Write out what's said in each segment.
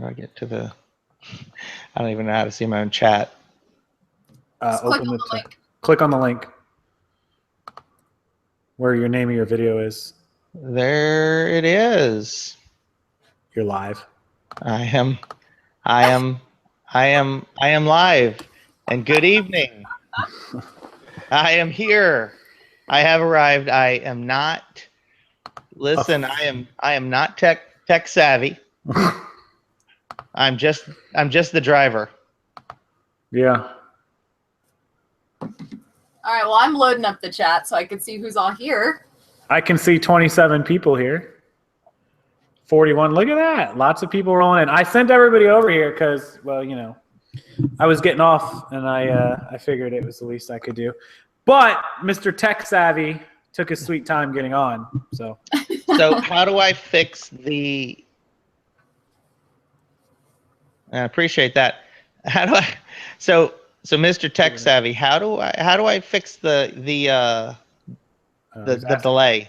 do I get to the? I don't even know how to see my own chat. Open the link. Click on the link where your name of your video is. There it is. You're live. I am live. And good evening. I am here. I have arrived. I am not. Listen, I am not tech savvy. I'm just the driver. Yeah. All right, well, I'm loading up the chat so I can see who's all here. I can see 27 people here. 41. Look at that. Lots of people rolling in. I sent everybody over here because, well, you know, I was getting off and I figured it was the least I could do. But Mr. Tech Savvy took his sweet time getting on. So how do I fix the? I appreciate that. How do I? So Mr. Tech Savvy, how do I fix the delay?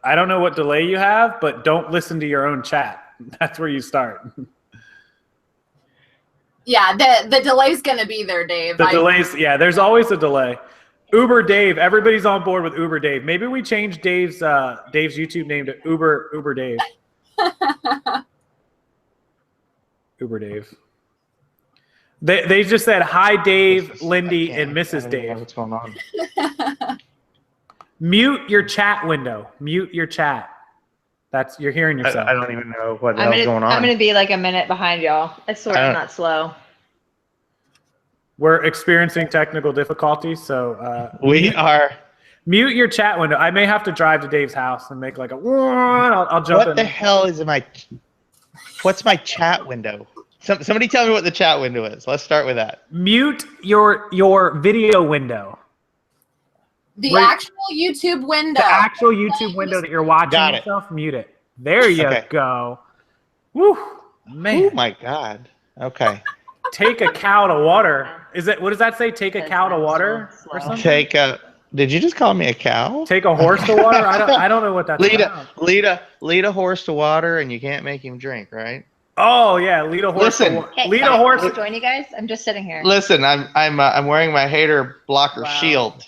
I don't know what delay you have, but don't listen to your own chat. That's where you start. Yeah, the delay's gonna be there, Dave. The delays, yeah, there's always a delay. Uber Dave, everybody's on board with Uber Dave. Maybe we change Dave's YouTube name to Uber Dave. Uber Dave. They just said hi, Dave, Lindey, and Mrs. Dave. What's going on? Mute your chat window. Mute your chat. You're hearing yourself. I don't even know what the hell's going on. I'm gonna be like a minute behind y'all. It's sort of not slow. We're experiencing technical difficulties, so we are. Mute your chat window. I may have to drive to Dave's house and make like a. I'll jump in. What the hell is what's my chat window? Somebody tell me what the chat window is. Let's start with that. Mute your video window. The actual YouTube window. The actual YouTube window that you're watching yourself, mute it. There you go. Woo, man. Oh my God. Okay. Take a cow to water. What does that say? Take a cow to water or something? Did you just call me a cow? Take a horse to water? I don't know what that's about. Lead a horse to water and you can't make him drink, right? Oh yeah, lead a horse. Lead a horse. Can I join you guys? I'm just sitting here. Listen, I'm wearing my hater blocker shield.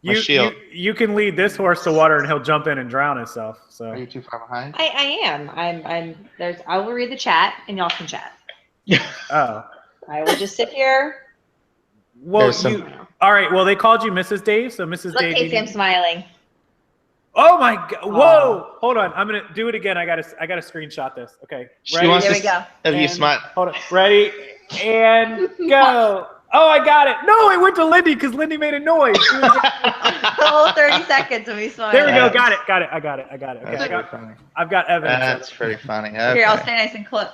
You can lead this horse to water and he'll jump in and drown himself. So are you too far behind? I am. I will read the chat and y'all can chat. Oh. I will just sit here. Well, all right. Well, they called you Mrs. Dave, so Mrs. Look, Dave. Casey, I'm smiling. Oh my God! Whoa! Hold on. I'm gonna do it again. I gotta screenshot this. Okay. Ready? There we go. Have you smiled? Hold on. Ready and go. Oh, I got it. No, it went to Lindey because Lindey made a noise. The whole 30 seconds of me smiling. There we go. Got it. I got it. Okay. I've got evidence. That's pretty funny. Okay. Here, I'll stay nice and close.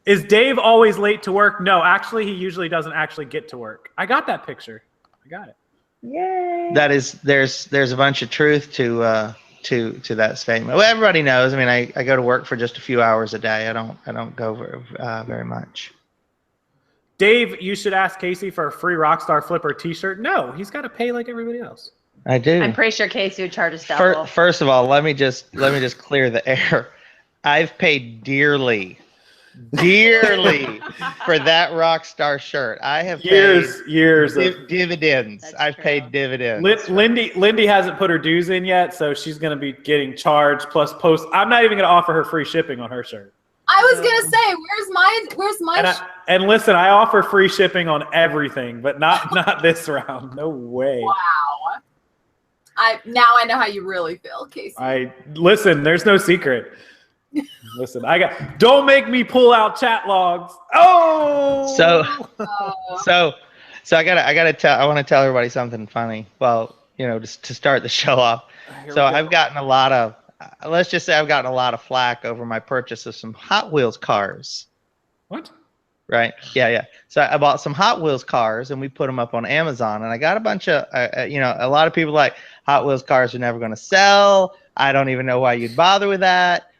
Is Dave always late to work? No, actually, he usually doesn't actually get to work. I got that picture. I got it. Yay. That is, there's a bunch of truth to that statement. Well, everybody knows. I mean, I go to work for just a few hours a day. I don't go very much. Dave, you should ask Casey for a free Rockstarflipper T-shirt. No, he's got to pay like everybody else. I do. I'm pretty sure Casey would charge us double. First of all, let me just clear the air. I've paid dearly for that Rockstar shirt. I have years of dividends. I've paid dividends. Lindey hasn't put her dues in yet, so she's going to be getting charged plus post. I'm not even going to offer her free shipping on her shirt. I was gonna say, where's my? And listen, I offer free shipping on everything, but not this round. No way. Wow. Now I know how you really feel, Casey. Listen. There's no secret. Listen, don't make me pull out chat logs. Oh. So I want to tell everybody something funny. Well, you know, just to start the show off. So I've gotten a lot of. Let's just say I've gotten a lot of flack over my purchase of some Hot Wheels cars. What? Right? Yeah. So I bought some Hot Wheels cars and we put them up on Amazon. And I got a bunch of, a lot of people like Hot Wheels cars are never going to sell. I don't even know why you'd bother with that.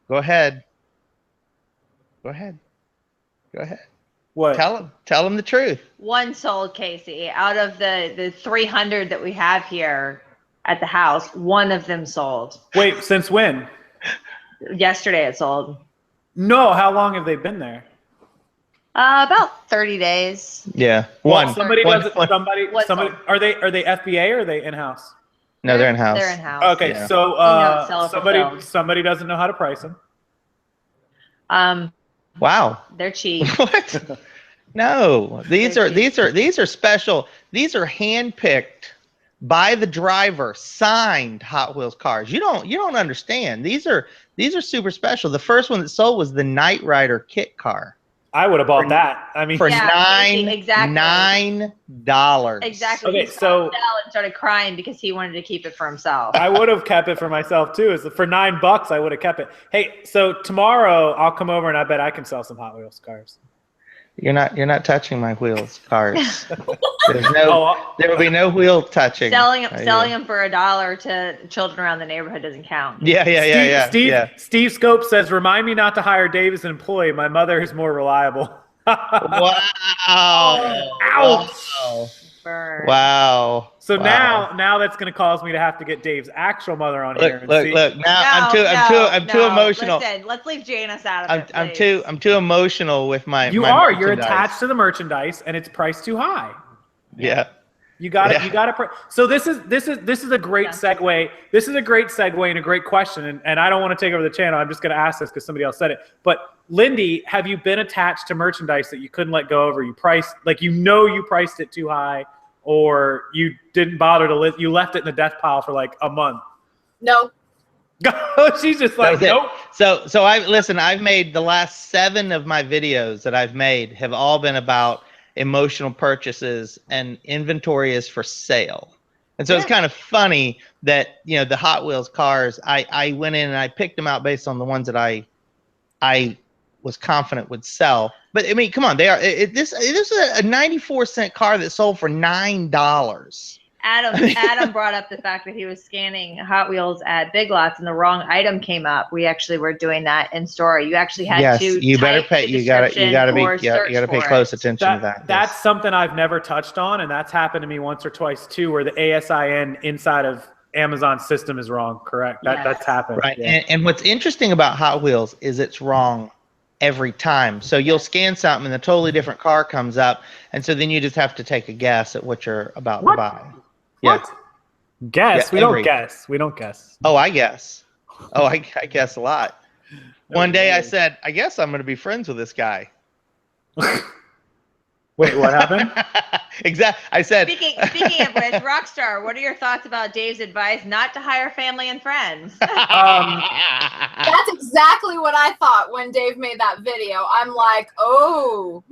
Go ahead. What? Tell them the truth. One sold, Casey. Out of the 300 that we have here at the house, one of them sold. Wait, since when? Yesterday it sold. No, how long have they been there? About 30 days. Yeah. Well, One. somebody one- does it. one- Somebody. What's Somebody. up? Are they FBA or are they in house? No, they're in house. They're in house. Okay, Yeah. so Keynote seller fulfilled. somebody doesn't know how to price them. Wow. They're cheap. What? No, these They're are special. These are handpicked by the driver, signed Hot Wheels cars. You don't understand. These are super special. The first one that sold was the Knight Rider kit car I would have bought that. I mean, for Yeah, exactly. $9. Exactly. Okay, He saw so- it sell and started crying because he wanted to keep it for himself. I would have kept it for myself too. Is for $9, I would have kept it. Hey, so tomorrow I'll come over and I bet I can sell some Hot Wheels cars. You're not touching my wheels cars. There will be no wheel touching. Selling them for $1 to children around the neighborhood doesn't count. Yeah. Steve Scope says, "Remind me not to hire Dave as an employee. My mother is more reliable." Wow. Ouch. Burn. Wow. So Wow. now that's going to cause me to have to get Dave's actual mother on here. Look. Now I'm too emotional. Listen, let's leave Janice out of it. I'm too emotional with my. You're merchandise. attached to the merchandise, and it's priced too high. Yeah. You got it. Yeah. You got to. So this is a great segue. This is a great segue and a great question. And I don't want to take over the channel. I'm just going to ask this because somebody else said it. But Lindey, have you been attached to merchandise that you couldn't let go of, or you priced you priced it too high, or you didn't bother to list? You left it in the death pile for like a month. No. She's just like, nope. So I've made the last 7 of my videos that I've made have all been about emotional purchases, and inventory is for sale. And so it's kind of funny that, the Hot Wheels cars, I went in and I picked them out based on the ones that I was confident would sell. But I mean, come on, this is a 94-cent car that sold for $9. Adam brought up the fact that he was scanning Hot Wheels at Big Lots and the wrong item came up. We actually were doing that in store. You actually had to. You better pay. You gotta pay close attention to that. That's something I've never touched on, and that's happened to me once or twice too, where the ASIN inside of Amazon's system is wrong. Correct. That's happened. Right. Yeah. And what's interesting about Hot Wheels is it's wrong every time. So you'll scan something and a totally different car comes up, and so then you just have to take a guess at what you're about to buy. What? Yeah. Guess? Yeah, We don't guess. Oh, I guess. Oh, I guess a lot. One day I said, I guess I'm going to be friends with this guy. Wait, what happened? Exactly. I said. Speaking of which, Rockstar, what are your thoughts about Dave's advice not to hire family and friends? That's exactly what I thought when Dave made that video. I'm like, oh.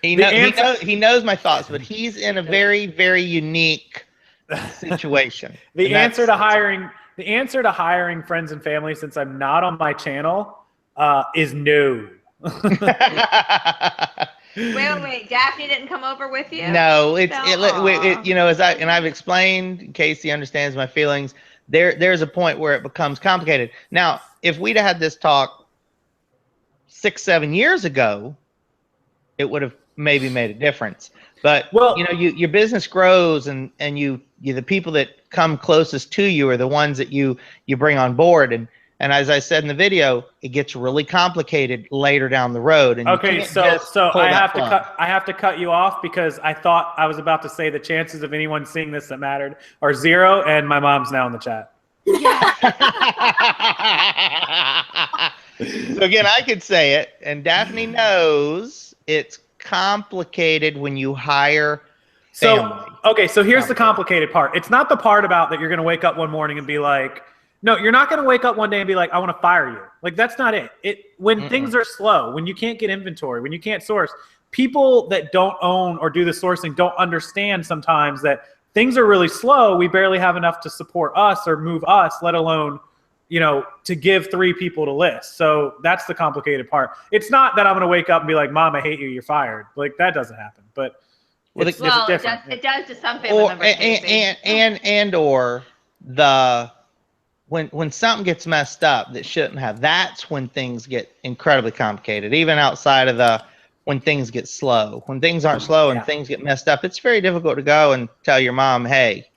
He knows my thoughts, but he's in a very, very unique situation. The answer to hiring friends and family, since I'm not on my channel, is no. Wait. Daphne didn't come over with you? No, I've explained. Casey understands my feelings. There's a point where it becomes complicated. Now, if we'd have had this talk 6-7 years ago, it would have maybe made a difference. But your business grows, and you the people that come closest to you are the ones that you bring on board. And as I said in the video, it gets really complicated later down the road. And okay, so I have to cut you off because I thought I was about to say the chances of anyone seeing this that mattered are 0, and my mom's now in the chat. So again, I could say it, and Daphne knows it's complicated when you hire family. So here's the complicated part. It's not the part about that you're going to wake up one morning and be like, no, you're not going to wake up one day and be like, I want to fire you. Like, that's not it. When things are slow, when you can't get inventory, when you can't source, people that don't own or do the sourcing don't understand sometimes that things are really slow. We barely have enough to support us or move us, let alone, to give 3 people to list. So that's the complicated part. It's not that I'm going to wake up and be like, Mom, I hate you, you're fired. Like, that doesn't happen. But it's different. It does to some family members. When something gets messed up that shouldn't have, that's when things get incredibly complicated. Even outside of when things get slow, when things aren't slow and things get messed up, it's very difficult to go and tell your mom, hey,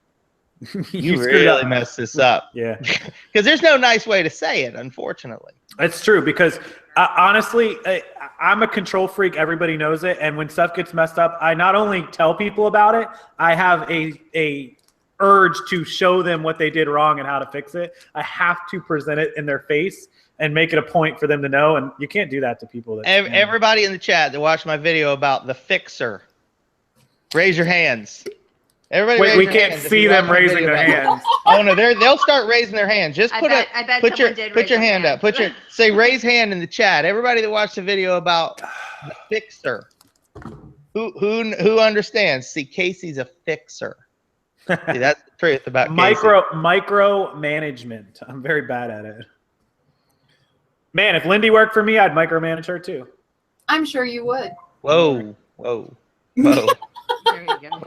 You screwed really up. messed this up. Yeah. Because there's no nice way to say it, unfortunately. It's true because honestly, I'm a control freak. Everybody knows it. And when stuff gets messed up, I not only tell people about it, I have a urge to show them what they did wrong and how to fix it. I have to present it in their face and make it a point for them to know. And you can't do that to people. Everybody in the chat that watched my video about the fixer, raise your hands. Everybody, wait, we can't see them raising their hands. Oh no, they'll start raising their hands. Just put your hand up. Say raise hand in the chat. Everybody that watched the video about the fixer, who understands? See, Casey's a fixer. See, that's the truth about micromanagement. I'm very bad at it. Man, if Lindey worked for me, I'd micromanage her too. I'm sure you would. Whoa. There you go.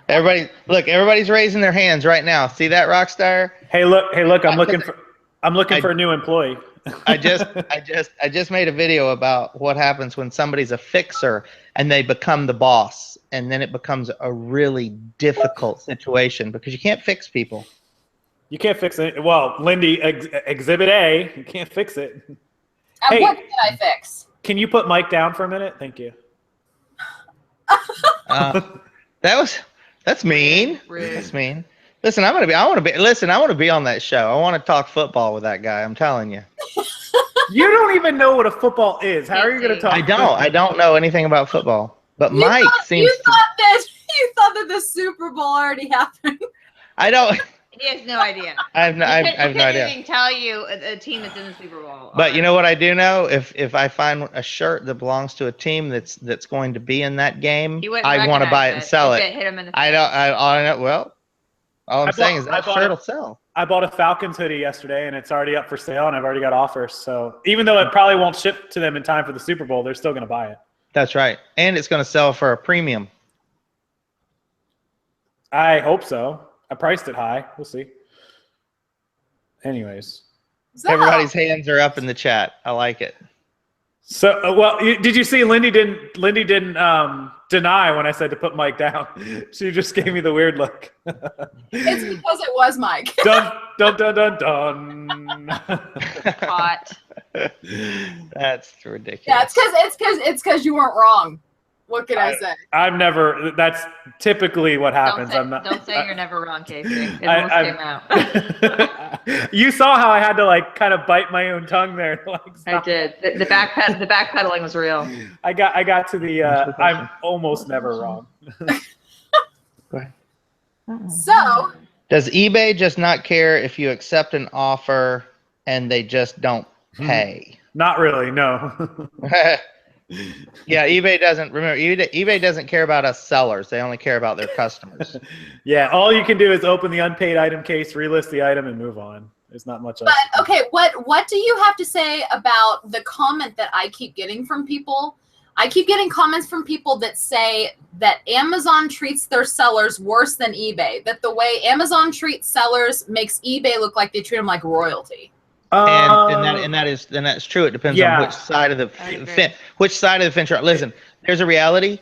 Everybody's raising their hands right now. See that, Rockstar? Hey, look! I'm looking for a new employee. I just made a video about what happens when somebody's a fixer and they become the boss, and then it becomes a really difficult situation because you can't fix people. You can't fix it. Well, Lindey, Exhibit A, you can't fix it. And what can I fix? Can you put Mike down for a minute? Thank you. That's mean. Rude. That's mean. Listen, I want to be on that show. I want to talk football with that guy. I'm telling you. You don't even know what a football is. How are you going to talk? I don't know anything about football. But Mike seems. You thought that the Super Bowl already happened. I don't. He has no idea. I have no idea. He can tell you a team that's in the Super Bowl. But you know what I do know? If I find a shirt that belongs to a team that's going to be in that game, I want to buy it and sell it. Hit him in the I don't. Well, all I'm saying is that shirt will sell. I bought a Falcons hoodie yesterday, and it's already up for sale, and I've already got offers. So even though it probably won't ship to them in time for the Super Bowl, they're still going to buy it. That's right, and it's going to sell for a premium. I hope so. I priced it high. We'll see. Anyways, everybody's hands are up in the chat. I like it. So, well, did you see Lindey didn't deny when I said to put Mike down? She just gave me the weird look. It's because it was Mike. Dun dun dun dun dun. Hot. That's ridiculous. Yeah, it's because you weren't wrong. What can I say? I'm never. That's typically what happens. Don't say you're never wrong, Casey. It almost came out. You saw how I had to kind of bite my own tongue there. I did. The backpedaling was real. I got to the. I'm almost never wrong. Go ahead. So. Does eBay just not care if you accept an offer and they just don't pay? Not really. No. Yeah, eBay doesn't. Remember, eBay doesn't care about us sellers. They only care about their customers. Yeah, all you can do is open the unpaid item case, relist the item, and move on. There's not much else. But okay, what do you have to say about the comment that I keep getting from people? I keep getting comments from people that say that Amazon treats their sellers worse than eBay. That the way Amazon treats sellers makes eBay look like they treat them like royalty. And that's true. It depends on which side of the fence you're on. Listen, there's a reality.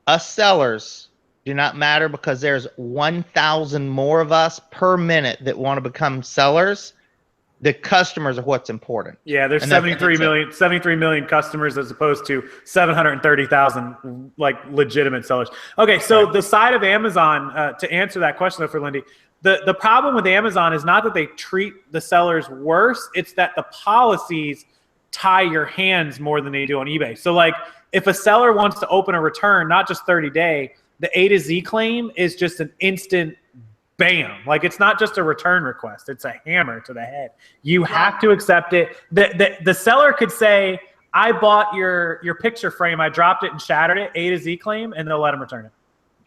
Us sellers do not matter because there's 1,000 more of us per minute that want to become sellers. The customers are what's important. Yeah, there's 73 million customers as opposed to 730,000 legitimate sellers. Okay, so the side of Amazon, to answer that question though for Lindey, the problem with Amazon is not that they treat the sellers worse, it's that the policies tie your hands more than they do on eBay. So if a seller wants to open a return, not just 30-day, the A to Z claim is just an instant bam. It's not just a return request, it's a hammer to the head. You have to accept it. The seller could say, I bought your picture frame, I dropped it and shattered it, A to Z claim, and they'll let them return it.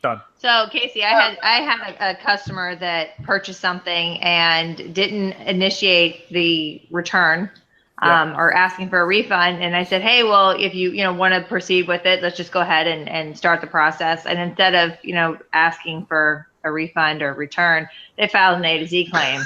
Done. So Casey, I had a customer that purchased something and didn't initiate the return or asking for a refund. And I said, hey, well, if you want to proceed with it, let's just go ahead and start the process. And instead of asking for a refund or return, they filed an A to Z claim.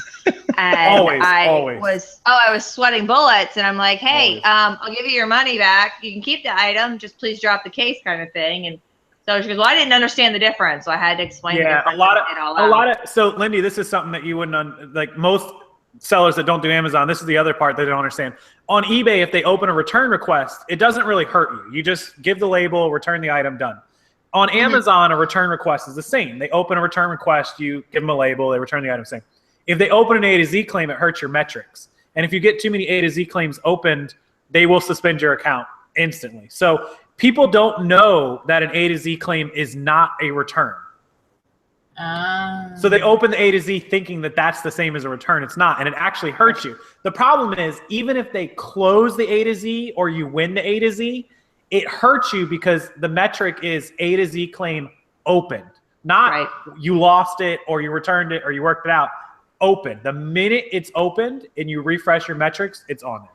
And I was sweating bullets, and I'm like, hey, I'll give you your money back. You can keep the item, just please drop the case, kind of thing. And So she goes, well, I didn't understand the difference. So I had to explain the difference. So Lindey, this is something that you wouldn't, like most sellers that don't do Amazon, this is the other part they don't understand. On eBay, if they open a return request, it doesn't really hurt you. You just give the label, return the item, done. On Amazon, a return request is the same. They open a return request, you give them a label, they return the item, same. If they open an A to Z claim, it hurts your metrics. And if you get too many A to Z claims opened, they will suspend your account instantly. So people don't know that an A to Z claim is not a return. So they open the A to Z thinking that that's the same as a return. It's not, and it actually hurts you. The problem is, even if they close the A to Z or you win the A to Z, it hurts you because the metric is A to Z claim opened, not you lost it or you returned it or you worked it out. Open. The minute it's opened and you refresh your metrics, it's on there.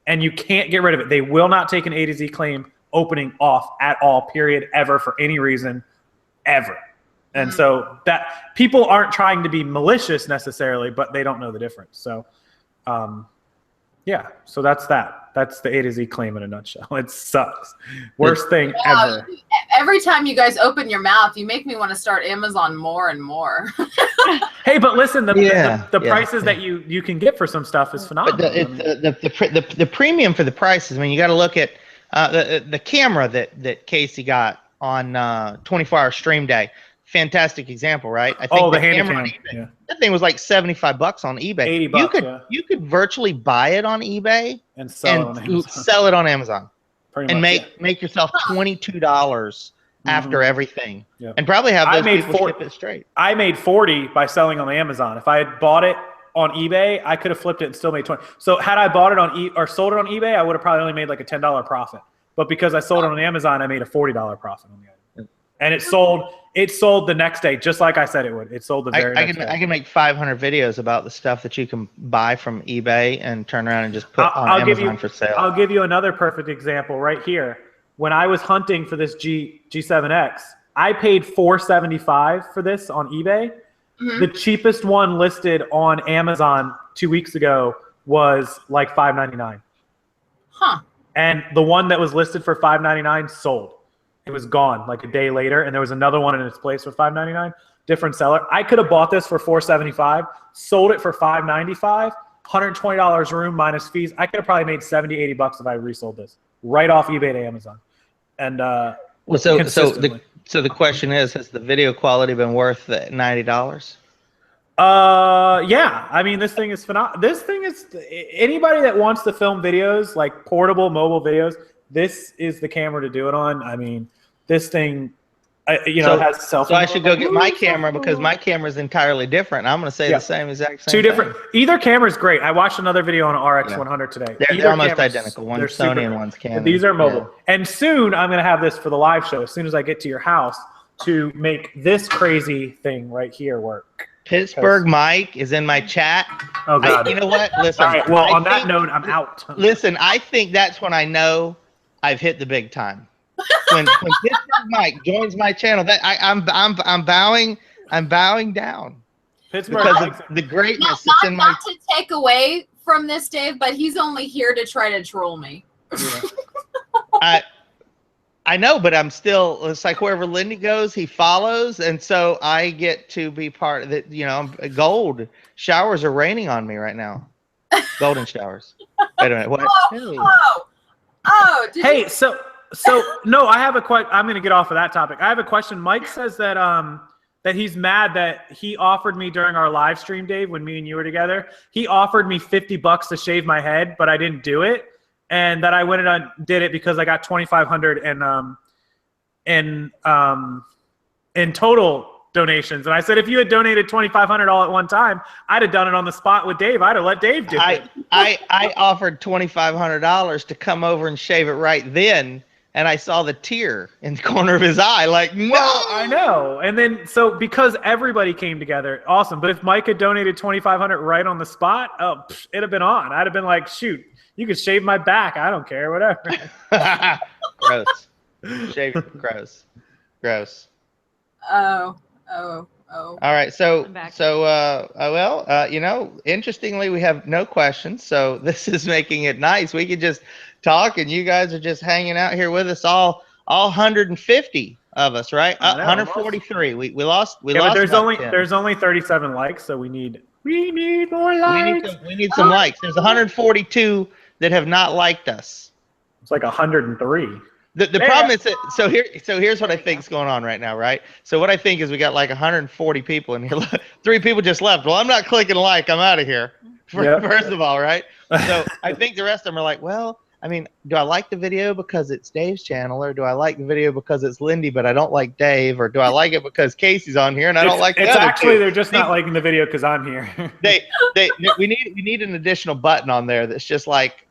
And you can't get rid of it. They will not take an A to Z claim opening off at all, period, ever, for any reason, ever. And so that people aren't trying to be malicious necessarily, but they don't know the difference. So, yeah, so that's that. That's the A to Z claim in a nutshell. It sucks. Worst thing ever. Every time you guys open your mouth, you make me want to start Amazon more and more. Hey, but listen, the prices that you can get for some stuff is phenomenal. But the premium for the prices. I mean, you got to look at the camera that Casey got on 24-hour stream day. Fantastic example, right? I think the handy cam. That thing was like $75 on eBay. $80. You could virtually buy it on eBay and sell it on Amazon. Pretty and much, make yourself $22 after everything, and probably have those people ship it straight. I made 40 by selling on Amazon. If I had bought it on eBay, I could have flipped it and still made 20. So had I bought it on or sold it on eBay, I would have probably only made like a $10 profit. But because I sold it on Amazon, I made a $40 profit on the item. And it sold the next day, just like I said it would. It sold the very next day. I can make 500 videos about the stuff that you can buy from eBay and turn around and just put on Amazon for sale. I'll give you another perfect example right here. When I was hunting for this G7X, I paid $475 for this on eBay. The cheapest one listed on Amazon 2 weeks ago was like $599. Huh. And the one that was listed for $599 sold. It was gone like a day later, and there was another one in its place for $599. Different seller. I could have bought this for $475, sold it for $595, $120 room minus fees. I could have probably made $70, $80 if I resold this right off eBay to Amazon. And so the question is, has the video quality been worth the $90? Yeah. I mean, this thing is phenomenal. This thing is, anybody that wants to film videos, like portable mobile videos, this is the camera to do it on. I mean, this thing, it has selfie. So I should go get my camera because my camera is entirely different. I'm going to say the same exact same. Two different. Either camera is great. I watched another video on an RX 100 today. They're almost identical. One's Sony and one's Canon. These are mobile. And soon I'm going to have this for the live show. As soon as I get to your house to make this crazy thing right here work. Pittsburgh Mike is in my chat. Oh God! You know what? Listen. All right. Well, on that note, I'm out. Listen, I think that's when I know I've hit the big time. When Pittsburgh Mike joins my channel, that I'm bowing down. Pittsburgh because of the greatness that's in my. Not to take away from this, Dave, but he's only here to try to troll me. I know, but I'm still. It's like wherever Lindey goes, he follows, and so I get to be part of it. You know, gold showers are raining on me right now. Golden showers. Wait a minute. What? Hey, so no, I have a question. I'm going to get off of that topic. I have a question. Mike says that that he's mad that he offered me during our live stream, Dave, when me and you were together. He offered me $50 to shave my head, but I didn't do it, and that I went and did it because I got $2,500 in total donations. And I said, if you had donated $2,500 all at one time, I'd have done it on the spot with Dave. I'd have let Dave do it. I offered $2,500 to come over and shave it right then, and I saw the tear in the corner of his eye. Like, no, well, I know. And then so because everybody came together, awesome. But if Mike had donated $2,500 right on the spot, it'd have been on. I'd have been like, shoot, you could shave my back. I don't care, whatever. Gross. Shave gross. Oh. All right, so interestingly, we have no questions, so this is making it nice. We could just talk, and you guys are just hanging out here with us, all 150 of us, right? I know, 143. We lost. We Yeah, lost. but there's about only 10. there's only 37 likes, so we need more likes. We need some likes. There's 142 that have not liked us. It's like 103. The problem is that here's what I think is going on right now, right? So what I think is we got like 140 people in here. 3 people just left. Well, I'm not clicking like. I'm out of here. Yep. First of all, right? So I think the rest of them are like, well, I mean, do I like the video because it's Dave's channel, or do I like the video because it's Lindey, but I don't like Dave, or do I like it because Casey's on here and I don't like the It's other actually two? they're just not liking the video because I'm here. We need an additional button on there that's just like,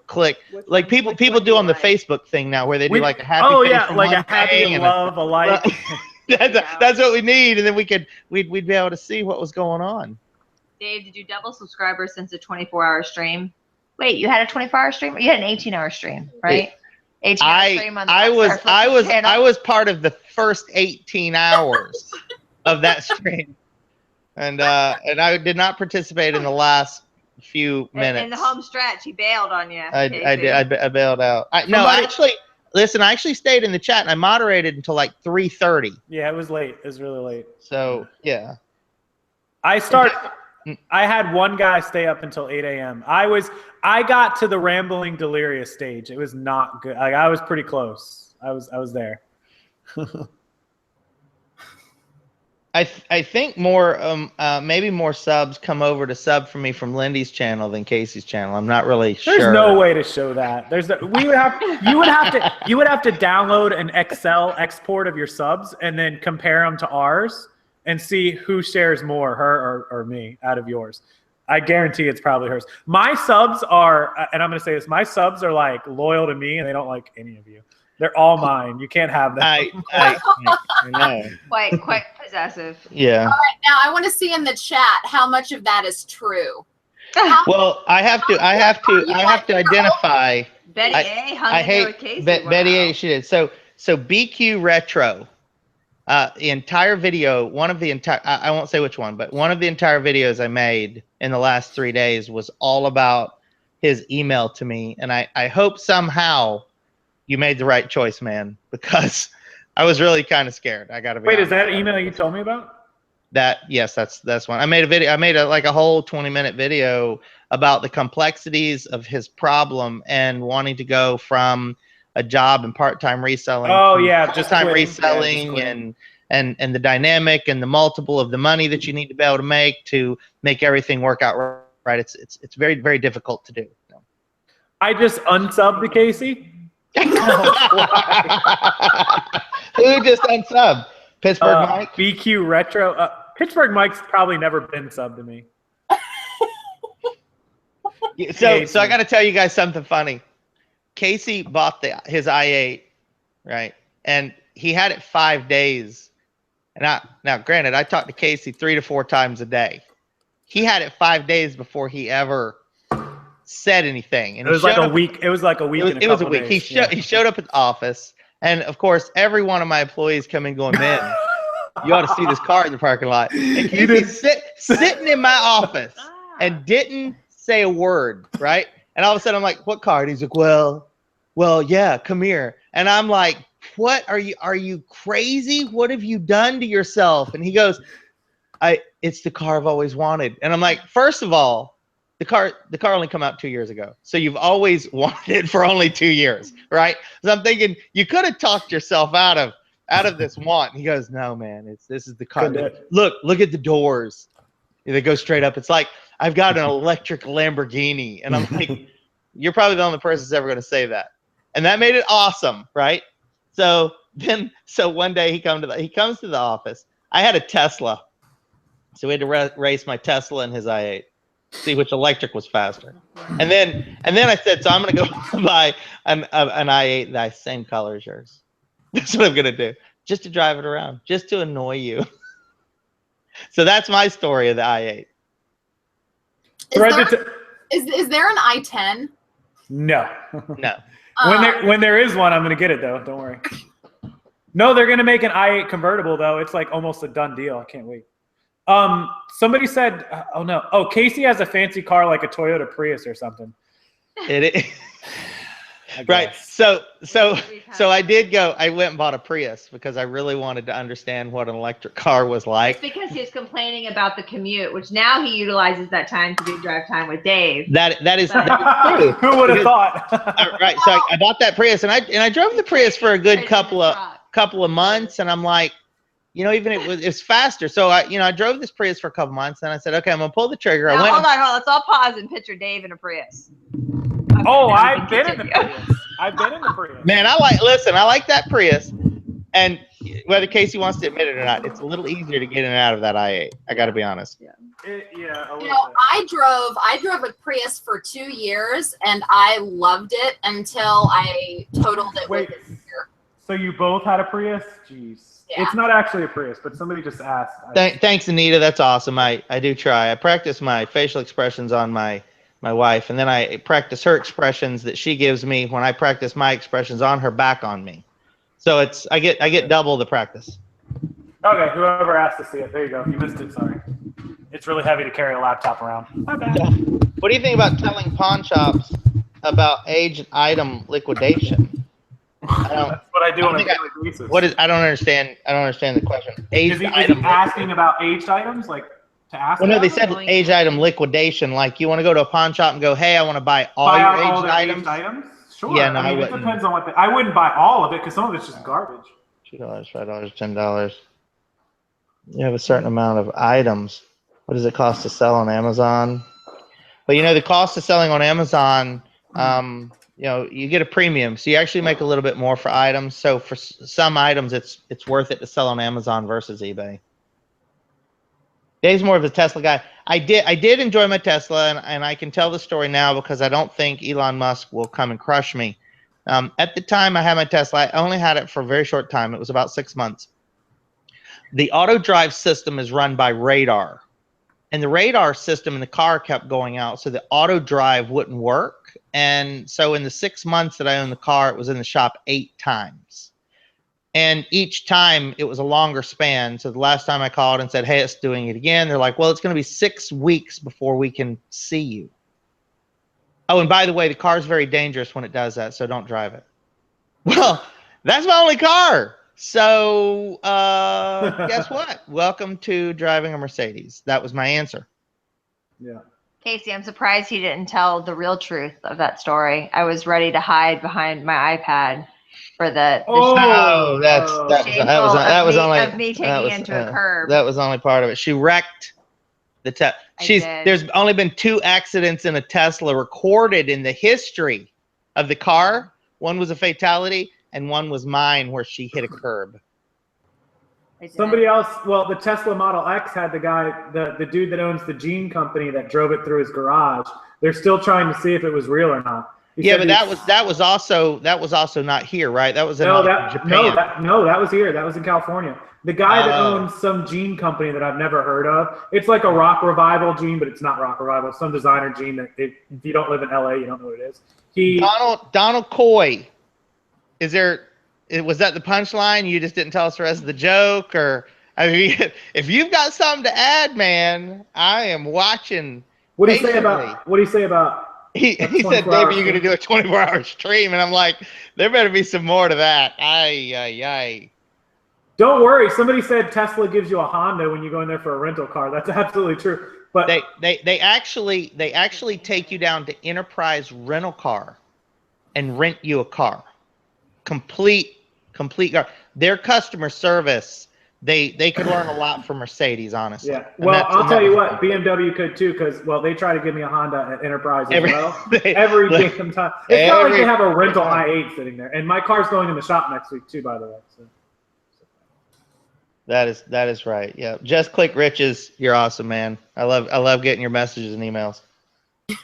click like people do on the Facebook thing now, where they do like a happy face from like one a happy thing and love, a like. that's what we need, and then we'd be able to see what was going on. Dave, did you double subscribers since a 24-hour stream? Wait, you had a 24-hour stream? Or you had an 18-hour stream, right? 18-hour stream on the I was part of the first 18 hours of that stream, and I did not participate in the last few minutes. In the home stretch, he bailed on you. I did. I bailed out. I actually stayed in the chat and I moderated until like 3:30. Yeah, it was late. It was really late. So yeah, I had one guy stay up until 8 a.m. I got to the rambling delirious stage. It was not good. Like, I was pretty close. I was there. I think more maybe more subs come over to sub for me from Lindey's channel than Casey's channel. I'm not really sure. There's no way to show that. You would have to download an Excel export of your subs and then compare them to ours and see who shares more, her or me, out of yours. I guarantee it's probably hers. My subs are, and I'm going to say this, my subs are like loyal to me and they don't like any of you. They're all mine. You can't have them. I know. Quite possessive. Yeah. All right, now I want to see in the chat how much of that is true. Well, I have to identify. Betty A hung in there with Casey. Betty A. She did. So BQ Retro. The entire video, I won't say which one, but one of the entire videos I made in the last 3 days was all about his email to me. And I hope somehow you made the right choice, man, because I was really kind of scared. I got to be honest. Is that email you told me about? Yes, that's one. I made a video. I made a whole 20-minute video about the complexities of his problem and wanting to go from a job and part-time reselling. Oh yeah, just time reselling and the dynamic and the multiple of the money that you need to be able to make everything work out right. It's very, very difficult to do. I just unsubbed to Casey. Who just unsubbed? Pittsburgh Mike? BQ Retro. Pittsburgh Mike's probably never been subbed to me. So I got to tell you guys something funny. Casey bought his i8, right? And he had it 5 days. And now, granted, I talked to Casey 3 to 4 times a day. He had it 5 days before he ever said anything. And it was like a week. It was like a week. It was a week. He showed up at the office, and of course, every one of my employees come in going, "Man, you ought to see this car in the parking lot." And Casey's sitting in my office and didn't say a word, right? And all of a sudden, I'm like, "What car?" And he's like, "Well, yeah, come here." And I'm like, "What are you crazy? What have you done to yourself?" And he goes, "It's the car I've always wanted." And I'm like, "First of all, the car only came out 2 years ago, so you've always wanted it for only 2 years, right?" So I'm thinking you could have talked yourself out of this want. And he goes, "No, man, this is the car. Look at the doors. They go straight up. It's like I've got an electric Lamborghini." And I'm like, "You're probably the only person that's ever going to say that." And that made it awesome, right? So one day he comes to the office. I had a Tesla, so we had to race my Tesla and his i8, see which electric was faster. And then I said, so I'm going to go buy an i8 the same color as yours. That's what I'm going to do, just to drive it around, just to annoy you. So that's my story of the i8. Is there an i10? No. No. When there is one, I'm going to get it, though. Don't worry. No, they're going to make an i8 convertible, though. It's like almost a done deal. I can't wait. Somebody said, Casey has a fancy car like a Toyota Prius or something. It is. Right. guess. So I did go. I went and bought a Prius because I really wanted to understand what an electric car was It's like. because he was complaining about the commute, which now he utilizes that time to do drive time with Dave. That is But- true. Who would have Because- thought? Right. So I bought that Prius, and I drove the Prius for a good Trades in the couple of truck. months, and I'm like, even it's faster. So I drove this Prius for a couple months, and I said, okay, I'm gonna pull the trigger. Now, I went. hold on. Let's all pause and picture Dave in a Prius. Okay, Oh, now we I've can been in the continue. Prius. I've been in the Prius. Man, I like that Prius, and whether Casey wants to admit it or not, it's a little easier to get in and out of that i8. I got to be honest. Yeah, a little You know, bit. I drove a Prius for 2 years and I loved it until I totaled it Wait. within a year. So you both had a Prius? Jeez. Yeah. It's not actually a Prius, but somebody just asked. Thanks, Anita. That's awesome. I do try. I practice my facial expressions on my wife, and then I practice her expressions that she gives me when I practice my expressions on her back on me. So I get double the practice. Okay, whoever asked to see it. There you go. If you missed it, sorry. It's really heavy to carry a laptop around. My bad. What do you think about telling pawn shops about aged item liquidation? That's what I do on a think I- daily basis. I don't understand. I don't understand the question. Is he asking about aged items? Like to ask Well, no, they about? said aged item liquidation. Like you want to go to a pawn shop and go, hey, I want to buy all your aged items. Sure. Yeah, no, I I mean, it wouldn't. depends on what I wouldn't buy all of it because some of it's just garbage. $2, $5, $10. You have a certain amount of items. What does it cost to sell on Amazon? But the cost of selling on Amazon, you get a premium, so you actually make a little bit more for items. So for some items, it's worth it to sell on Amazon versus eBay. Dave's more of a Tesla guy. I did enjoy my Tesla, and I can tell the story now because I don't think Elon Musk will come and crush me. At the time I had my Tesla, I only had it for a very short time. It was about 6 months. The auto drive system is run by radar, and the radar system in the car kept going out, so the auto drive wouldn't work. And so in the 6 months that I owned the car, it was in the shop 8 times. And each time it was a longer span. So the last time I called and said, hey, it's doing it again, they're like, well, it's going to be 6 weeks before we can see you. Oh, and by the way, the car is very dangerous when it does that, so don't drive it. Well, that's my only car. So guess what? Welcome to driving a Mercedes. That was my answer. Yeah. Casey, I'm surprised he didn't tell the real truth of that story. I was ready to hide behind my iPad for the Oh, that was only of me taking into a curb. That was only part of it. She wrecked the Tesla. There's only been 2 accidents in a Tesla recorded in the history of the car. One was a fatality, and one was mine where she hit a curb. Somebody else, well, the Tesla Model X had the guy, the dude that owns the Gene company that drove it through his garage. They're still trying to see if it was real or not. Yeah, but that was also not here, right? That was in Japan. That was here. That was in California. The guy that owns some Gene company that I've never heard of. It's like a Rock Revival Gene, but it's not Rock Revival. It's some designer Gene that if you don't live in LA, you don't know what it is. Donald Coy. Was that the punchline? You just didn't tell us the rest of the joke, or I mean, if you've got something to add, man, I am watching. What do you say about? He said, David, you're going to do a 24-hour stream, and I'm like, there better be some more to that. Aye. Don't worry. Somebody said Tesla gives you a Honda when you go in there for a rental car. That's absolutely true. But they actually take you down to Enterprise Rental Car and rent you a car. Complete car. Their customer service, they could learn a lot from Mercedes, honestly. Yeah. Well, I'll tell you what, BMW could too, because they try to give me a Honda at Enterprise as well. Every damn time. It's not like they have a rental i8 sitting there. And my car's going in the shop next week too, by the way. So. That is right. Yeah. Just Click Riches, you're awesome, man. I love getting your messages and emails.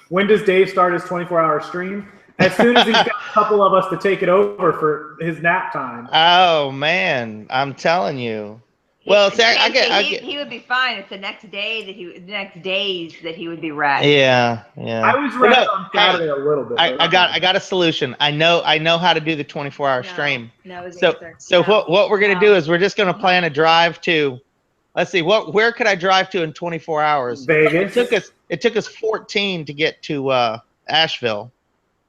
When does Dave start his 24-hour stream? As soon as he's got a couple of us to take it over for his nap time. Oh man, I'm telling you. Well, see, he would be fine if the next days that he would be wrecked. Yeah. I was wrecked on Saturday a little bit. I got a solution. I know how to do the 24-hour stream. So what we're gonna do is we're just gonna plan a drive to. Let's see, where could I drive to in 24 hours? Vegas. It took us 14 to get to Asheville.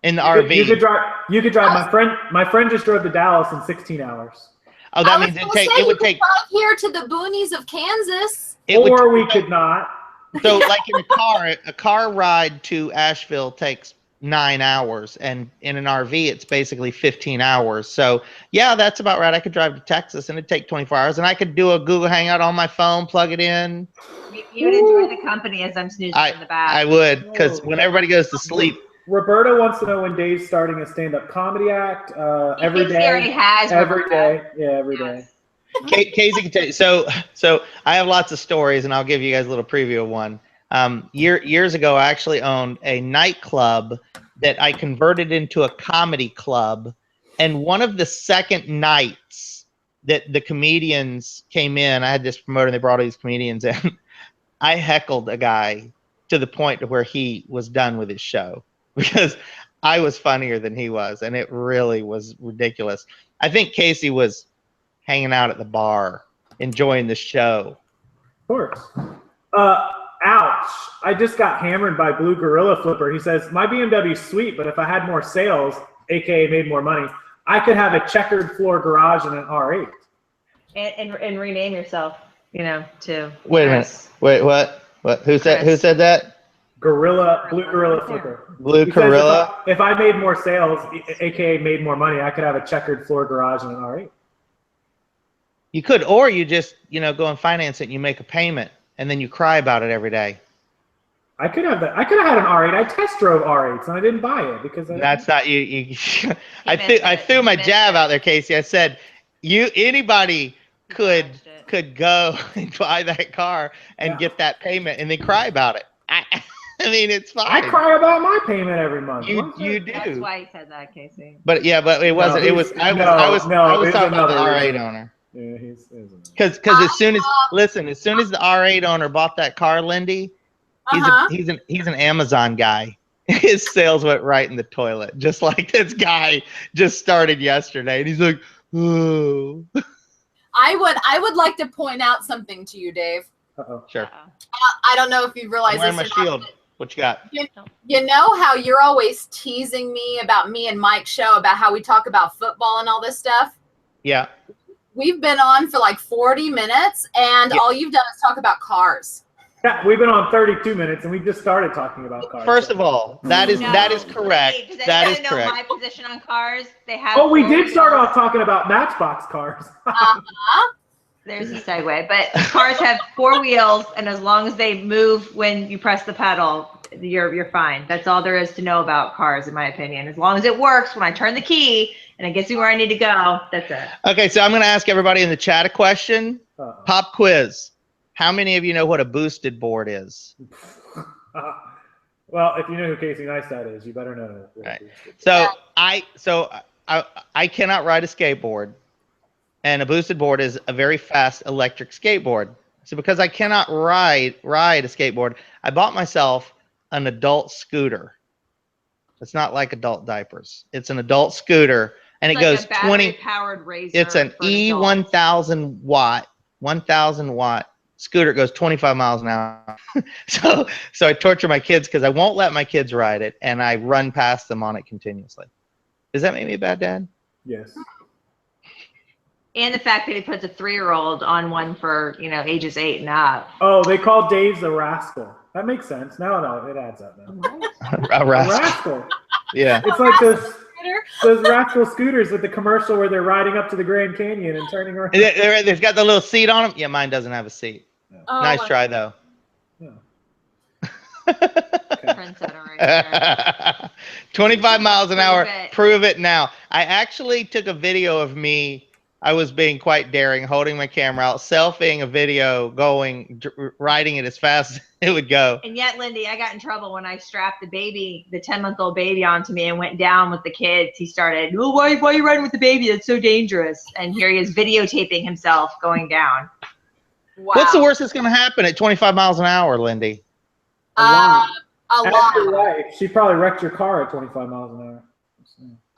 in the RV. You could drive. You could drive. My friend just drove to Dallas in 16 hours. Oh, that means it would take drive here to the boonies of Kansas. Or we could not. So, like in a car ride to Asheville takes 9 hours, and in an RV, it's basically 15 hours. So, yeah, that's about right. I could drive to Texas, and it'd take 24 hours, and I could do a Google Hangout on my phone, plug it in. You would enjoy the company as I'm snoozing in the back. I would, because when everybody goes to sleep. Roberta wants to know when Dave's starting a stand-up comedy act. Every day. He already has. Every day. Yeah, every day. Casey can tell you. So I have lots of stories, and I'll give you guys a little preview of one. Years ago, I actually owned a nightclub that I converted into a comedy club. And one of the second nights that the comedians came in, I had this promoter, and they brought all these comedians in. I heckled a guy to the point where he was done with his show because I was funnier than he was, and it really was ridiculous. I think Casey was hanging out at the bar, enjoying the show. Of course. Ouch. I just got hammered by Blue Gorilla Flipper. He says, my BMW's sweet, but if I had more sales, aka made more money, I could have a checkered floor garage and an R8. And rename yourself, to. Wait a minute. Wait, what? Who said that? Blue Gorilla Flipper. Blue Gorilla? If I made more sales, aka made more money, I could have a checkered floor garage and an R8. You could, or you just, go and finance it and you make a payment and then you cry about it every day. I could have that. I could have had an R8. I test drove R8s and I didn't buy it because that's not you. I threw my jab out there, Casey. I said, anybody could go and buy that car and get that payment and then cry about it. I mean, it's fine. I cry about my payment every month. You do. That's why he said that, Casey. But it wasn't. I was talking about the R8 owner. Yeah, because as soon as the R8 owner bought that car, Lindey, he's an Amazon guy. His sales went right in the toilet, just like this guy just started yesterday, and he's like, "Oh." I would like to point out something to you, Dave. Uh-oh. Sure. I don't know if you realize I'm wearing this. my shield. What you got? You know how you're always teasing me about me and Mike's show about how we talk about football and all this stuff? Yeah. We've been on for like 40 minutes, and all you've done is talk about cars. Yeah, we've been on 32 minutes, and we just started talking about cars. First of all, that is correct. That is correct. My position on cars, they have. Oh, we did start off talking about Matchbox cars. There's a segue, but cars have 4 wheels, and as long as they move when you press the pedal, you're fine. That's all there is to know about cars, in my opinion. As long as it works when I turn the key and it gets me where I need to go, that's it. Okay, so I'm going to ask everybody in the chat a question. Pop quiz. How many of you know what a boosted board is? Well, if you know who Casey Neistat is, you better know. Right. So I cannot ride a skateboard, and a boosted board is a very fast electric skateboard. So because I cannot ride a skateboard, I bought myself an adult scooter. It's not like adult diapers. It's an adult scooter, and it goes 20. Powered razor. It's an E1000 watt, 1000 watt scooter. It goes 25 miles an hour. so I torture my kids because I won't let my kids ride it, and I run past them on it continuously. Does that make me a bad dad? Yes. And the fact that he puts a 3-year-old on one for, ages 8 and up. Oh, they call Dave's a rascal. That makes sense. No, it adds up now. A rascal. Yeah. It's like those rascal scooters with the commercial where they're riding up to the Grand Canyon and turning around. They've got the little seat on them. Yeah, mine doesn't have a seat. Yeah. Oh, nice try, though. Yeah. Trendsetter right there. 25 miles an hour. Prove it now. I actually took a video of me. I was being quite daring, holding my camera out, selfieing a video, riding it as fast as it would go. And yet, Lindey, I got in trouble when I strapped the 10-month-old baby onto me and went down with the kids. He started, well, why are you riding with the baby? That's so dangerous. And here he is videotaping himself going down. Wow. What's the worst that's going to happen at 25 miles an hour, Lindey? A lot. Right. She probably wrecked your car at 25 miles an hour.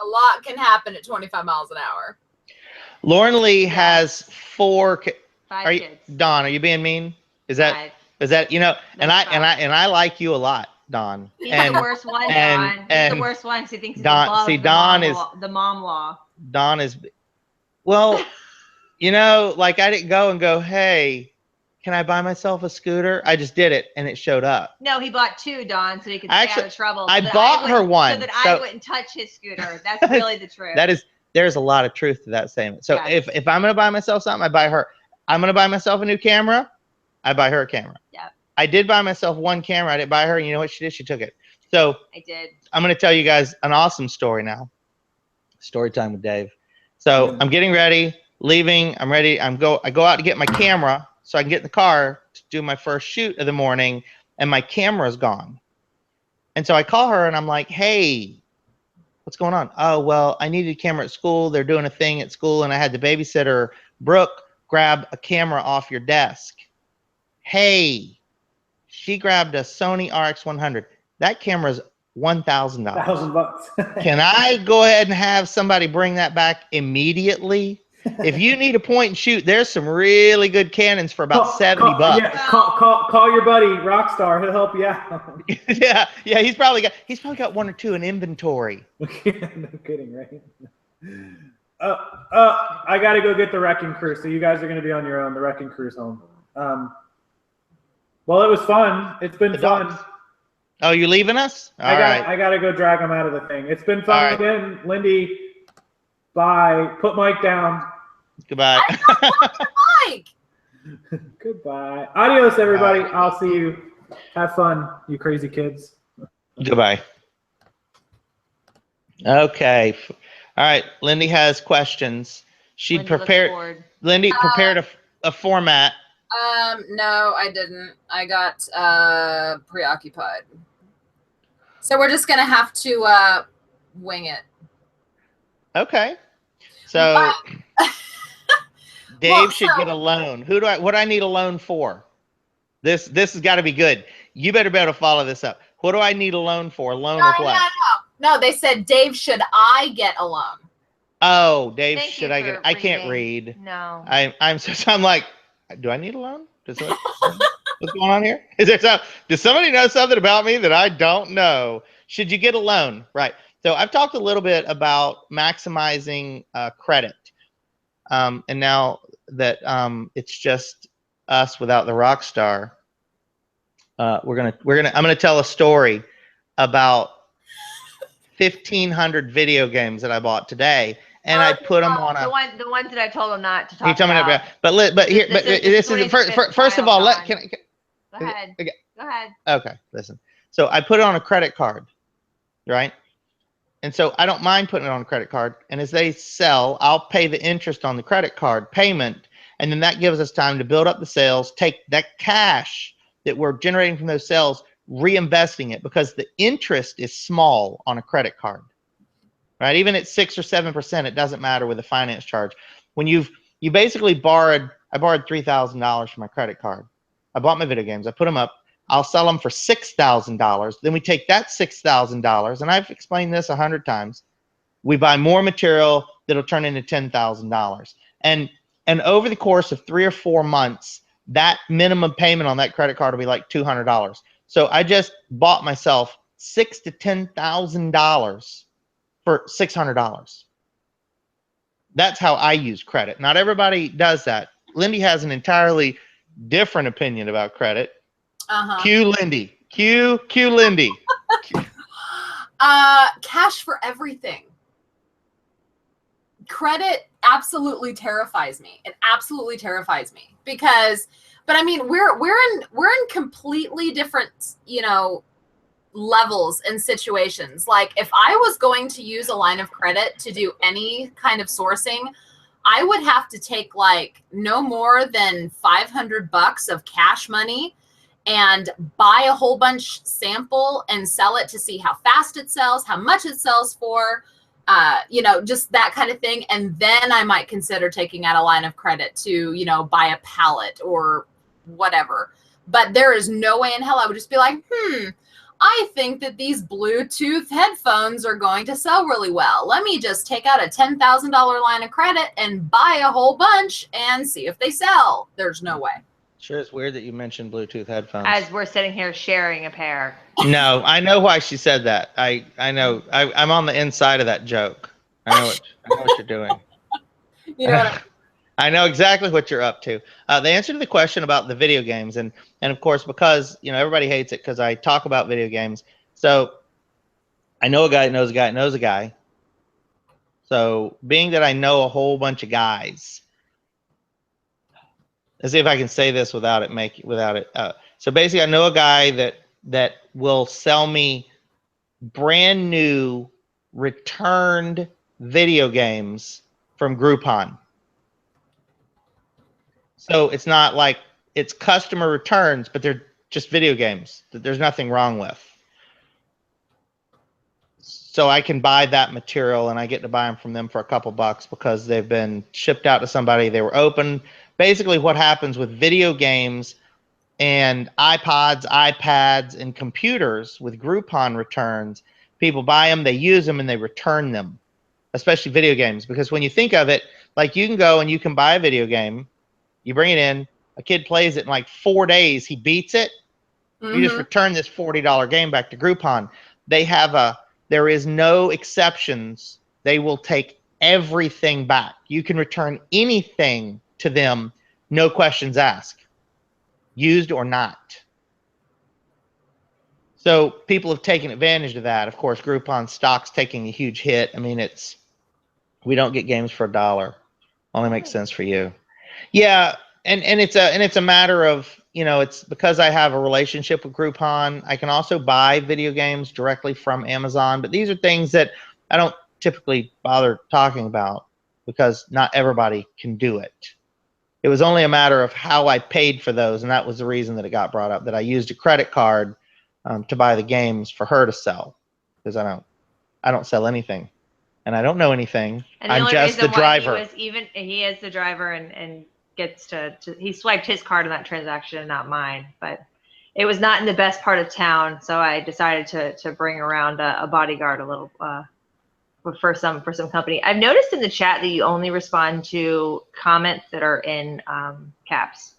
A lot can happen at 25 miles an hour. Lauren Lee has 4 5 kids. Dawn, are you being mean? Is that 5. and I like you a lot, Don. He's And the worst one, and- Don. He's and the worst one. 'Cause he thinks he's Don- above see, the Don mom is- law, the mom law. Don is, well, like I didn't go and go, hey, can I buy myself a scooter? I just did it and it showed up. No, he bought two, Don, so he could stay Actually, out of trouble. I that bought her wouldn't- one, so that so- I wouldn't touch his scooter. That's really the truth. There's a lot of truth to that statement. So Yeah. if I'm gonna buy myself something, I buy her. I'm gonna buy myself a new camera, I buy her a camera. Yeah. I did buy myself one camera, I didn't buy her, and you know what she did? She took it. So I did. I'm gonna tell you guys an awesome story now. Story time with Dave. So I'm getting ready, leaving. I'm ready. I go out to get my camera so I can get in the car to do my first shoot of the morning, and my camera's gone. And so I call her and I'm like, hey, what's going on? Oh, well, I needed a camera at school. They're doing a thing at school, and I had the babysitter, Brooke, grab a camera off your desk. Hey, she grabbed a Sony RX100. That camera's $1,000. $1,000. Can I go ahead and have somebody bring that back immediately? If you need a point and shoot, there's some really good Canons for about $70. Yeah, call your buddy Rockstar. He'll help you out. yeah. He's probably got one or two in inventory. No kidding, right? I got to go get the wrecking crew. So you guys are going to be on your own. The wrecking crew's home. Well, it was fun. It's been fun. Dogs. Oh, you leaving us? All right. I got to go drag them out of the thing. It's been fun All right. again. Lindey, bye. Put Mike down. Goodbye. Mike. Goodbye. Adios, everybody. I'll see you. Have fun, you crazy kids. Goodbye. Okay. All right. Lindey has questions. She Linda looks prepared. bored. Lindey prepared a format. No, I didn't. I got preoccupied. So we're just gonna have to wing it. Okay. So Dave Well, should get a loan. What do I need a loan for? This has got to be good. You better be able to follow this up. What do I need a loan for? A loan of what? No, they said, Dave, should I get a loan? Oh, Dave, Thank should you I get? for I can't reading. read. No. I'm like, do I need a loan? What's going on here? Does somebody know something about me that I don't know? Should you get a loan? Right. So I've talked a little bit about maximizing credit, and now that it's just us without the rock star, I'm gonna tell a story about 1,500 video games that I bought today, and I put them on the ones that I told him not to talk you told me about. but here, this is first of all. Go ahead. Okay. Go ahead. Okay, listen. So I put it on a credit card, right? And so I don't mind putting it on a credit card. And as they sell, I'll pay the interest on the credit card payment. And then that gives us time to build up the sales, take that cash that we're generating from those sales, reinvesting it, because the interest is small on a credit card, right? Even at 6 or 7%, it doesn't matter with a finance charge. When you basically I borrowed $3,000 from my credit card. I bought my video games. I put them up. I'll sell them for $6,000. Then we take that $6,000, and I've explained this 100 times. We buy more material that'll turn into $10,000. And over the course of 3 or 4 months, that minimum payment on that credit card will be like $200. So I just bought myself $6,000 to $10,000 for $600. That's how I use credit. Not everybody does that. Lindey has an entirely different opinion about credit. Cue Lindey. Cue Lindey. Cash for everything. Credit absolutely terrifies me. It absolutely terrifies me because, but I mean, we're in completely different, levels and situations. Like if I was going to use a line of credit to do any kind of sourcing, I would have to take like no more than $500 of cash money and buy a whole bunch sample and sell it to see how fast it sells, how much it sells for, just that kind of thing. And then I might consider taking out a line of credit to, buy a pallet or whatever. But there is no way in hell I would just be like, I think that these Bluetooth headphones are going to sell really well. Let me just take out a $10,000 line of credit and buy a whole bunch and see if they sell. There's no way. Sure, it's weird that you mentioned Bluetooth headphones. As we're sitting here sharing a pair. No, I know why she said that. I know. I'm on the inside of that joke. I know what you're doing. You know what I know exactly what you're up to. The answer to the question about the video games, and of course, because everybody hates it because I talk about video games. So I know a guy that knows a guy that knows a guy. So being that I know a whole bunch of guys, let's see if I can say this without it. So basically, I know a guy that will sell me brand new returned video games from Groupon. So it's not like it's customer returns, but they're just video games that there's nothing wrong with. So I can buy that material and I get to buy them from them for a couple bucks because they've been shipped out to somebody. They were open. Basically what happens with video games and iPods, iPads, and computers with Groupon returns, people buy them, they use them, and they return them, especially video games. Because when you think of it, like you can go and you can buy a video game, you bring it in, a kid plays it in like 4 days, he beats it, you just return this $40 game back to Groupon. There is no exceptions. They will take everything back. You can return anything to them, no questions asked, used or not. So people have taken advantage of that. Of course, Groupon stock's taking a huge hit. I mean, we don't get games for $1. Only makes sense for you. Yeah, and it's a matter of, it's because I have a relationship with Groupon. I can also buy video games directly from Amazon, but these are things that I don't typically bother talking about because not everybody can do it. It was only a matter of how I paid for those, and that was the reason that it got brought up, that I used a credit card to buy the games for her to sell, because I don't sell anything, and I don't know anything. And I'm just the driver. He is the driver and gets to he swiped his card in that transaction, not mine. But it was not in the best part of town, so I decided to bring around a bodyguard a little for some company. I've noticed in the chat that you only respond to comments that are in caps.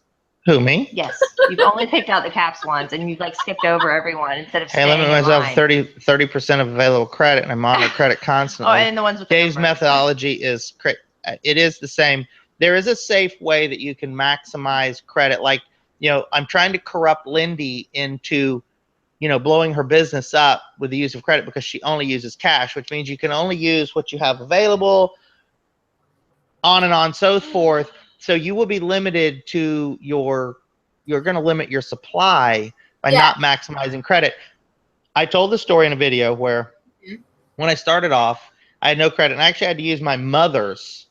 Who, me? Yes, you've only picked out the caps ones, and you've like skipped over everyone instead of Hey, staying limit in myself line. 30% of available credit, and I monitor credit constantly. Oh, and the ones with the Dave's numbers. methodology is it is the same. There is a safe way that you can maximize credit. Like, I'm trying to corrupt Lindey into, blowing her business up with the use of credit because she only uses cash, which means you can only use what you have available, on and on, so forth. So you will be limited to you're going to limit your supply by not maximizing credit. I told the story in a video where when I started off, I had no credit, and I actually had to use my mother's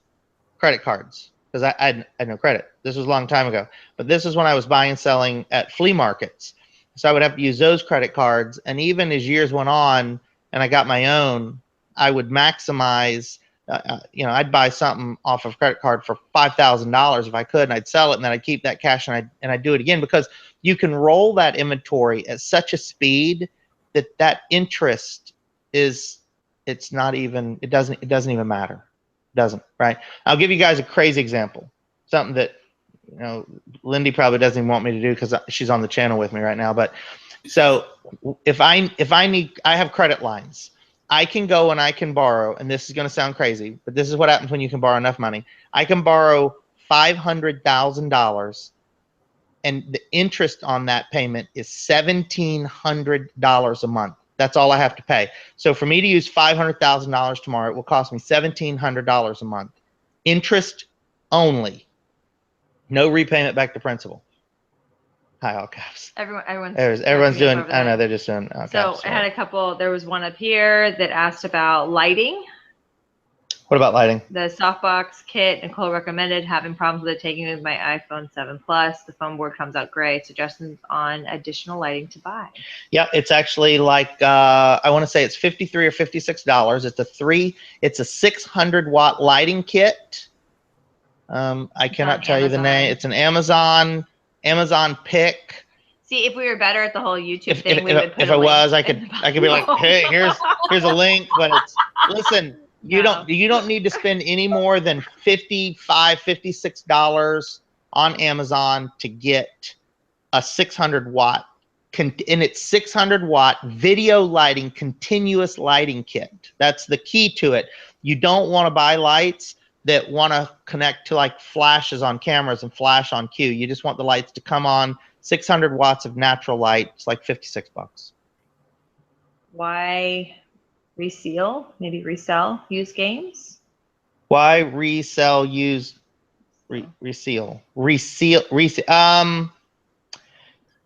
credit cards because I had no credit. This was a long time ago, but this is when I was buying and selling at flea markets. So I would have to use those credit cards, and even as years went on and I got my own, I would maximize. I'd buy something off of credit card for $5,000 if I could, and I'd sell it, and then I'd keep that cash, and I'd do it again, because you can roll that inventory at such a speed that interest it doesn't even matter. It doesn't, right? I'll give you guys a crazy example, something that Lindey probably doesn't even want me to do because she's on the channel with me right now. But so if I have credit lines. I can go and I can borrow, and this is going to sound crazy, but this is what happens when you can borrow enough money. I can borrow $500,000, and the interest on that payment is $1,700 a month. That's all I have to pay. So for me to use $500,000 tomorrow, it will cost me $1,700 a month. Interest only. No repayment back to principal. Hi, all caps. Everyone's doing. I know they're just doing. All so caps, I had a couple. There was one up here that asked about lighting. What about lighting? The softbox kit Nicole recommended. Having problems with it taking with my iPhone 7 Plus. The phone board comes out gray. Suggestions on additional lighting to buy. Yeah, it's actually like I want to say it's $53 or $56. It's a 600-watt lighting kit. I cannot tell you the name. It's an Amazon pick. See, if we were better at the whole YouTube thing, we would put if I was, I could be like, hey, here's a link. But listen, you don't need to spend any more than $55, $56 on Amazon to get a 600 watt, and it's 600 watt video lighting, continuous lighting kit. That's the key to it. You don't want to buy lights that want to connect to like flashes on cameras and flash on cue. You just want the lights to come on. 600 watts of natural light. It's like $56. Why resell? Maybe resell used games? Why resell used reseal?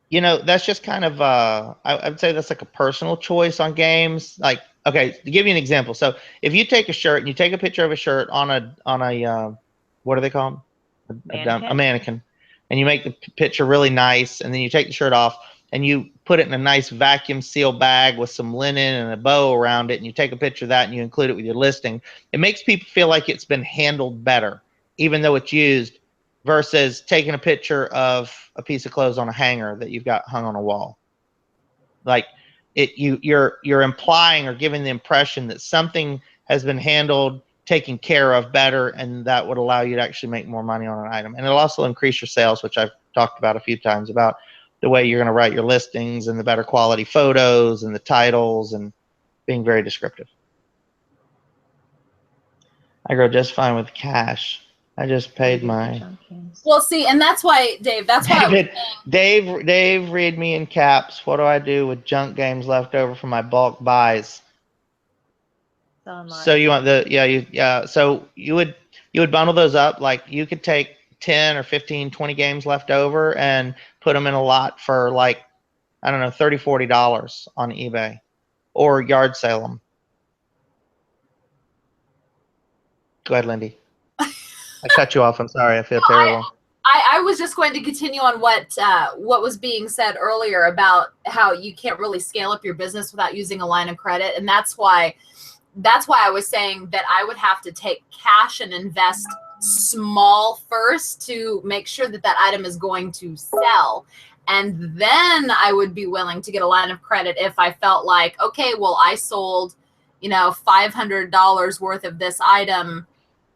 You know, that's just kind of I would say that's like a personal choice on games. Like, okay, to give you an example. So if you take a shirt and you take a picture of a shirt on a what are they called? A mannequin, and you make the picture really nice, and then you take the shirt off and you put it in a nice vacuum seal bag with some linen and a bow around it, and you take a picture of that and you include it with your listing. It makes people feel like it's been handled better, even though it's used, versus taking a picture of a piece of clothes on a hanger that you've got hung on a wall. Like you're implying or giving the impression that something has been handled, taken care of better, and that would allow you to actually make more money on an item. And it'll also increase your sales, which I've talked about a few times, about the way you're going to write your listings and the better quality photos and the titles and being very descriptive. I grow just fine with cash. I just paid my. Well, see, and that's why, Dave. That's why. Dave, read me in caps. What do I do with junk games left over from my bulk buys? So you want so you would bundle those up. Like you could take 10 or 15, 20 games left over and put them in a lot for like, I don't know, $30, $40 on eBay, or yard sale them. Go ahead, Lindey. I cut you off. I'm sorry. I feel terrible. I was just going to continue on what was being said earlier about how you can't really scale up your business without using a line of credit, and that's why I was saying that I would have to take cash and invest small first to make sure that that item is going to sell. And then I would be willing to get a line of credit if I felt like, okay, well, I sold, $500 worth of this item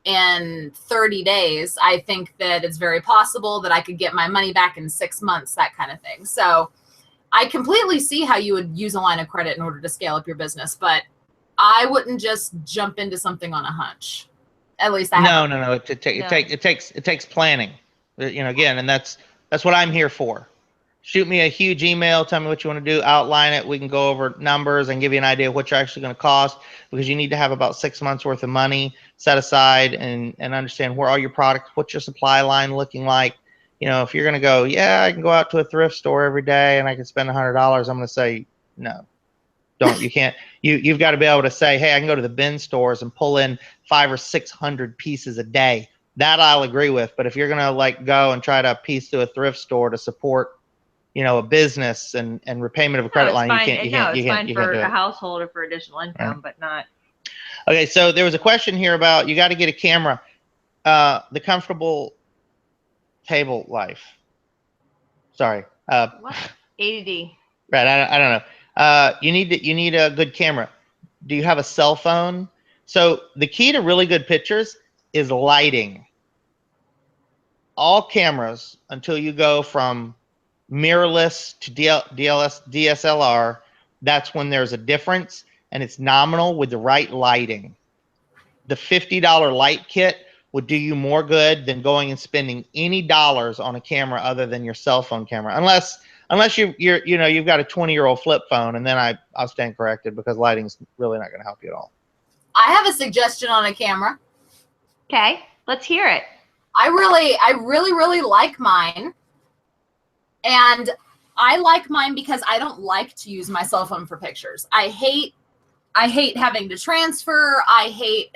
in 30 days. I think that it's very possible that I could get my money back in 6 months, that kind of thing. So I completely see how you would use a line of credit in order to scale up your business, but I wouldn't just jump into something on a hunch. At least I haven't. No. It takes planning. Again, and that's what I'm here for. Shoot me a huge email. Tell me what you want to do. Outline it. We can go over numbers and give you an idea of what you're actually going to cost, because you need to have about 6 months worth of money set aside and understand where all your products, what's your supply line looking like. If you're going to go, yeah, I can go out to a thrift store every day and I can spend $100. I'm going to say no. Don't. You can't. You've got to be able to say, hey, I can go to the bin stores and pull in 500 or 600 pieces a day. That I'll agree with. But if you're going to go and try to piece to a thrift store to support, a business and repayment of a credit line, fine. you can't. It's fine for do a it. household or for additional income, Right. but not. Okay, so there was a question here about you got to get a camera. The comfortable table life. Sorry. What? ADD. Right. I don't know. You need a good camera. Do you have a cell phone? So the key to really good pictures is lighting. All cameras, until you go from mirrorless to DSLR, that's when there's a difference, and it's nominal with the right lighting. The $50 light kit would do you more good than going and spending any dollars on a camera other than your cell phone camera, unless you've got a 20-year-old flip phone, and then I'll stand corrected, because lighting's really not going to help you at all. I have a suggestion on a camera. Okay, let's hear it. I really like mine, and I like mine because I don't like to use my cell phone for pictures. I hate having to transfer. I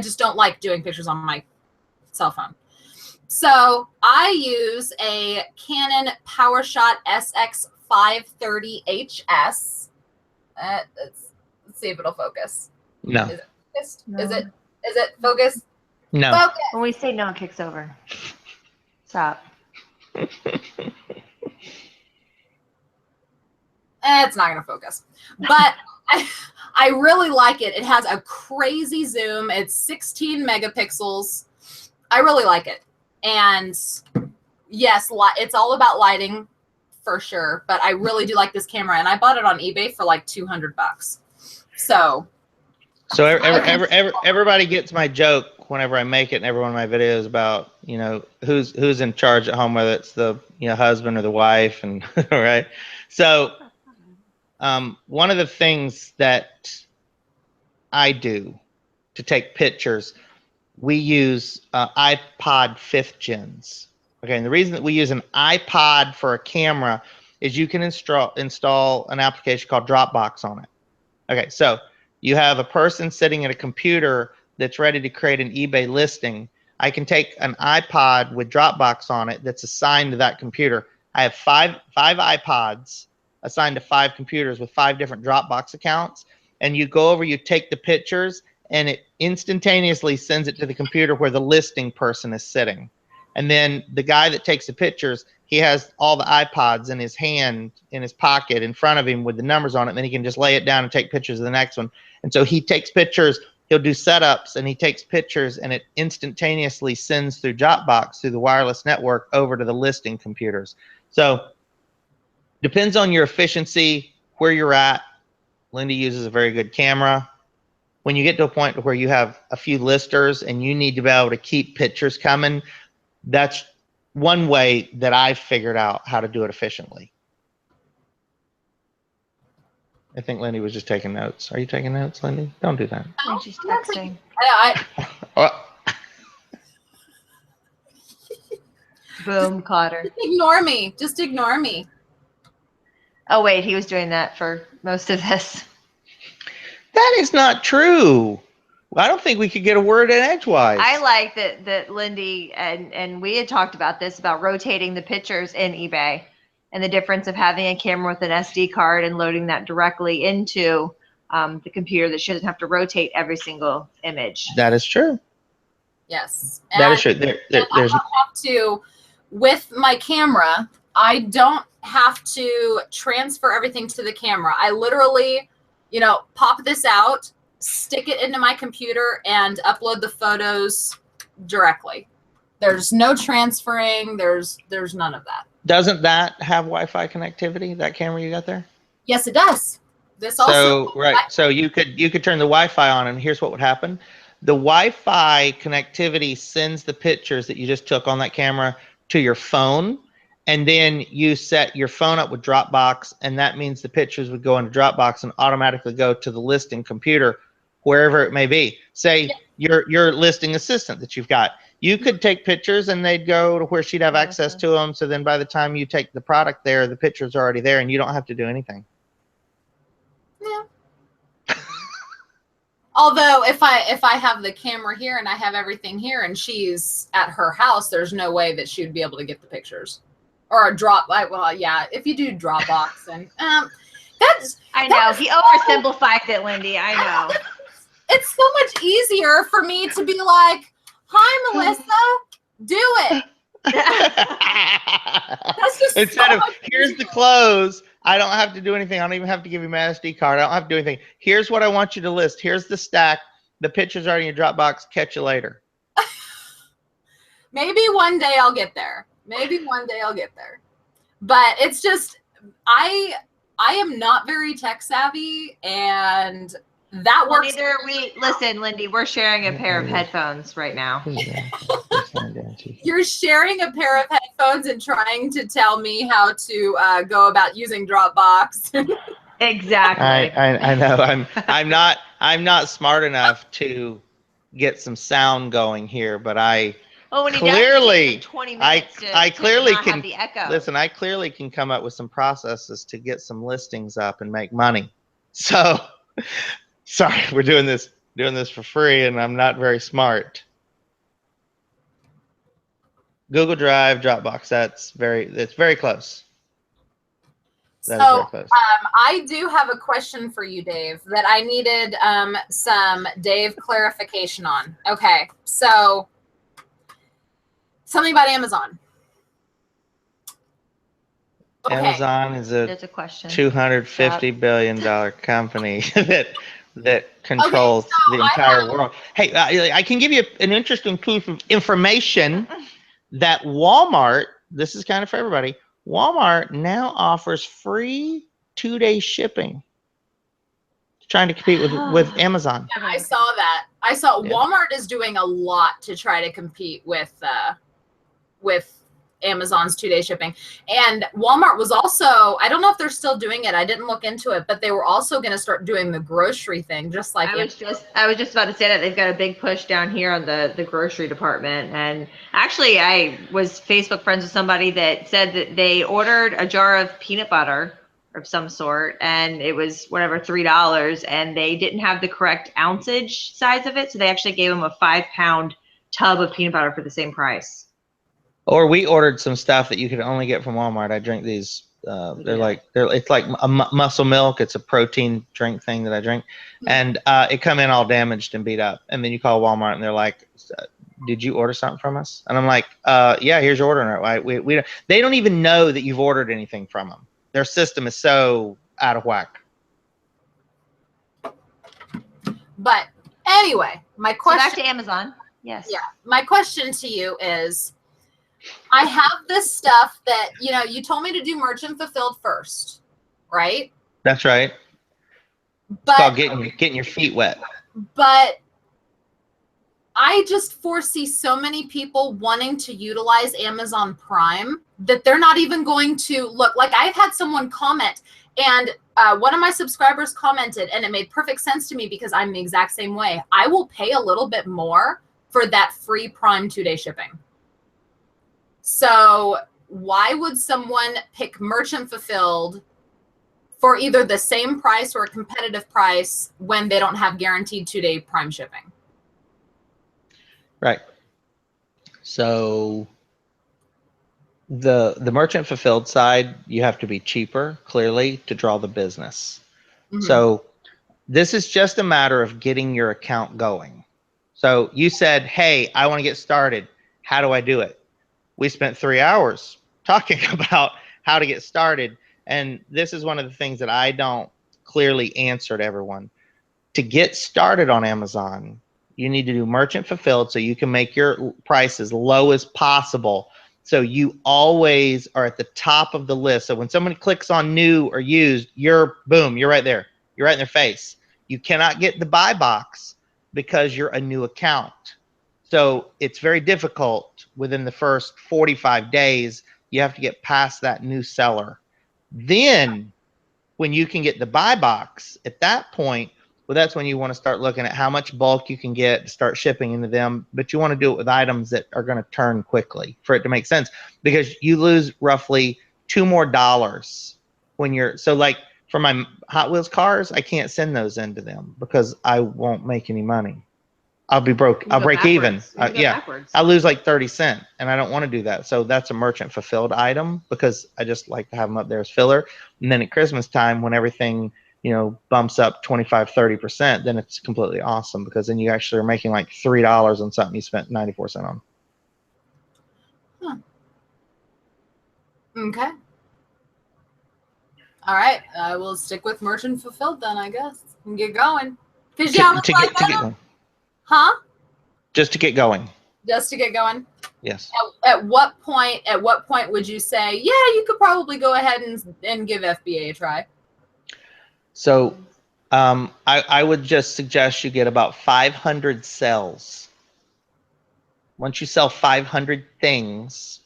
just don't like doing pictures on my cell phone. So I use a Canon PowerShot SX530HS. Let's see if it'll focus. No. Is it focused? No. Is it focused? No. Focus. When we say no, it kicks over. Stop. It's not going to focus. But I really like it. It has a crazy zoom. It's 16 megapixels. I really like it. And yes, it's all about lighting for sure. But I really do like this camera, and I bought it on eBay for like $200. So everybody gets my joke whenever I make it in every one of my videos about, you know, who's in charge at home, whether it's the, you know, husband or the wife, and right. So one of the things that I do to take pictures, we use iPod 5th gens. Okay, and the reason that we use an iPod for a camera is you can install an application called Dropbox on it. Okay, so you have a person sitting at a computer that's ready to create an eBay listing. I can take an iPod with Dropbox on it that's assigned to that computer. I have five iPods assigned to 5 computers with 5 different Dropbox accounts. And you go over, you take the pictures, and it instantaneously sends it to the computer where the listing person is sitting. And then the guy that takes the pictures, he has all the iPods in his hand, in his pocket, in front of him with the numbers on it. And then he can just lay it down and take pictures of the next one. And so he takes pictures, he'll do setups, and he takes pictures, and it instantaneously sends through Dropbox, through the wireless network, over to the listing computers. So depends on your efficiency, where you're at. Lindey uses a very good camera. When you get to a point where you have a few listers and you need to be able to keep pictures coming, that's one way that I've figured out how to do it efficiently. I think Lindey was just taking notes. Are you taking notes, Lindey? Don't do that. I'm just texting. Boom, caught her. Just ignore me. Just ignore me. Oh, wait, he was doing that for most of this. That is not true. I don't think we could get a word in edgewise. I like that Lindey, and we had talked about this, about rotating the pictures in eBay and the difference of having a camera with an SD card and loading that directly into the computer that shouldn't have to rotate every single image. That is true. Yes. That is true. I don't have to, with my camera, I don't have to transfer everything to the camera. I literally, you know, pop this out, stick it into my computer, and upload the photos directly. There's no transferring. There's none of that. Doesn't that have Wi-Fi connectivity, that camera you got there? Yes, it does. This also. So, right. So you could turn the Wi-Fi on, and here's what would happen. The Wi-Fi connectivity sends the pictures that you just took on that camera to your phone, and then you set your phone up with Dropbox, and that means the pictures would go into Dropbox and automatically go to the listing computer, wherever it may be. Say your listing assistant that you've got. You could take pictures and they'd go to where she'd have access to them. So then by the time you take the product there, the pictures are already there and you don't have to do anything. Yeah. Although if I have the camera here and I have everything here and she's at her house, there's no way that she would be able to get the pictures. Or a drop, well, yeah, if you do Dropbox, and I know he oversimplified it, Lindey. I know. It's so much easier for me to be like, "Hi, Melissa, do it." That's just instead so of here's easier. The clothes. I don't have to do anything. I don't even have to give you my SD card. I don't have to do anything. Here's what I want you to list. Here's the stack. The pictures are in your Dropbox. Catch you later. Maybe one day I'll get there. Maybe one day I'll get there. But it's just, I am not very tech savvy, and that works. Neither we. Listen, Lindey, we're sharing a pair of headphones right now. You're sharing a pair of headphones and trying to tell me how to go about using Dropbox. Exactly. I know. I'm not smart enough to get some sound going here, but I. Oh, when clearly, 20 minutes I clearly not can have the echo. Listen. I clearly can come up with some processes to get some listings up and make money. So, sorry, we're doing this for free, and I'm not very smart. Google Drive, Dropbox. It's very close. That is very close. I do have a question for you, Dave, that I needed some Dave clarification on. Okay, so. Something about Amazon. Okay. Amazon is a $250 billion company that controls the entire world. Hey, I can give you an interesting piece of information that Walmart, this is kind of for everybody, Walmart now offers free 2-day shipping, trying to compete with Amazon. Yeah, I saw that. I saw Yeah. Walmart is doing a lot to try to compete with Amazon's 2-day shipping. And Walmart was also, I don't know if they're still doing it. I didn't look into it, but they were also going to start doing the grocery thing, just like I was just about to say that they've got a big push down here on the grocery department. And actually, I was Facebook friends with somebody that said that they ordered a jar of peanut butter of some sort, and it was whatever, $3, and they didn't have the correct ounceage size of it, so they actually gave them a 5-pound tub of peanut butter for the same price. Or we ordered some stuff that you could only get from Walmart. I drink these. It's like a muscle milk. It's a protein drink thing that I drink, and it come in all damaged and beat up. And then you call Walmart and they're like, "Did you order something from us?" And I'm like, "Yeah, here's your order." Right? They don't even know that you've ordered anything from them. Their system is so out of whack. But anyway, my question. So back to Amazon. Yes. Yeah, my question to you is, I have this stuff that, you told me to do merchant fulfilled first, right? That's right. But It's called getting your feet wet. But I just foresee so many people wanting to utilize Amazon Prime that they're not even going to look. Like, I've had someone comment, and one of my subscribers commented, and it made perfect sense to me because I'm the exact same way. I will pay a little bit more for that free Prime 2-day shipping. So why would someone pick merchant fulfilled for either the same price or a competitive price when they don't have guaranteed 2-day Prime shipping? Right. So the merchant fulfilled side, you have to be cheaper, clearly, to draw the business. Mm-hmm. So this is just a matter of getting your account going. So you said, hey, I want to get started. How do I do it? We spent 3 hours talking about how to get started. And this is one of the things that I don't clearly answer to everyone. To get started on Amazon, you need to do merchant fulfilled so you can make your price as low as possible. So you always are at the top of the list. So when somebody clicks on new or used, you're right there. You're right in their face. You cannot get the buy box because you're a new account. So it's very difficult within the first 45 days. You have to get past that new seller. Then when you can get the buy box, at that point, well, that's when you want to start looking at how much bulk you can get to start shipping into them. But you want to do it with items that are going to turn quickly for it to make sense, because you lose roughly $2 more when you're, so like for my Hot Wheels cars, I can't send those into them because I won't make any money. I'll be broke. I'll break even. Yeah, I lose like 30 cents, and I don't want to do that. So that's a merchant fulfilled item because I just like to have them up there as filler. And then at Christmas time, when everything, bumps up 25, 30%, then it's completely awesome because then you actually are making like $3 on something you spent 94 cents on. Huh. Okay. All right. I will stick with merchant fulfilled then, I guess, and get going. Because to get going. Huh? Just to get going. Just to get going. Yes. At what point would you say, yeah, you could probably go ahead and give FBA a try? So I would just suggest you get about 500 sells. Once you sell 500 things,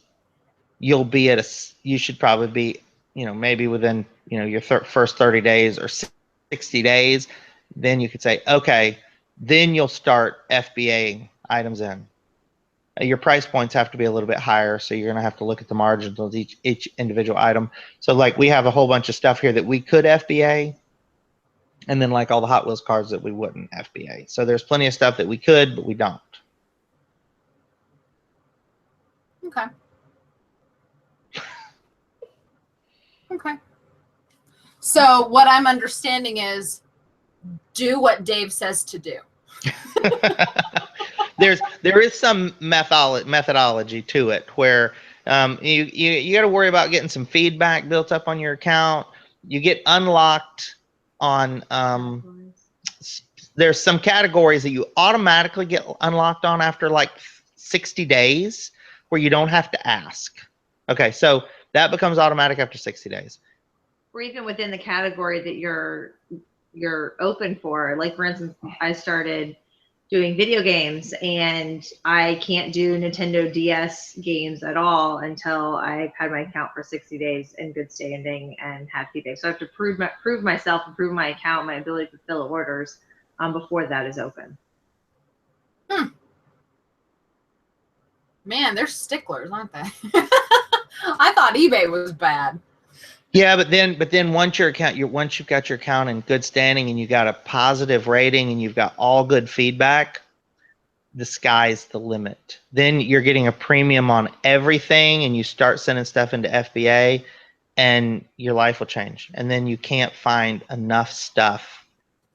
you'll be you should probably be, maybe within, your first 30 days or 60 days. Then you could say, okay, then you'll start FBAing items in. Your price points have to be a little bit higher, so you're going to have to look at the margins of each individual item. So like we have a whole bunch of stuff here that we could FBA, and then like all the Hot Wheels cars that we wouldn't FBA. So there's plenty of stuff that we could, but we don't. Okay. Okay. So what I'm understanding is do what Dave says to do. There is some methodology to it where you got to worry about getting some feedback built up on your account. You get unlocked on there's some categories that you automatically get unlocked on after like 60 days. where you don't have to ask. Okay, so that becomes automatic after 60 days. Or even within the category that you're open for. Like, for instance, I started doing video games, and I can't do Nintendo DS games at all until I've had my account for 60 days in good standing and have feedback. So I have to prove myself and prove my account, my ability to fulfill orders before that is open. Man, they're sticklers, aren't they? I thought eBay was bad. Yeah, but then once your account, once you've got your account in good standing and you got a positive rating and you've got all good feedback, the sky's the limit. Then you're getting a premium on everything, and you start sending stuff into FBA, and your life will change. And then you can't find enough stuff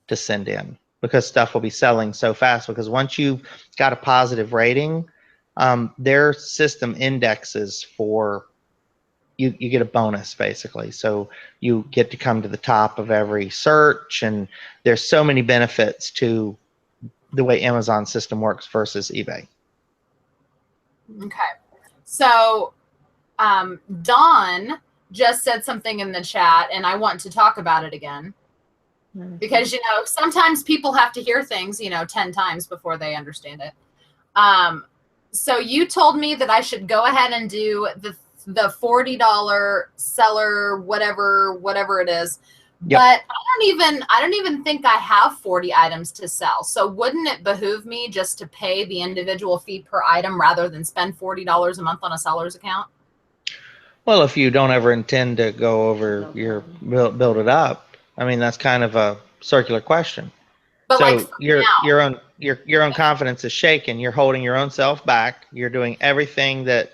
to send in because stuff will be selling so fast. Because once you've got a positive rating, their system indexes for you get a bonus basically. So you get to come to the top of every search, and there's so many benefits to the way Amazon system works versus eBay. Okay. So Dawn just said something in the chat, and I want to talk about it again. Because, sometimes people have to hear things, 10 times before they understand it. So you told me that I should go ahead and do the $40 seller, whatever it is. Yep. But I don't even think I have 40 items to sell. So wouldn't it behoove me just to pay the individual fee per item rather than spend $40 a month on a seller's account? Well, if you don't ever intend to go over your build it up, I mean, that's kind of a circular question. But so your own confidence is shaken. You're holding your own self back. You're doing everything that.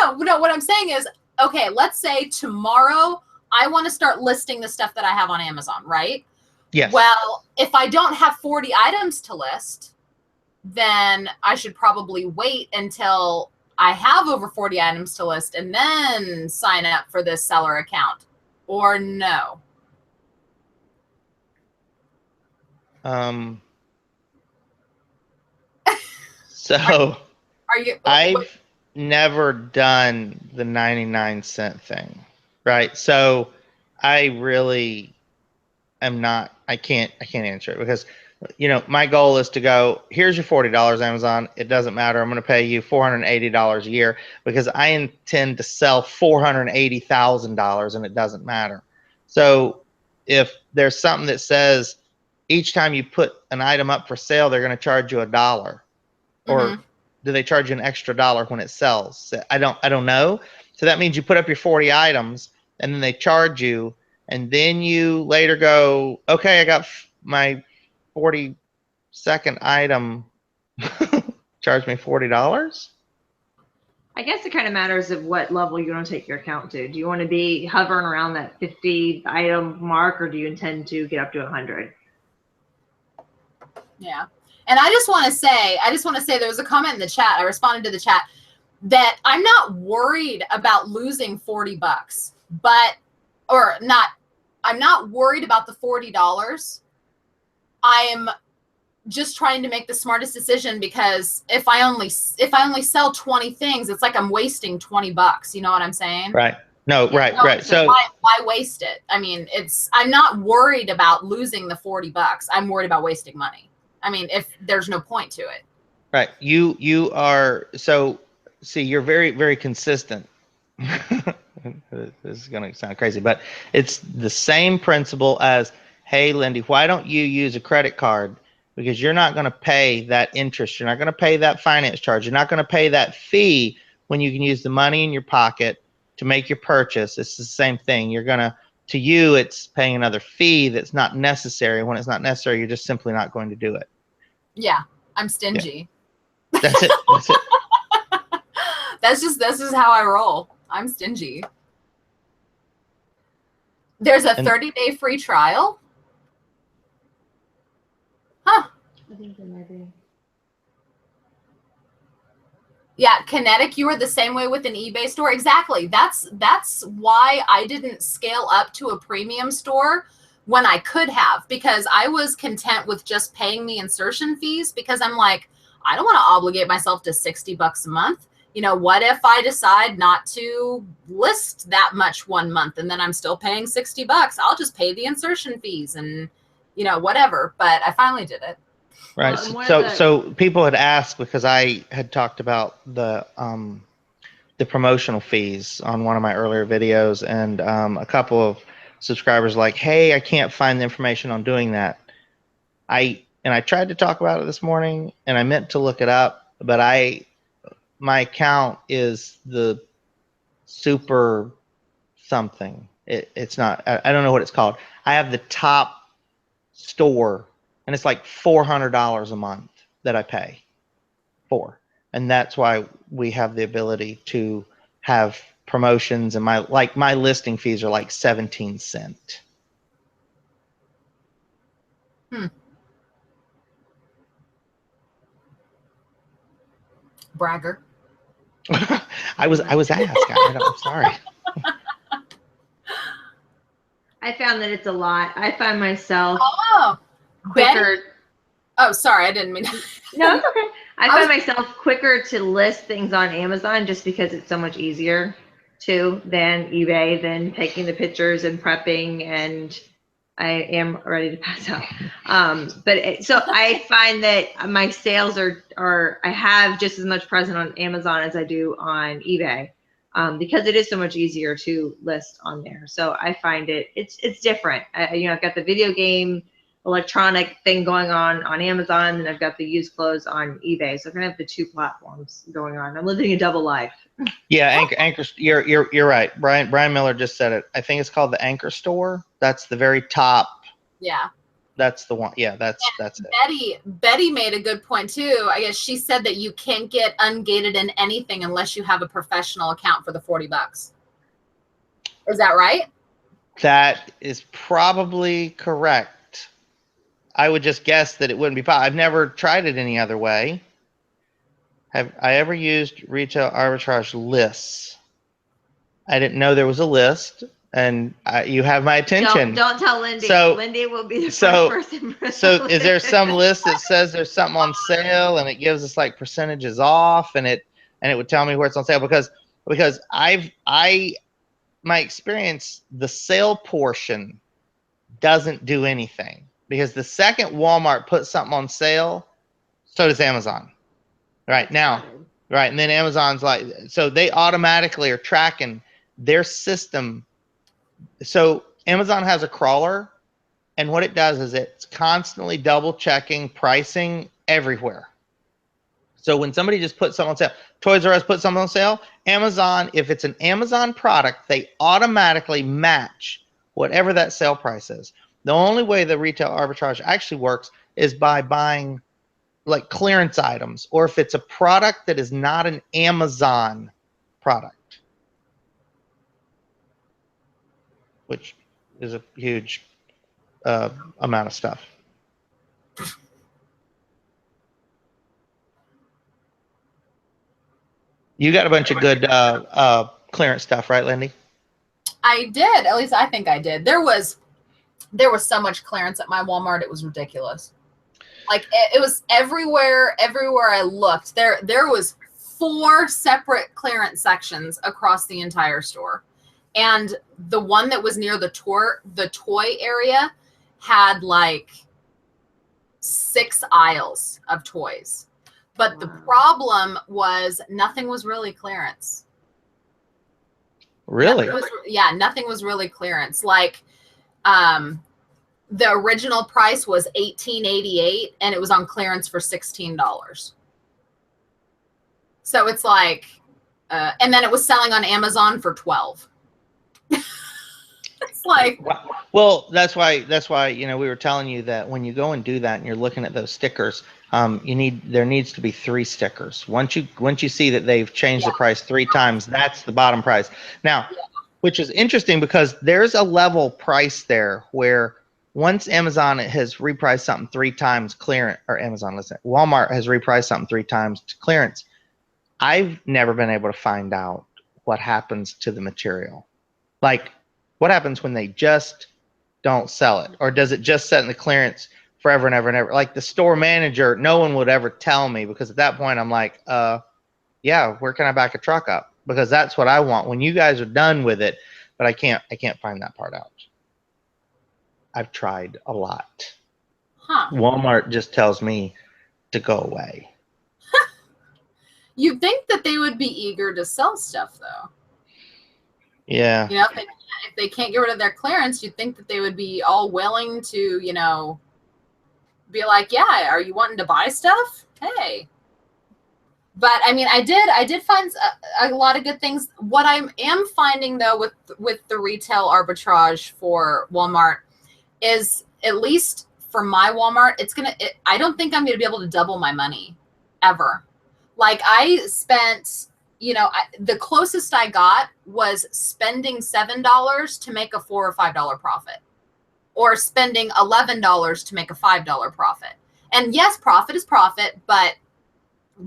No. What I'm saying is, okay, let's say tomorrow I want to start listing the stuff that I have on Amazon, right? Yes. Well, if I don't have 40 items to list, then I should probably wait until I have over 40 items to list and then sign up for this seller account, or no? So are you? I've never done the 99-cent thing, right? So I really am not. I can't answer it because my goal is to go. Here's your $40, Amazon. It doesn't matter. I'm going to pay you $480 a year because I intend to sell $480,000, and it doesn't matter. So if there's something that says each time you put an item up for sale, they're going to charge you $1, or do they charge you an extra $1 when it sells? I don't know. So that means you put up your 40 items, and then they charge you, and then you later go, okay, I got my 42nd item. Charge me $40. I guess it kind of matters of what level you want to take your account to. Do you want to be hovering around that 50 item mark, or do you intend to get up to 100? Yeah. And I just want to say there was a comment in the chat. I responded to the chat that I'm not worried about losing $40, I'm not worried about the $40. I'm just trying to make the smartest decision, because if I only sell 20 things, it's like I'm wasting $20. You know what I'm saying? Right. No, right. So why waste it? I mean, I'm not worried about losing the $40. I'm worried about wasting money. I mean, if there's no point to it. Right. You are, so see, you're very, very consistent. This is going to sound crazy, but it's the same principle as, hey, Lindey, why don't you use a credit card? Because you're not going to pay that interest. You're not going to pay that finance charge. You're not going to pay that fee when you can use the money in your pocket to make your purchase. It's the same thing. To you, it's paying another fee that's not necessary. When it's not necessary, you're just simply not going to do it. Yeah, I'm stingy. Yeah. That's it. This is how I roll. I'm stingy. There's a 30-day free trial. Huh. I think there might be. Yeah, Kinetic, you were the same way with an eBay store. Exactly. That's why I didn't scale up to a premium store when I could have, because I was content with just paying the insertion fees, because I'm like, I don't want to obligate myself to $60 a month. you know, what if I decide not to list that much one month and then I'm still paying $60? I'll just pay the insertion fees and, you know, whatever. But I finally did it. Right. Well, and one So of the- so people had asked because I had talked about the promotional fees on one of my earlier videos, and a couple of subscribers like, hey, I can't find the information on doing that. I tried to talk about it this morning, and I meant to look it up, but my account is the super something. It's not. I don't know what it's called. I have the top store, and it's like $400 a month that I pay for, and that's why we have the ability to have promotions, and my listing fees are like 17 cents. Bragger. I was asked. I'm sorry. I found that it's a lot. I find myself Oh, quicker. Oh, sorry, I didn't mean. No, it's okay. I find myself quicker to list things on Amazon just because it's so much easier than eBay, than taking the pictures and prepping, and I am ready to pass out. So I find that my sales are I have just as much present on Amazon as I do on eBay, because it is so much easier to list on there. So I find it's different. I've got the video game electronic thing going on Amazon, and I've got the used clothes on eBay. So I kind of have the two platforms going on. I'm living a double life. Yeah, Anchor. You're right. Brian Miller just said it. I think it's called the Anchor Store. That's the very top. Yeah. That's the one. Yeah, that's it. Betty made a good point too. I guess she said that you can't get ungated in anything unless you have a professional account for the $40. Is that right? That is probably correct. I would just guess that it wouldn't be possible. I've never tried it any other way. Have I ever used retail arbitrage lists? I didn't know there was a list, and you have my attention. Don't tell Lindey. So Lindey will be the first person. So is there some list that says there's something on sale, and it gives us like percentages off, and it would tell me where it's on sale? Because my experience, the sale portion doesn't do anything, because the second Walmart puts something on sale, so does Amazon. Right now, right, and then Amazon's like, so they automatically are tracking their system. So Amazon has a crawler, and what it does is it's constantly double checking pricing everywhere. So when somebody just puts something on sale, Toys R Us puts something on sale, Amazon, if it's an Amazon product, they automatically match whatever that sale price is. The only way the retail arbitrage actually works is by buying like clearance items, or if it's a product that is not an Amazon product, which is a huge amount of stuff. You got a bunch of good clearance stuff, right, Lindey? I did. At least I think I did. There was so much clearance at my Walmart. It was ridiculous. Like it was everywhere I looked. There was 4 separate clearance sections across the entire store. And the one that was near the toy area had like 6 aisles of toys. But the problem was nothing was really clearance. Really? Nothing was really clearance. Like the original price was $18.88 and it was on clearance for $16. So it's like and then it was selling on Amazon for $12. It's like, well, that's why we were telling you that when you go and do that and you're looking at those stickers, there needs to be 3 stickers. Once you see that they've changed the price 3 times, that's the bottom price. Now, which is interesting because there's a level price there where once Amazon has repriced something 3 times clearance, or Walmart has repriced something 3 times to clearance, I've never been able to find out what happens to the material. Like, what happens when they just don't sell it? Or does it just sit in the clearance forever and ever and ever? Like the store manager, no one would ever tell me, because at that point I'm like, yeah, where can I back a truck up? Because that's what I want when you guys are done with it. But I can't find that part out. I've tried a lot. Huh. Walmart just tells me to go away. You'd think that they would be eager to sell stuff, though. Yeah. You know, if they can't get rid of their clearance, you'd think that they would be all willing to, you know, be like, yeah, are you wanting to buy stuff? Hey. But I mean, I did find a lot of good things. What I am finding though with the retail arbitrage for Walmart is, at least for my Walmart, I don't think I'm going to be able to double my money ever. Like I spent, you know, the closest I got was spending $7 to make a $4 or $5 profit, or spending $11 to make a $5 profit. And yes, profit is profit, but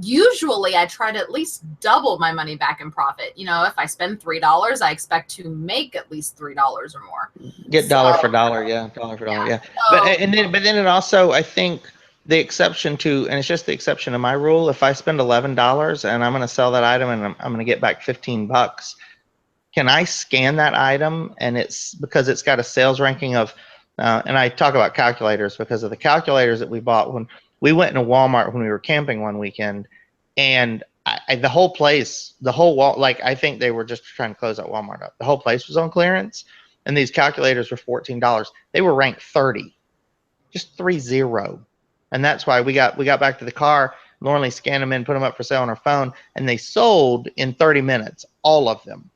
usually I try to at least double my money back in profit. You know, if I spend $3, I expect to make at least $3 or more. Get dollar for dollar, yeah, dollar for dollar, yeah. But then it also, I think the exception to, and it's just the exception to my rule. If I spend $11 and I'm going to sell that item and I'm going to get back $15, can I scan that item? And it's because it's got a sales ranking of, and I talk about calculators because of the calculators that we bought when we went into Walmart when we were camping one weekend, and the whole place, the whole wall, like I think they were just trying to close that Walmart up. The whole place was on clearance, and these calculators were $14. They were ranked 30, just 30. And that's why we got back to the car, normally scanned them in, put them up for sale on our phone, and they sold in 30 minutes, all of them.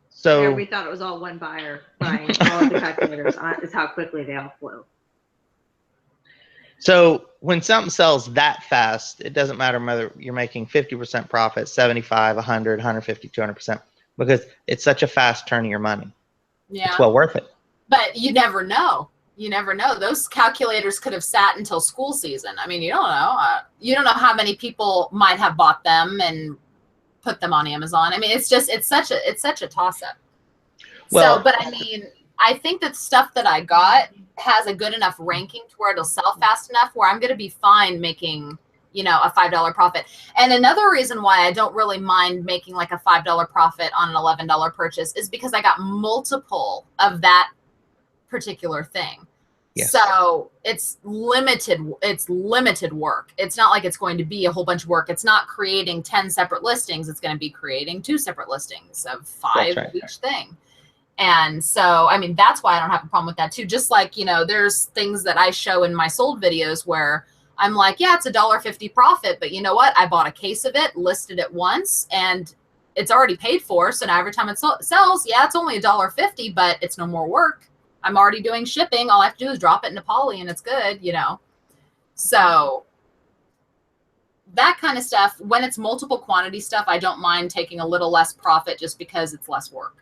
So yeah, we thought it was all one buyer buying all of the calculators. Is how quickly they all flew. So when something sells that fast, it doesn't matter whether you're making 50% profit, 75, 100, 150, 200%, because it's such a fast turn of your money. Yeah. It's well worth it. But you never know. You never know. Those calculators could have sat until school season. I mean, you don't know. You don't know how many people might have bought them and put them on Amazon. I mean, it's such a toss up. Well, so, but I mean, I think that stuff that I got has a good enough ranking to where it'll sell fast enough where I'm going to be fine making, you know, a $5 profit. And another reason why I don't really mind making like a $5 profit on an $11 purchase is because I got multiple of that particular thing. Yes. So it's limited work. It's not like it's going to be a whole bunch of work. It's not creating 10 separate listings. It's going to be creating 2 separate listings of 5 of each thing. And so, I mean, that's why I don't have a problem with that too. Just like, you know, there's things that I show in my sold videos where I'm like, yeah, it's a $1.50 profit, but you know what? I bought a case of it, listed it once, and it's already paid for. So now every time it sells, yeah, it's only $1.50, but it's no more work. I'm already doing shipping. All I have to do is drop it into Poly and it's good, you know? So that kind of stuff, when it's multiple quantity stuff, I don't mind taking a little less profit just because it's less work.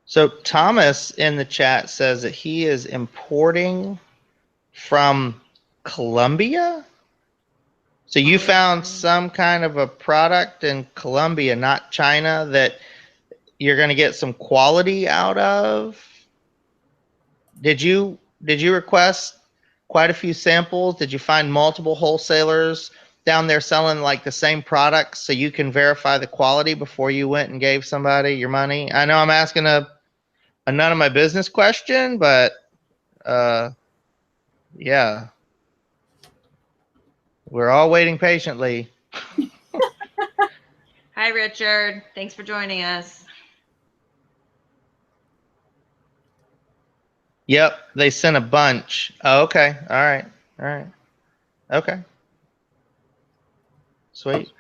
So Thomas in the chat says that he is importing from Colombia. So you found some kind of a product in Colombia, not China, that you're going to get some quality out of. Did you request quite a few samples? Did you find multiple wholesalers down there selling like the same products so you can verify the quality before you went and gave somebody your money? I know I'm asking a none of my business question, but yeah, we're all waiting patiently. Hi, Richard. Thanks for joining us. Yep, they sent a bunch. Oh, okay, all right, okay, sweet.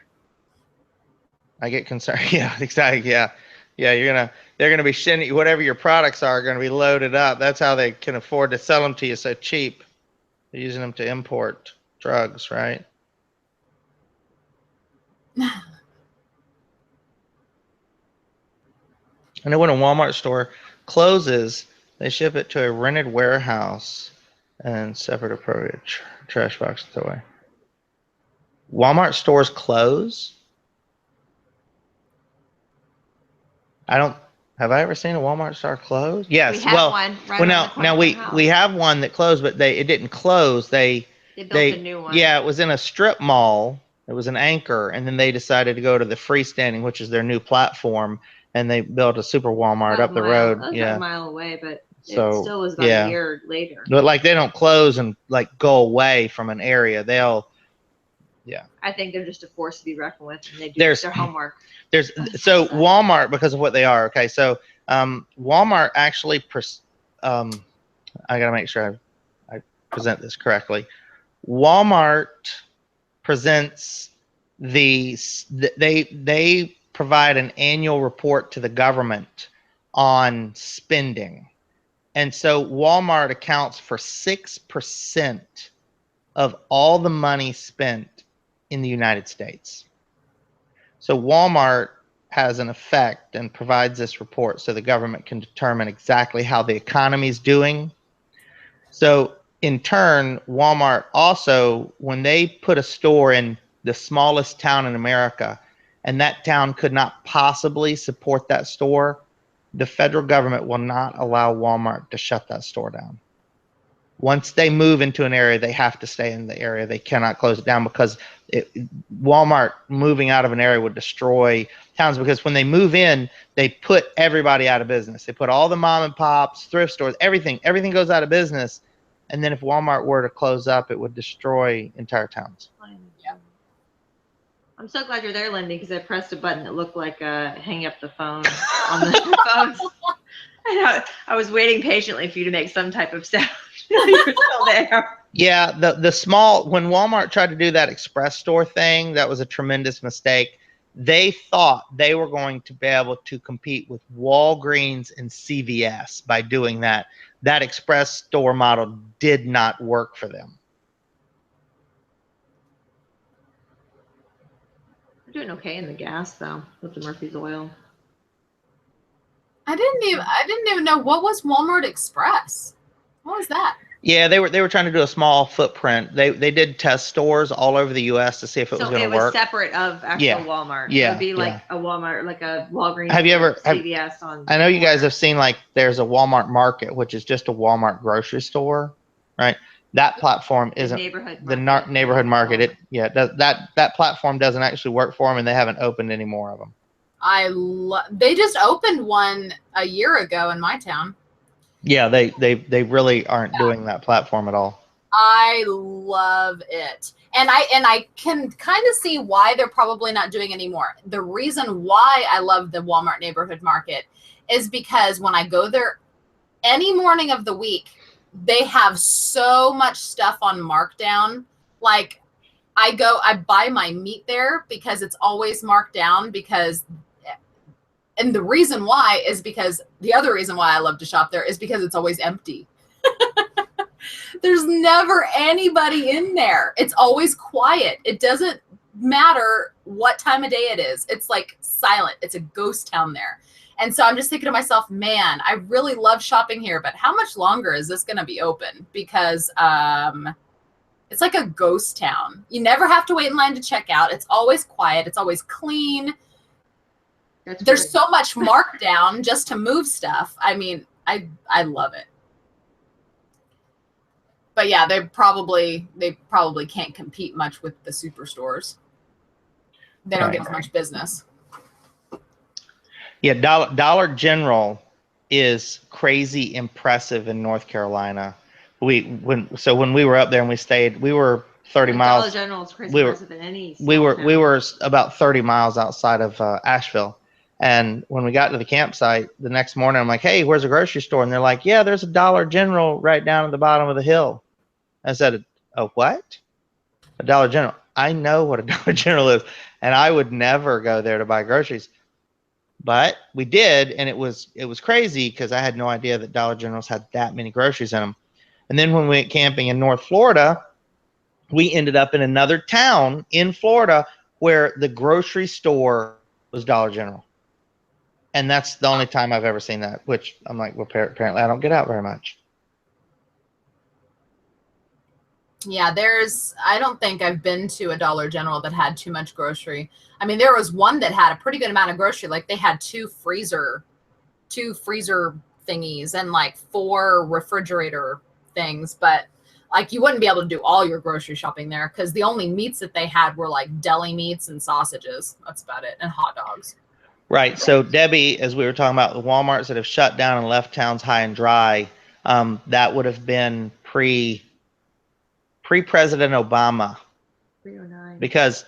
I get concerned. Yeah, exactly. Yeah, they're gonna be sending you whatever your products are going to be loaded up. That's how they can afford to sell them to you so cheap. They're using them to import drugs, right? I know when a Walmart store closes, they ship it to a rented warehouse and separate appropriate trash box and throw away. Walmart stores close? Have I ever seen a Walmart store close? Yes. We have one right around the corner now from the house. we have one that closed, but it didn't close. They They built a new one. Yeah, it was in a strip mall. It was an anchor, and then they decided to go to the freestanding, which is their new platform, and they built a super Walmart up the road. That was Yeah, about a mile away, but So, it still was about yeah. a year later. but like they don't close and like go away from an area. They'll, yeah. I think they're just a force to be reckoned with, and they do There's- their homework. So Walmart, because of what they are. Okay, so Walmart actually, I gotta make sure I present this correctly. Walmart presents they provide an annual report to the government on spending. And so Walmart accounts for 6% of all the money spent in the United States. So Walmart has an effect and provides this report so the government can determine exactly how the economy is doing. So in turn, Walmart also, when they put a store in the smallest town in America and that town could not possibly support that store, the federal government will not allow Walmart to shut that store down. Once they move into an area, they have to stay in the area. They cannot close it down because Walmart moving out of an area would destroy towns, because when they move in, they put everybody out of business. They put all the mom and pops, thrift stores, everything goes out of business. And then if Walmart were to close up, it would destroy entire towns. Yeah. I'm so glad you're there, Lindey, because I pressed a button that looked like hang up the phone on the phones. I was waiting patiently for you to make some type of sound. You're still there. Yeah, the small, when Walmart tried to do that express store thing, that was a tremendous mistake. They thought they were going to be able to compete with Walgreens and CVS by doing that. That express store model did not work for them. We're doing okay in the gas though with the Murphy's oil. I didn't even know what was Walmart Express. What was that? Yeah, they were trying to do a small footprint. They did test stores all over the U.S. to see if it was going to work. So it was separate of actual Walmart. Yeah, it would be like a Walmart, like a Walgreens. Have you ever CVS on? I know you guys have seen, like, there's a Walmart Market, which is just a Walmart grocery store, right? That platform isn't the neighborhood market. That platform doesn't actually work for them, and they haven't opened any more of them. They just opened one a year ago in my town. Yeah, they really aren't doing that platform at all. I love it. And I can kind of see why they're probably not doing anymore. The reason why I love the Walmart neighborhood market is because when I go there any morning of the week, they have so much stuff on markdown. Like I buy my meat there because it's always marked down, and the reason why is because the other reason why I love to shop there is because it's always empty. There's never anybody in there. It's always quiet. It doesn't matter what time of day it is. It's like silent. It's a ghost town there. And so I'm just thinking to myself, man, I really love shopping here, but how much longer is this going to be open? Because it's like a ghost town. You never have to wait in line to check out. It's always quiet. It's always clean. There's so much markdown just to move stuff. I mean, I love it. But yeah, they probably can't compete much with the superstores. They don't get as much business. Yeah, Dollar General is crazy impressive in North Carolina. When we were up there and we stayed, we were 30 miles. Dollar General is crazy impressive in any. We were about 30 miles outside of Asheville. And when we got to the campsite the next morning, I'm like, hey, where's a grocery store? And they're like, yeah, there's a Dollar General right down at the bottom of the hill. I said, a what? A Dollar General. I know what a Dollar General is. And I would never go there to buy groceries. But we did, and it was crazy because I had no idea that Dollar Generals had that many groceries in them. And then when we went camping in North Florida, we ended up in another town in Florida where the grocery store was Dollar General. And that's the only time I've ever seen that, which I'm like, well, apparently I don't get out very much. Yeah, I don't think I've been to a Dollar General that had too much grocery. I mean, there was one that had a pretty good amount of grocery. Like they had two freezer thingies and like 4 refrigerator things. But Like you wouldn't be able to do all your grocery shopping there because the only meats that they had were like deli meats and sausages. That's about it, and hot dogs. Right. So Debbie, as we were talking about the Walmarts that have shut down and left towns high and dry, that would have been pre-President Obama. 309. Because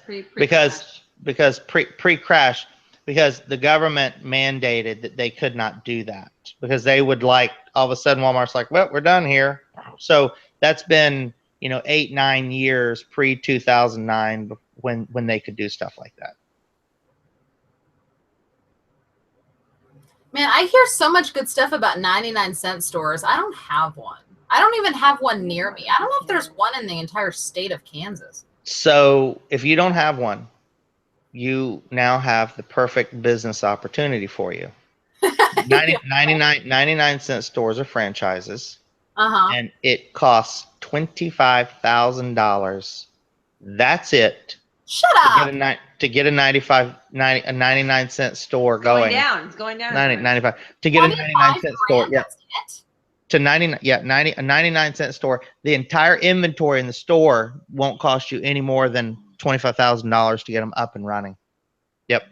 pre-crash, because the government mandated that they could not do that, because they would like all of a sudden Walmart's like, well, we're done here. So that's been 8-9 years pre-2009 when they could do stuff like that. Man, I hear so much good stuff about 99-cent stores. I don't have one. I don't even have one near me. I don't know if there's one in the entire state of Kansas. So if you don't have one, you now have the perfect business opportunity for you. 99-cent stores are franchises, and it costs $25,000. That's it. Shut up. To get a 99-cent store going. It's going down. 95 to get a 99-cent store. Yeah. To 99-cent store. The entire inventory in the store won't cost you any more than $25,000 to get them up and running. Yep.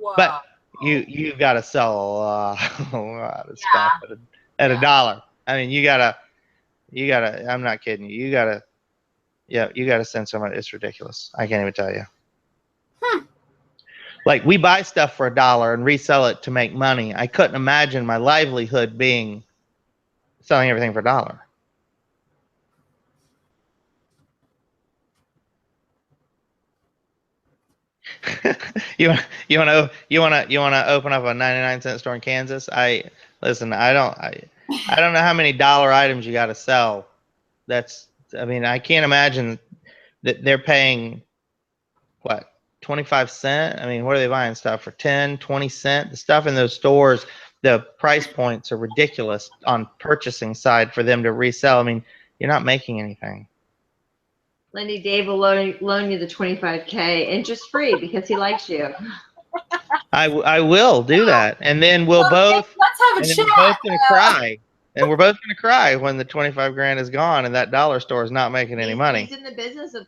Wow. But you got to sell a lot of stuff at $1. I mean, you gotta. I'm not kidding you. You gotta send somebody. It's ridiculous. I can't even tell you. Like we buy stuff for $1 and resell it to make money. I couldn't imagine my livelihood being selling everything for $1. You want to open up a 99-cent store in Kansas? I don't know how many dollar items you got to sell. I mean, I can't imagine that they're paying what, 25 cents? I mean, what are they buying stuff for 10, 20 cents? The stuff in those stores, the price points are ridiculous on purchasing side for them to resell. I mean, you're not making anything. Lindey, Dave will loan you the $25K interest free because he likes you. I will do that, and then we'll both. Let's have a chat. We're both gonna cry, and we're both gonna cry when the 25 grand is gone and that dollar store is not making any money. He's in the business of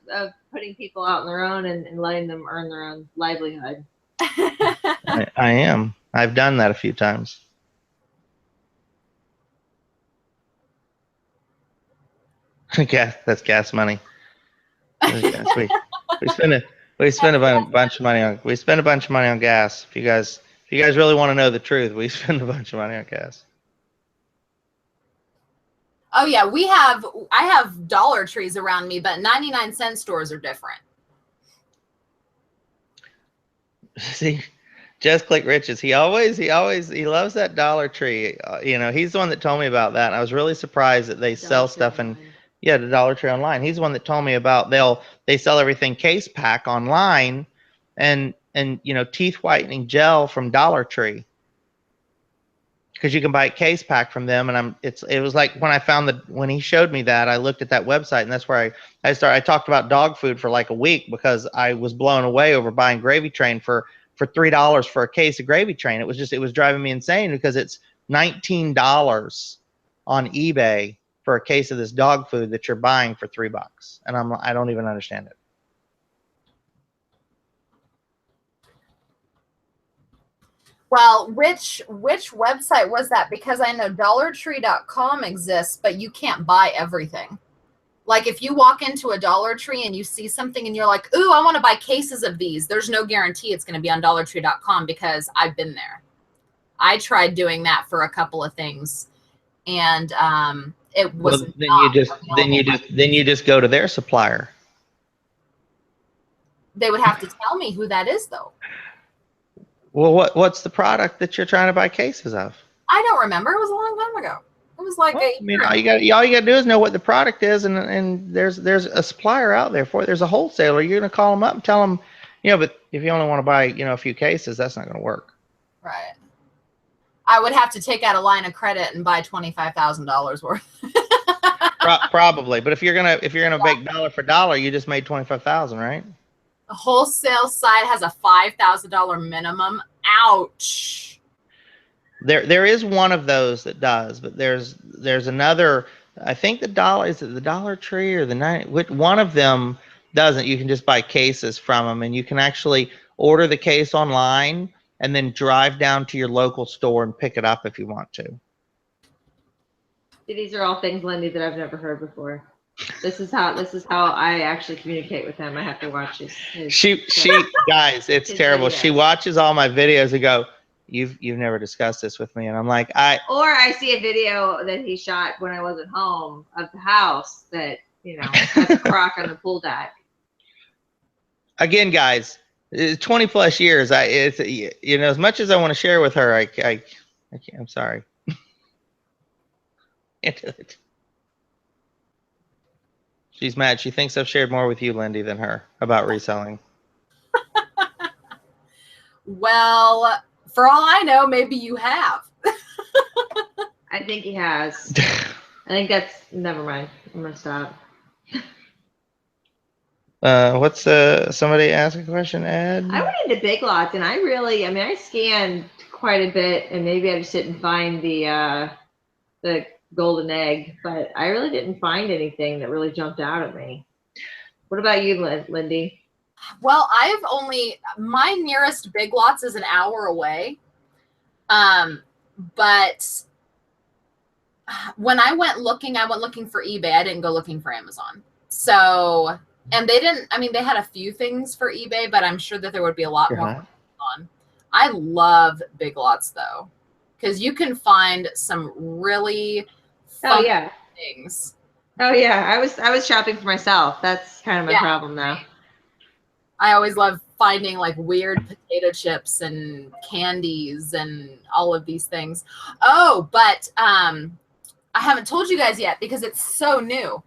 putting people out on their own and letting them earn their own livelihood. I am. I've done that a few times. That's gas money. We spend a bunch of money on gas. If you guys really want to know the truth, we spend a bunch of money on gas. Oh yeah, I have Dollar Trees around me, but 99-cent stores are different. See, Just Click Riches. He loves that Dollar Tree. He's the one that told me about that. And I was really surprised that they sell stuff in the Dollar Tree online. He's the one that told me about they sell everything case pack online, and teeth whitening gel from Dollar Tree, because you can buy a case pack from them. And it was like when he showed me that, I looked at that website, and that's where I talked about dog food for like a week because I was blown away over buying Gravy Train for $3 for a case of Gravy Train. It was driving me insane because it's $19 on eBay for a case of this dog food that you're buying for $3, and I don't even understand it. Well, which website was that? Because I know DollarTree.com exists, but you can't buy everything. Like if you walk into a Dollar Tree and you see something and you're like, ooh, I want to buy cases of these, there's no guarantee it's going to be on DollarTree.com because I've been there. I tried doing that for a couple of things, and it was then you just go to their supplier. They would have to tell me who that is, though. Well, what's the product that you're trying to buy cases of? I don't remember. It was a long time ago. It was like all you got to do is know what the product is, and there's a supplier out there for it. There's a wholesaler. You're gonna call them up and tell them, but if you only want to buy a few cases, that's not gonna work. Right. I would have to take out a line of credit and buy $25,000 worth. Probably, but if you're gonna make dollar for dollar, you just made $25,000, right? The wholesale side has a $5,000 minimum. Ouch. There is one of those that does, but there's another I think the dollar, is it the Dollar Tree or the one of them doesn't. You can just buy cases from them, and you can actually order the case online and then drive down to your local store and pick it up if you want to. These are all things, Lindey, that I've never heard before. This is how I actually communicate with him. I have to watch his She guys, it's terrible. videos. She watches all my videos and go, you've never discussed this with me, and I'm like, or I see a video that he shot when I wasn't home of the house that, you know, has a crock on the pool deck. Again, guys, 20 plus years. It's, you know, as much as I want to share with her, I can't. I'm sorry. Can't do it. She's mad. She thinks I've shared more with you, Lindey, than her about reselling. Well, for all I know, maybe you have. I think he has. I think that's, never mind. I'm gonna stop. What's somebody asked a question, Ed? I went into Big Lots and I scanned quite a bit, and maybe I just didn't find the golden egg, but I really didn't find anything that really jumped out at me. What about you, Lindey? Well, my nearest Big Lots is an hour away. But when I went looking for eBay. I didn't go looking for Amazon. So, and they had a few things for eBay, but I'm sure that there would be a lot more on Amazon. I love Big Lots though, because you can find some really fun things. Oh yeah, I was shopping for myself. That's kind of my problem now. I always love finding like weird potato chips and candies and all of these things. Oh, but I haven't told you guys yet because it's so new.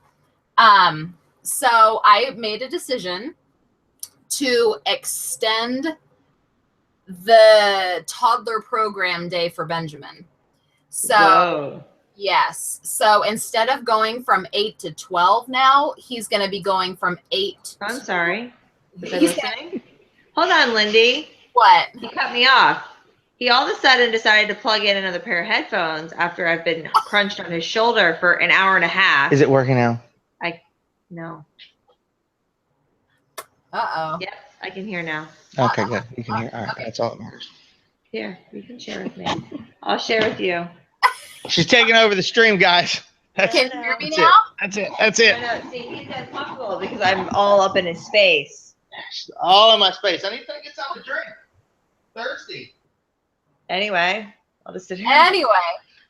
So I made a decision to extend the toddler program day for Benjamin. So Whoa. Yes. So instead of going from 8 to 12 now, he's going to be going from 8. I'm sorry. Was I listening? Hold on, Lindey. What? You cut me off. He all of a sudden decided to plug in another pair of headphones after I've been crunched on his shoulder for an hour and a half. Is it working now? No. Uh-oh. Yep, I can hear now. Okay, good. You can hear. All right, that's all that matters. Here, you can share with me. I'll share with you. She's taking over the stream, guys. Can you hear me now? That's it. No, see, he's uncomfortable because I'm all up in his space. All in my space. I need to get something to drink. Thirsty. Anyway, I'll just sit here. Anyway.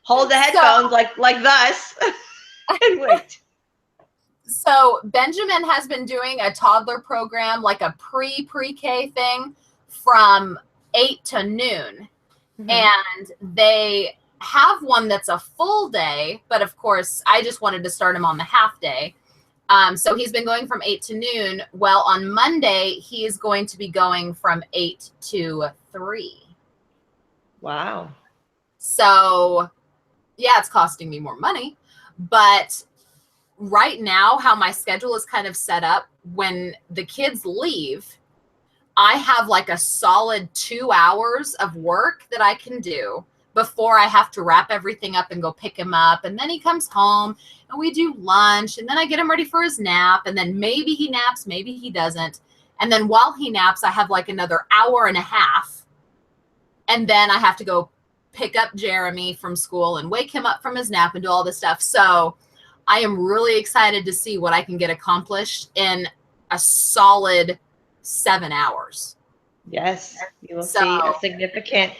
Hold the headphones like thus and wait. So Benjamin has been doing a toddler program, like a pre-K thing from 8 to noon. Mm-hmm. And they have one that's a full day, but of course I just wanted to start him on the half day. So he's been going from 8 to noon. Well, on Monday, he is going to be going from 8 to 3. Wow. So yeah, it's costing me more money, but right now, how my schedule is kind of set up, when the kids leave, I have like a solid 2 hours of work that I can do before I have to wrap everything up and go pick him up. And then he comes home and we do lunch, and then I get him ready for his nap. And then maybe he naps, maybe he doesn't. And then while he naps, I have like another hour and a half. And then I have to go pick up Jeremy from school and wake him up from his nap and do all this stuff. So I am really excited to see what I can get accomplished in a solid 7 hours. Yes, you will see a significant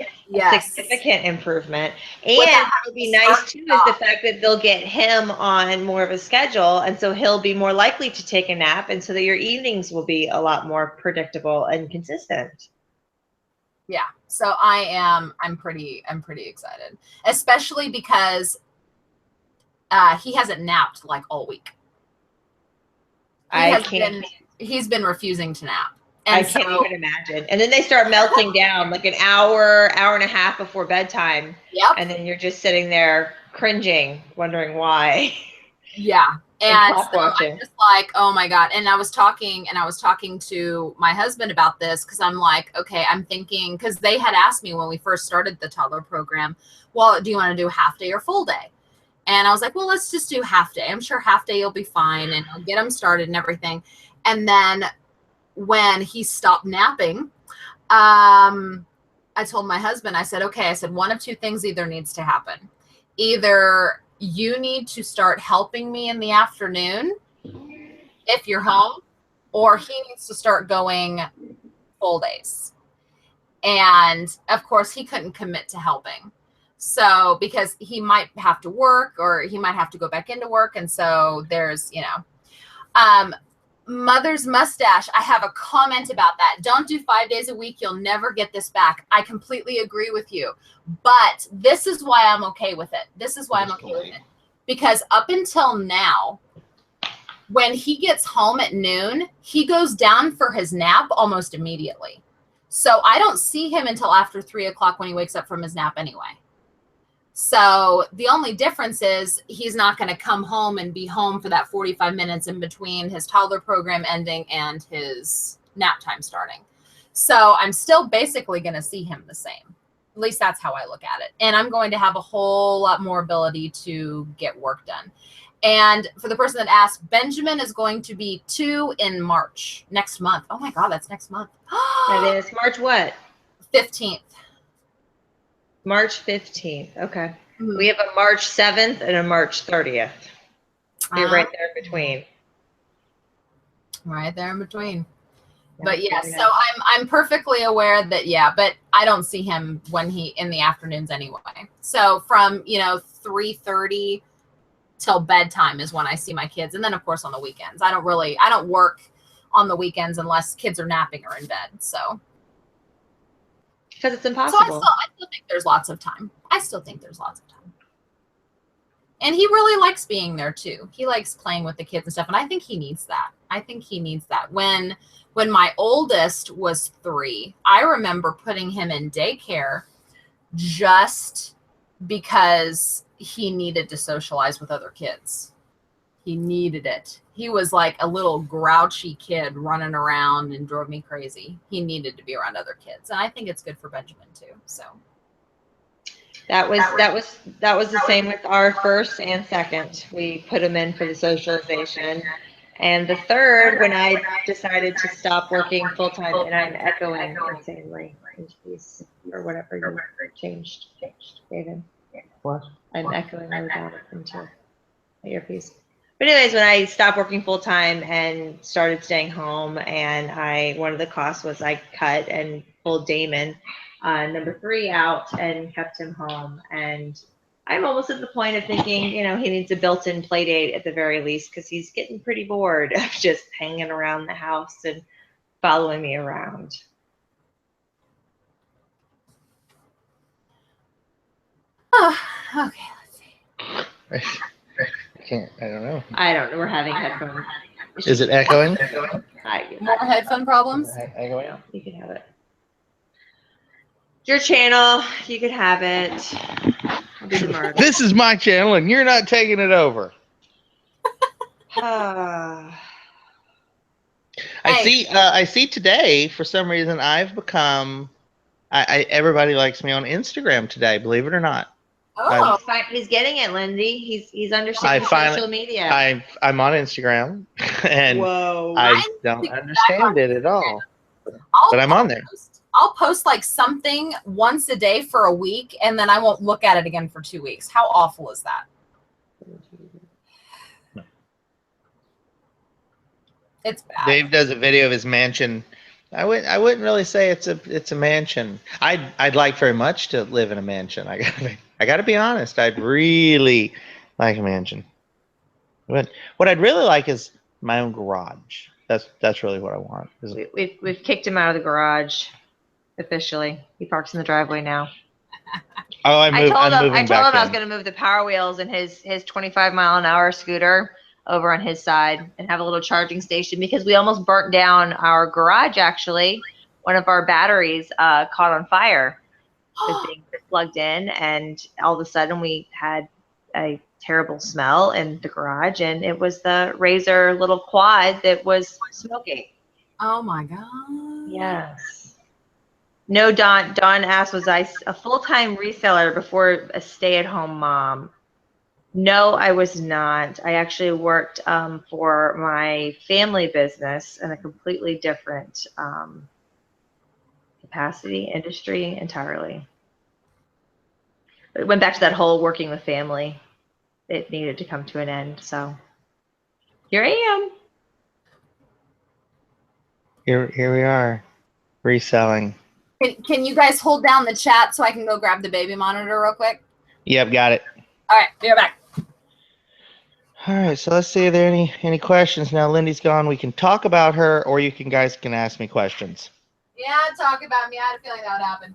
improvement. And what will be nice too is the fact that they'll get him on more of a schedule, and so he'll be more likely to take a nap, and so that your evenings will be a lot more predictable and consistent. Yeah, so I'm pretty excited, especially because he hasn't napped like all week. He's been refusing to nap. And I can't even imagine. And then they start melting down like an hour and a half before bedtime. Yep. And then you're just sitting there cringing, wondering why. Yeah. And so watching. I'm just like, oh my God. And I was talking to my husband about this, because I'm like, okay, I'm thinking, because they had asked me when we first started the toddler program, well, do you want to do half day or full day? And I was like, well, let's just do half day. I'm sure half day you'll be fine, and I'll get him started and everything. And then when he stopped napping, I told my husband, I said, okay, I said, one of two things either needs to happen. Either you need to start helping me in the afternoon if you're home, or he needs to start going full days. And of course, he couldn't commit to helping. So, because he might have to work or he might have to go back into work. And so there's, Mother's mustache. I have a comment about that. Don't do 5 days a week. You'll never get this back. I completely agree with you. But this is why I'm okay with it. This is why I'm okay with it. Because up until now, when he gets home at noon, he goes down for his nap almost immediately. So I don't see him until after 3 o'clock when he wakes up from his nap anyway. So the only difference is he's not going to come home and be home for that 45 minutes in between his toddler program ending and his nap time starting. So I'm still basically going to see him the same. At least that's how I look at it. And I'm going to have a whole lot more ability to get work done. And for the person that asked, Benjamin is going to be 2 in March, next month. Oh my God, that's next month. That is March what? 15th. March 15th. Okay. Mhm. We have a March 7th and a March 30th. You're right there in between. Right there in between. Yeah, But yeah, very so nice. I'm perfectly aware that, but I don't see him when in the afternoons anyway. So from, 3:30 till bedtime is when I see my kids. And then of course on the weekends. I don't work on the weekends unless kids are napping or in bed. So Because it's I impossible. still think there's lots of time. And he really likes being there too. He likes playing with the kids and stuff. And I think he needs that. When my oldest was 3, I remember putting him in daycare just because he needed to socialize with other kids. He needed it. He was like a little grouchy kid running around and drove me crazy. He needed to be around other kids. And I think it's good for Benjamin too. So That was the same with our first and second. We put them in for the socialization. And the third, when I decided to stop working full time, and I'm echoing insanely into these or whatever you changed, David. What? I'm echoing really bad into my earpiece. But anyways, when I stopped working full time and started staying home, and one of the costs was I cut and pulled Damon, number 3, out and kept him home. And I'm almost at the point of thinking, he needs a built-in play date at the very least, because he's getting pretty bored of just hanging around the house and following me around. oh, okay, let's see. I don't know. I don't know. We're having headphone. Is it echoing? More headphone problems? Echoing? No, you can have it. Your channel, you can have it. I'll do the mark. This is my channel, and you're not taking it over. I see today, for some reason, I've become. Everybody likes me on Instagram today. Believe it or not. Oh, He's getting it, Lindsay. He's understanding social media. I'm on Instagram, and Whoa. I don't understand it at all. But I'm on there. I'll post like something once a day for a week, and then I won't look at it again for 2 weeks. How awful is that? No. It's bad. Dave does a video of his mansion. I wouldn't really say it's a mansion. I'd like very much to live in a mansion. I gotta be honest. I'd really like a mansion. But what I'd really like is my own garage. That's really what I want. We've kicked him out of the garage officially. He parks in the driveway now. Oh, I told him I was in. going to move the Power Wheels and his 25-mile-an-hour scooter over on his side and have a little charging station, because we almost burnt down our garage. Actually, one of our batteries caught on fire with being plugged in, and all of a sudden we had a terrible smell in the garage, and it was the Razor little quad that was smoking. Oh my God. Yes. No, Dawn asked, was I a full-time reseller before a stay-at-home mom? No, I was not. I actually worked for my family business in a completely different capacity, industry entirely. It went back to that whole working with family. It needed to come to an end. So here I am. Here we are, reselling. Can you guys hold down the chat so I can go grab the baby monitor real quick? Yep, got it. All right, be right back. All right, so let's see if there are any questions. Now Lindy's gone. We can talk about her, or you guys can ask me questions. Yeah, talk about me. I had a feeling that would happen.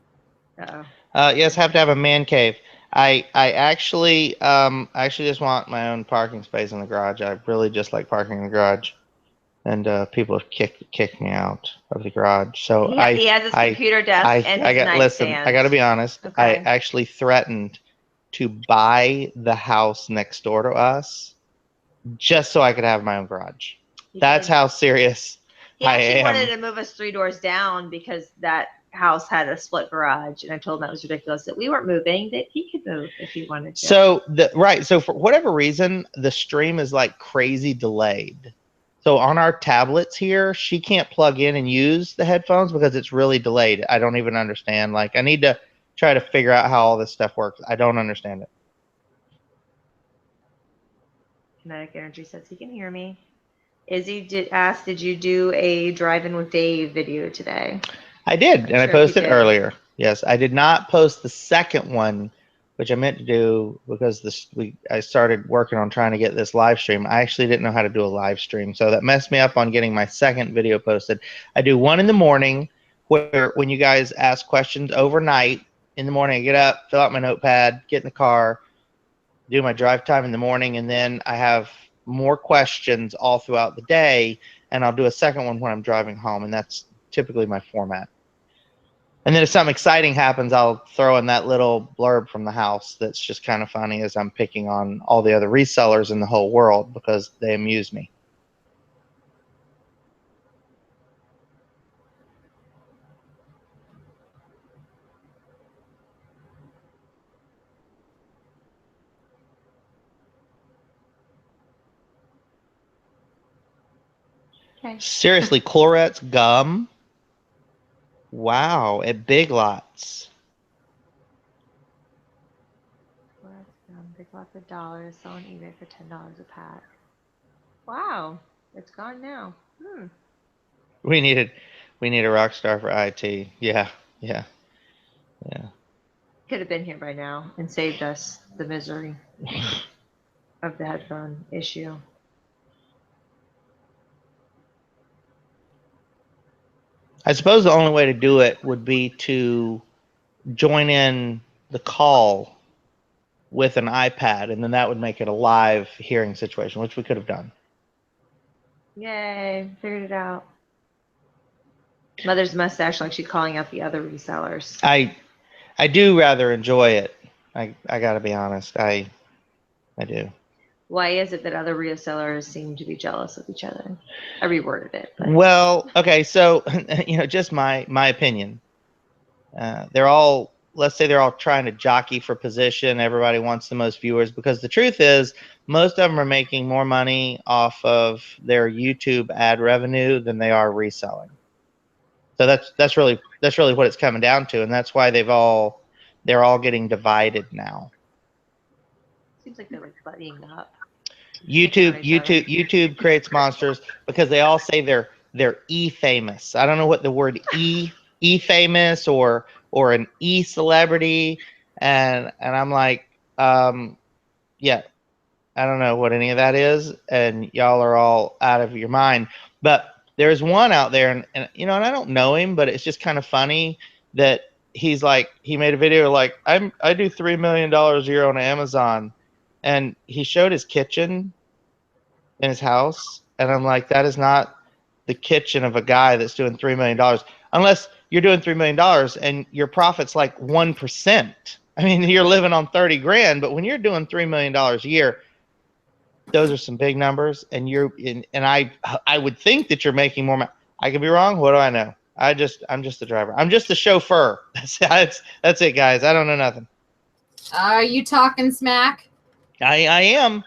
Uh-oh. Yes, have to have a man cave. I actually just want my own parking space in the garage. I really just like parking in the garage, and people have kicked me out of the garage. So He has his computer desk and his nightstand. Listen, I got to be honest. Okay. I actually threatened to buy the house next door to us just so I could have my own garage. That's how serious He I actually am. wanted to move us 3 doors down because that house had a split garage, and I told him that was ridiculous, that we weren't moving, that he could move if he wanted to. So so for whatever reason, the stream is like crazy delayed. So on our tablets here, she can't plug in and use the headphones because it's really delayed. I don't even understand. Like, I need to try to figure out how all this stuff works. I don't understand it. Kinetic Energy says he can hear me. Izzy did you do a drive-in with Dave video today? I did, and I Sure, posted you did. earlier. Yes, I did not post the second one, which I meant to do because I started working on trying to get this live stream. I actually didn't know how to do a live stream, so that messed me up on getting my second video posted. I do one in the morning where when you guys ask questions overnight in the morning, I get up, fill out my notepad, get in the car, do my drive time in the morning, and then I have more questions all throughout the day, and I'll do a second one when I'm driving home, and that's typically my format. And then if something exciting happens, I'll throw in that little blurb from the house that's just kind of funny as I'm picking on all the other resellers in the whole world because they amuse me. Okay. Seriously, Clorette's gum? Wow, at Big Lots. Big Lots of dollars, sell on eBay for $10 a pack. Wow, it's gone now. We need a Rockstar for IT. Yeah. Could have been here by now and saved us the misery of the headphone issue. I suppose the only way to do it would be to join in the call with an iPad, and then that would make it a live hearing situation, which we could have done. Yay, figured it out. Mother's mustache, like she's calling out the other resellers. I do rather enjoy it. I gotta be honest. I do. Why is it that other resellers seem to be jealous of each other? I reworded it. But. Well, okay, so just my opinion. Let's say they're all trying to jockey for position. Everybody wants the most viewers because the truth is most of them are making more money off of their YouTube ad revenue than they are reselling. So that's really what it's coming down to, and that's why they're all getting divided now. Seems like they're like buddying up. YouTube creates monsters because they all say they're e-famous. I don't know what the word e-famous or an e-celebrity, and I'm like, yeah, I don't know what any of that is, and y'all are all out of your mind. But there's one out there, and I don't know him, but it's just kind of funny that he's like, he made a video like, I do $3 million a year on Amazon, and he showed his kitchen in his house, and I'm like, that is not the kitchen of a guy that's doing $3 million, unless you're doing $3 million and your profit's like 1%. I mean, you're living on 30 grand, but when you're doing $3 million a year, those are some big numbers, and I would think that you're making more money. I could be wrong. What do I know? I'm just the driver. I'm just the chauffeur. That's it, guys. I don't know nothing. Are you talking smack? I am.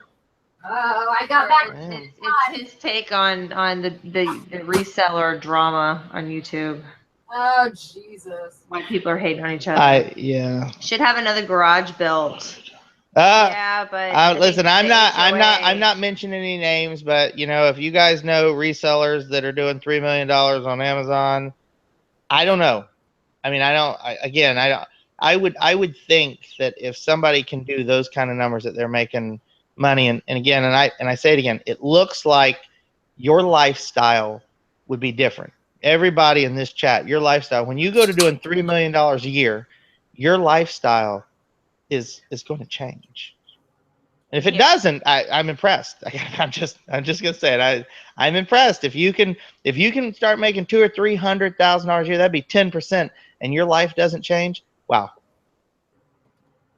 Oh, I got back. It's his take on the reseller drama on YouTube. Oh, Jesus. Why people are hating on each other. Yeah. Should have another garage built. Uh, Yeah, but listen, I'm the I'm HOA not mentioning any names, but you know, if you guys know resellers that are doing $3 million on Amazon, I don't know. I mean, I would think that if somebody can do those kind of numbers that they're making money, and again, and I say it again, it looks like your lifestyle would be different. Everybody in this chat, your lifestyle, when you go to doing $3 million a year, your lifestyle is going to change. And if it doesn't, I'm impressed. I'm just gonna say it. I'm impressed. If you can start making $200,000 or $300,000 a year, that'd be 10%, and your life doesn't change. Wow.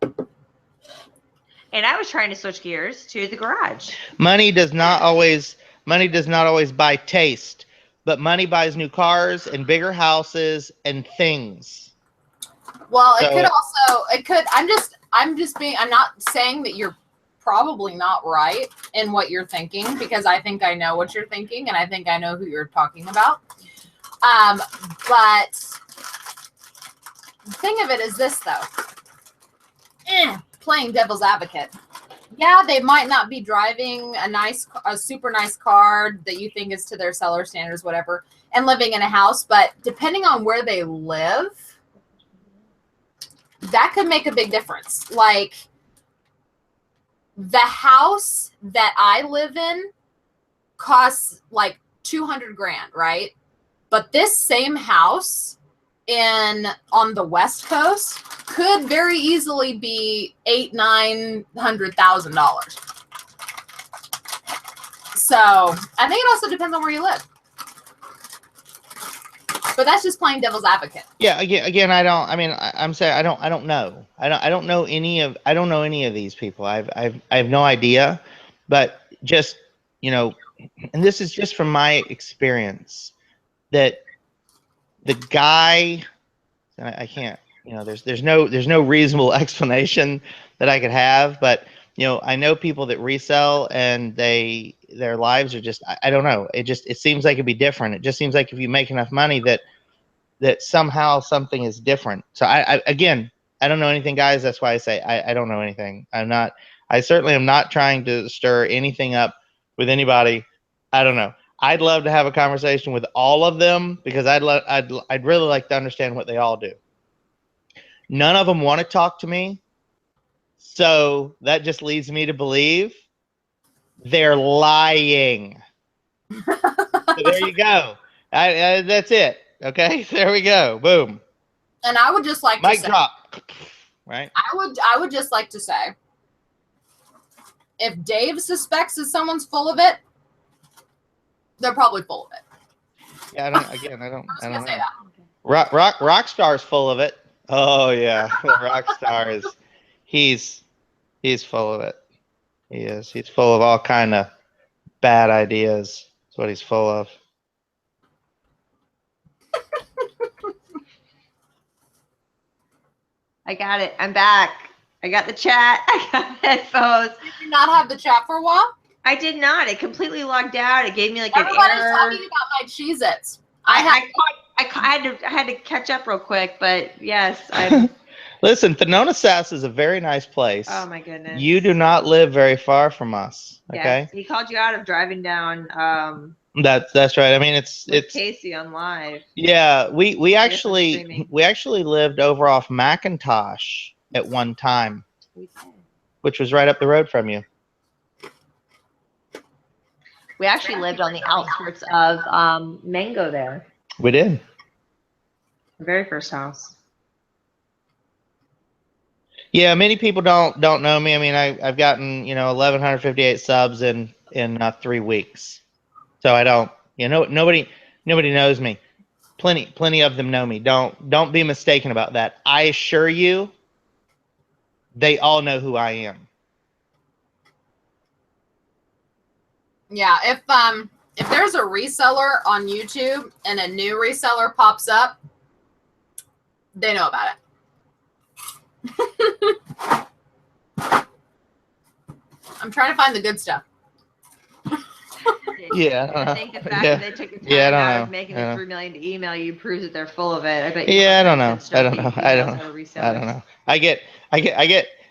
And I was trying to switch gears to the garage. Money does not always buy taste, but money buys new cars and bigger houses and things. Well, it could also, I'm not saying that you're probably not right in what you're thinking, because I think I know what you're thinking, and I think I know who you're talking about. But the thing of it is this, though. Playing devil's advocate. Yeah, they might not be driving a super nice car that you think is to their seller standards, whatever, and living in a house, but depending on where they live, that could make a big difference. Like, the house that I live in costs like $200,000, right? But this same house on the West Coast could very easily be $800,000-$900,000. So I think it also depends on where you live. But that's just playing devil's advocate. Yeah, again, I'm saying I don't know. I don't know any of these people. I have no idea, but just, you know, and this is just from my experience, that the guy, I can't, you know, there's no reasonable explanation that I could have, but you know, I know people that resell and their lives are just, I don't know. It seems like it'd be different. It just seems like if you make enough money that somehow something is different. So I don't know anything, guys. That's why I say I don't know anything. I certainly am not trying to stir anything up with anybody. I don't know. I'd love to have a conversation with all of them, because I'd really like to understand what they all do. None of them want to talk to me. So that just leads me to believe they're lying. So there you go. That's it. Okay, there we go. Boom. And I would just like to say, mic drop. Right. I would just like to say, if Dave suspects that someone's full of it, they're probably full of it. Yeah, I don't know. Say that. Rockstar's full of it. Oh yeah, Rockstar is. He's full of it. He is. He's full of all kind of bad ideas. That's what he's full of. I got it. I'm back. I got the chat. I got headphones. Did you not have the chat for a while? I did not. It completely logged out. It gave me like Everybody's an error. talking about my Cheez-Its. I had to catch up real quick, but yes, I. Listen, Thenona Sass is a very nice place. Oh my goodness. You do not live very far from us. Okay. Yes, he called you out of driving down. That's right. I mean, it's Casey on live. Yeah, we actually lived over off McIntosh at one time, which was right up the road from you. We actually lived on the outskirts of Mango there. We did. The very first house. Yeah, many people don't know me. I mean, I've gotten 1,158 subs in 3 weeks, so I don't. Nobody knows me. Plenty of them know me. Don't be mistaken about that. I assure you, they all know who I am. Yeah, if there's a reseller on YouTube and a new reseller pops up, they know about it. I'm trying to find the good stuff. Yeah, I think the fact yeah. that they took the time Yeah, I don't out know. of making I the don't know. 3 million to email you proves that they're full of it. I bet you Yeah, I don't have know. tons of I don't stuff know. that I emails don't out know. of I resellers. don't know.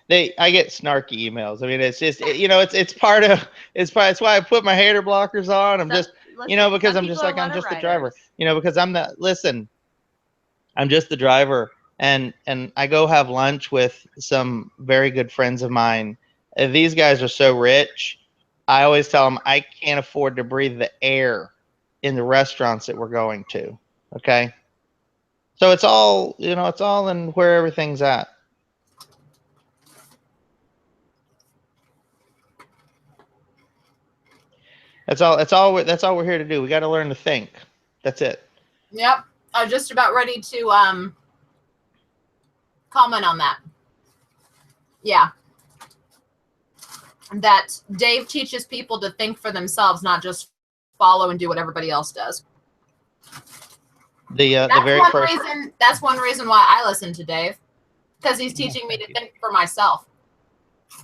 I get snarky emails. I mean, it's just it's part of it's why I put my hater blockers on. I'm just because I'm just like I'm just the driver. Because I'm just the driver, and I go have lunch with some very good friends of mine. These guys are so rich. I always tell them I can't afford to breathe the air in the restaurants that we're going to. Okay, so it's all it's all in where everything's at. That's all we're here to do. We got to learn to think. That's it. Yep. I was just about ready to comment on that. Yeah. That Dave teaches people to think for themselves, not just follow and do what everybody else does. The very first reason. That's one reason why I listen to Dave, because he's teaching me to think for myself.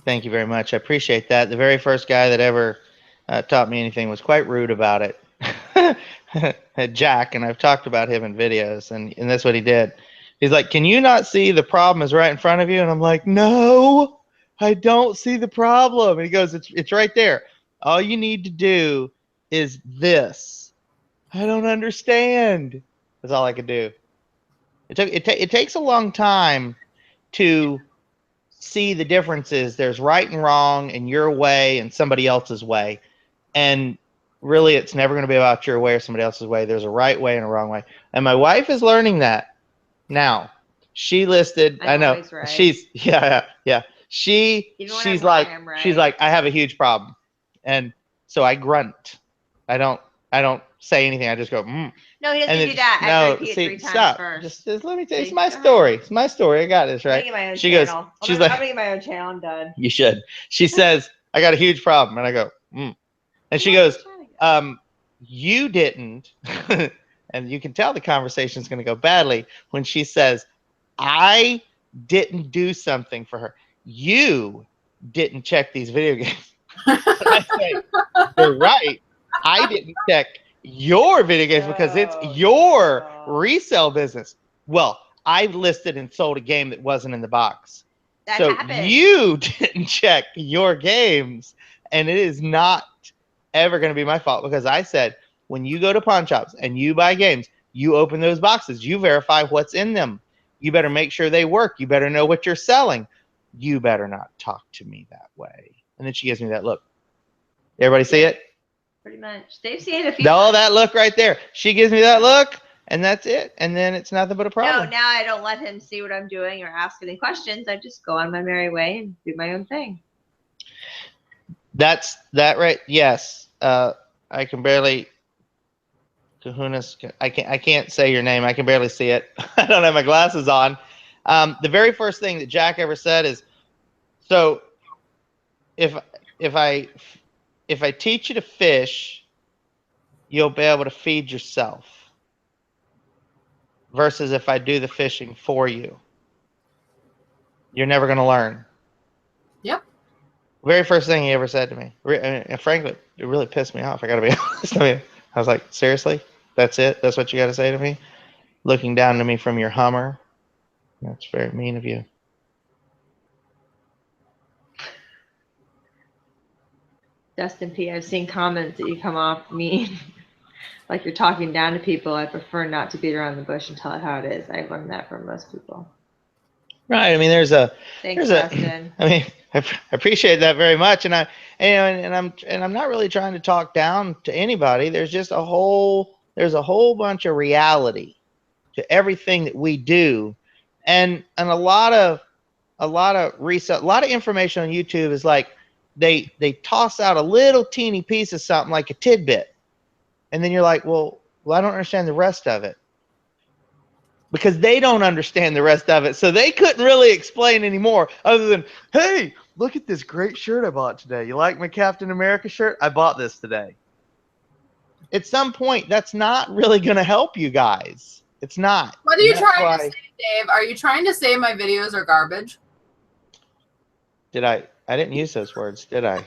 Thank you very much. I appreciate that. The very first guy that ever taught me anything was quite rude about it. Jack, and I've talked about him in videos, and that's what he did. He's like, "Can you not see the problem is right in front of you?" And I'm like, "No, I don't see the problem." And he goes, "It's right there. All you need to do is this." I don't understand. That's all I could do. It takes a long time to see the differences. There's right and wrong, and your way and somebody else's way. And really, it's never going to be about your way or somebody else's way. There's a right way and a wrong way. And my wife is learning that now. She listed. I know. Right. She's yeah. She's like I have a huge problem, and so I grunt. I don't say anything. I just go. No, he doesn't do that. I repeat it 3 times stop. first. Just let me tell you. It's my story. It's my story. I got this right. I'm making my own She channel. goes. She's like, I'm making my own channel. I'm done. you should. She says, I got a huge problem. And I go, And she goes, you didn't. And you can tell the conversation is going to go badly when she says, I didn't do something for her. You didn't check these video games. I say, you're right. I didn't check your video games because it's your resale business. Well, I listed and sold a game that wasn't in the box. So you didn't check your games, and it is not ever going to be my fault because I said, when you go to pawn shops and you buy games, you open those boxes, you verify what's in them. You better make sure they work. You better know what you're selling. You better not talk to me that way. And then she gives me that look. Everybody see it? Pretty much. They've seen it a few times. That look right there. She gives me that look, and that's it. And then it's nothing but a problem. No, now I don't let him see what I'm doing or ask any questions. I just go on my merry way and do my own thing. That's that right? Yes. I can barely. Kahunas. I can't say your name. I can barely see it. I don't have my glasses on. The very first thing that Jack ever said is, so if I teach you to fish, you'll be able to feed yourself. Versus if I do the fishing for you, you're never going to learn. Yep. Very first thing he ever said to me. And frankly, it really pissed me off. I got to be honest. I mean, I was like, seriously? That's it? That's what you got to say to me? Looking down to me from your Hummer? That's very mean of you. Dustin P., I've seen comments that you come off mean, like you're talking down to people. I prefer not to beat around the bush and tell it how it is. I've learned that from most people. Right. I mean, Thanks, Dustin. I mean, I appreciate that very much, and I'm not really trying to talk down to anybody. There's just a whole bunch of reality to everything that we do, and a lot of resale, a lot of information on YouTube is like they toss out a little teeny piece of something like a tidbit, and then you're like, well, I don't understand the rest of it. Because they don't understand the rest of it. So they couldn't really explain anymore other than, hey, look at this great shirt I bought today. You like my Captain America shirt? I bought this today. At some point, that's not really going to help you guys. It's not. What are you trying to say, Dave? Are you trying to say my videos are garbage? Did I I didn't use those words, did I?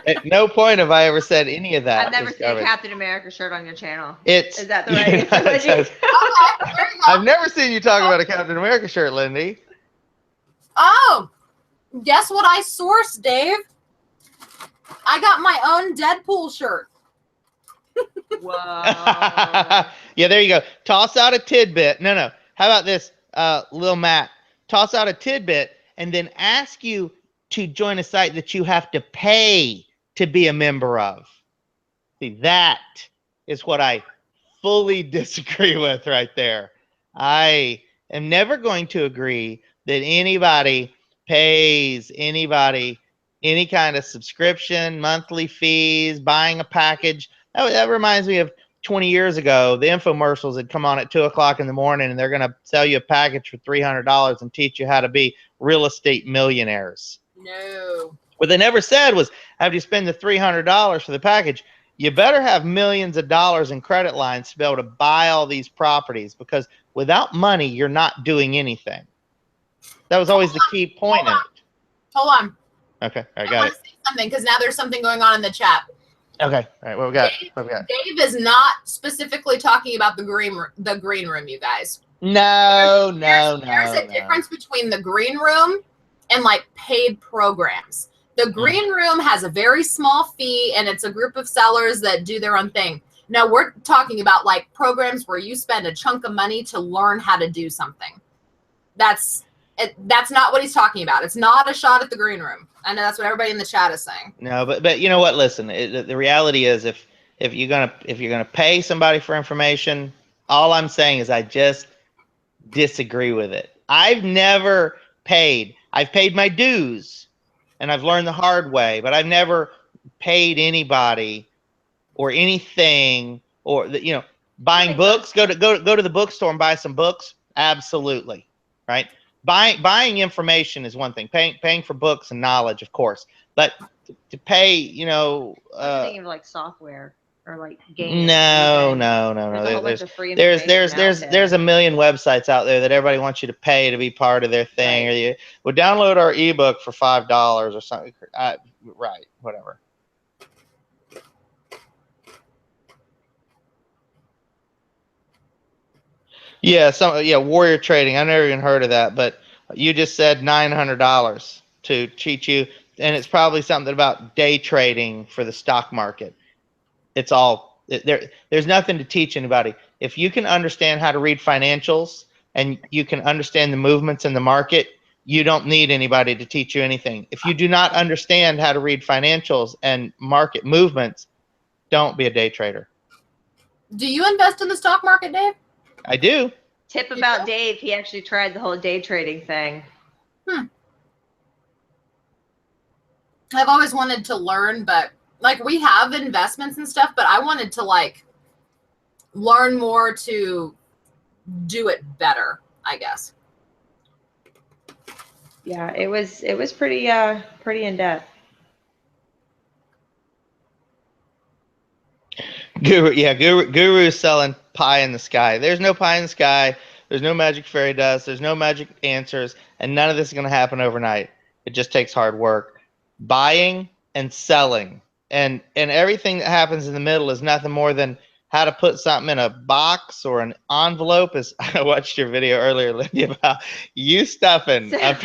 At no point have I ever said any of that. I've never was seen a garbage. Captain America shirt on your channel. It's Is that the right answer, it Lindsay? says- Okay, there you go. I've never seen you talk about a Captain America shirt, Lindey. Oh, guess what I sourced, Dave? I got my own Deadpool shirt. Whoa. Yeah, there you go. Toss out a tidbit. No. How about this, Lil Matt? Toss out a tidbit and then ask you to join a site that you have to pay to be a member of. See, that is what I fully disagree with right there. I am never going to agree that anybody pays anybody any kind of subscription, monthly fees, buying a package. That reminds me of 20 years ago. The infomercials had come on at 2 o'clock in the morning, and they're going to sell you a package for $300 and teach you how to be real estate millionaires. No. What they never said was, after you spend the $300 for the package, you better have millions of dollars in credit lines to be able to buy all these properties, because without money, you're not doing anything. That was always the key point in it. Hold on. Okay, I I got want it. to say something because now there's something going on in the chat. Okay, all right, what we got? What we got? Dave is not specifically talking about the green room, you guys. No. There's a difference between the green room and like paid programs. The green room has a very small fee, and it's a group of sellers that do their own thing. Now we're talking about like programs where you spend a chunk of money to learn how to do something. That's not what he's talking about. It's not a shot at the green room. I know that's what everybody in the chat is saying. No, but you know what? Listen, the reality is, if you're gonna pay somebody for information, all I'm saying is I just disagree with it. I've never paid. I've paid my dues, and I've learned the hard way. But I've never paid anybody or anything, or buying books. Go to the bookstore and buy some books. Absolutely, right. Buying information is one thing. Paying for books and knowledge, of course, but to pay, I'm thinking of like software or like games. No. There's a whole bunch of free There's information out there. a million websites out there that everybody wants you to pay to be part of their thing. Right. Or you would download our ebook for $5 or something. Right, whatever. Yeah, warrior trading. I never even heard of that, but you just said $900 to cheat you, and it's probably something about day trading for the stock market. It's all there's nothing to teach anybody. If you can understand how to read financials and you can understand the movements in the market, you don't need anybody to teach you anything. If you do not understand how to read financials and market movements, don't be a day trader. Do you invest in the stock market, Dave? I do. Tip about Dave, he actually tried the whole day trading thing. I've always wanted to learn, but like we have investments and stuff, but I wanted to like learn more to do it better, I guess. Yeah, it was pretty in depth. Guru's selling pie in the sky. There's no pie in the sky. There's no magic fairy dust. There's no magic answers, and none of this is going to happen overnight. It just takes hard work. Buying and selling, and everything that happens in the middle is nothing more than how to put something in a box or an envelope. I watched your video earlier, Lindy, about you stuffing that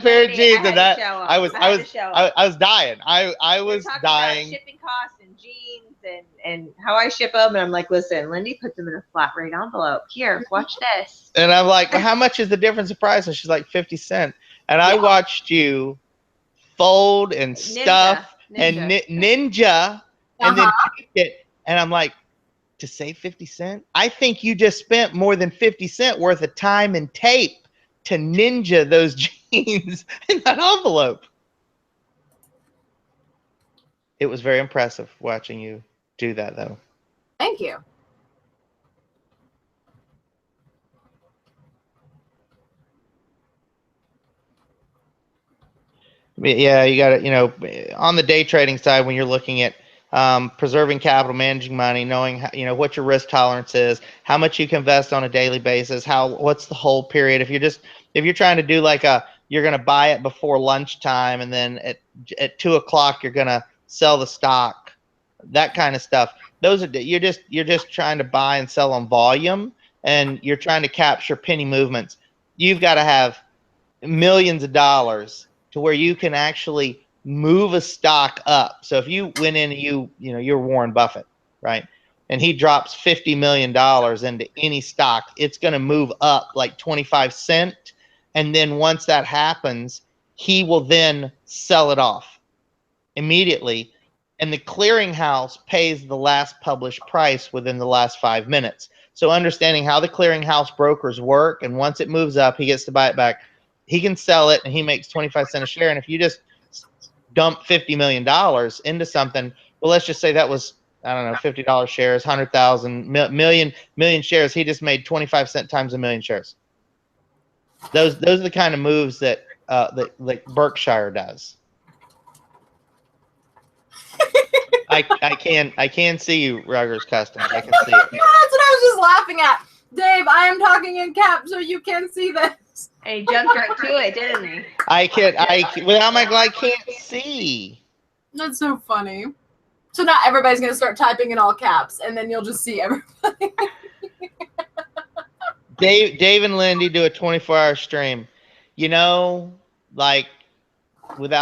pair of jeans, and that I was dying. I was dying. About shipping costs and jeans and how I ship them, and I'm like, listen, Lindy put them in a flat rate envelope. Here, watch this. And I'm like, well, how much is the difference in price? And she's like, 50 cents. And I watched you fold and stuff and ninja and then take it. And I'm like, to save 50 cents? I think you just spent more than 50 cents worth of time and tape to ninja those jeans in that envelope. It was very impressive watching you do that, though. Thank you. Yeah, you got to, on the day trading side, when you're looking at preserving capital, managing money, knowing how, what your risk tolerance is, how much you can invest on a daily basis, what's the whole period. If you're trying to do like you're going to buy it before lunchtime, and then at 2 o'clock you're going to sell the stock. That kind of stuff. Those are you're just trying to buy and sell on volume, and you're trying to capture penny movements. You've got to have millions of dollars to where you can actually move a stock up. So if you went in and you're Warren Buffett, right? And he drops $50 million into any stock, it's going to move up like 25 cents. And then once that happens, he will then sell it off immediately. And the clearinghouse pays the last published price within the last 5 minutes. So understanding how the clearinghouse brokers work, and once it moves up, he gets to buy it back. He can sell it, and he makes 25 cents a share. And if you just dump $50 million into something, well, let's just say that was, I don't know, $50 shares, 100,000, million shares. He just made 25 cents times a million shares. Those are the kind of moves that like Berkshire does. I can see you, Ruggers Customs. I can see it. That's what I was just laughing at. Dave, I am talking in caps so you can see this. And he jumped right to it, didn't he? Without my I can't see. That's so funny. So now everybody's going to start typing in all caps, and then you'll just see everybody. Dave and Lindey do a 24-hour stream. You know, like with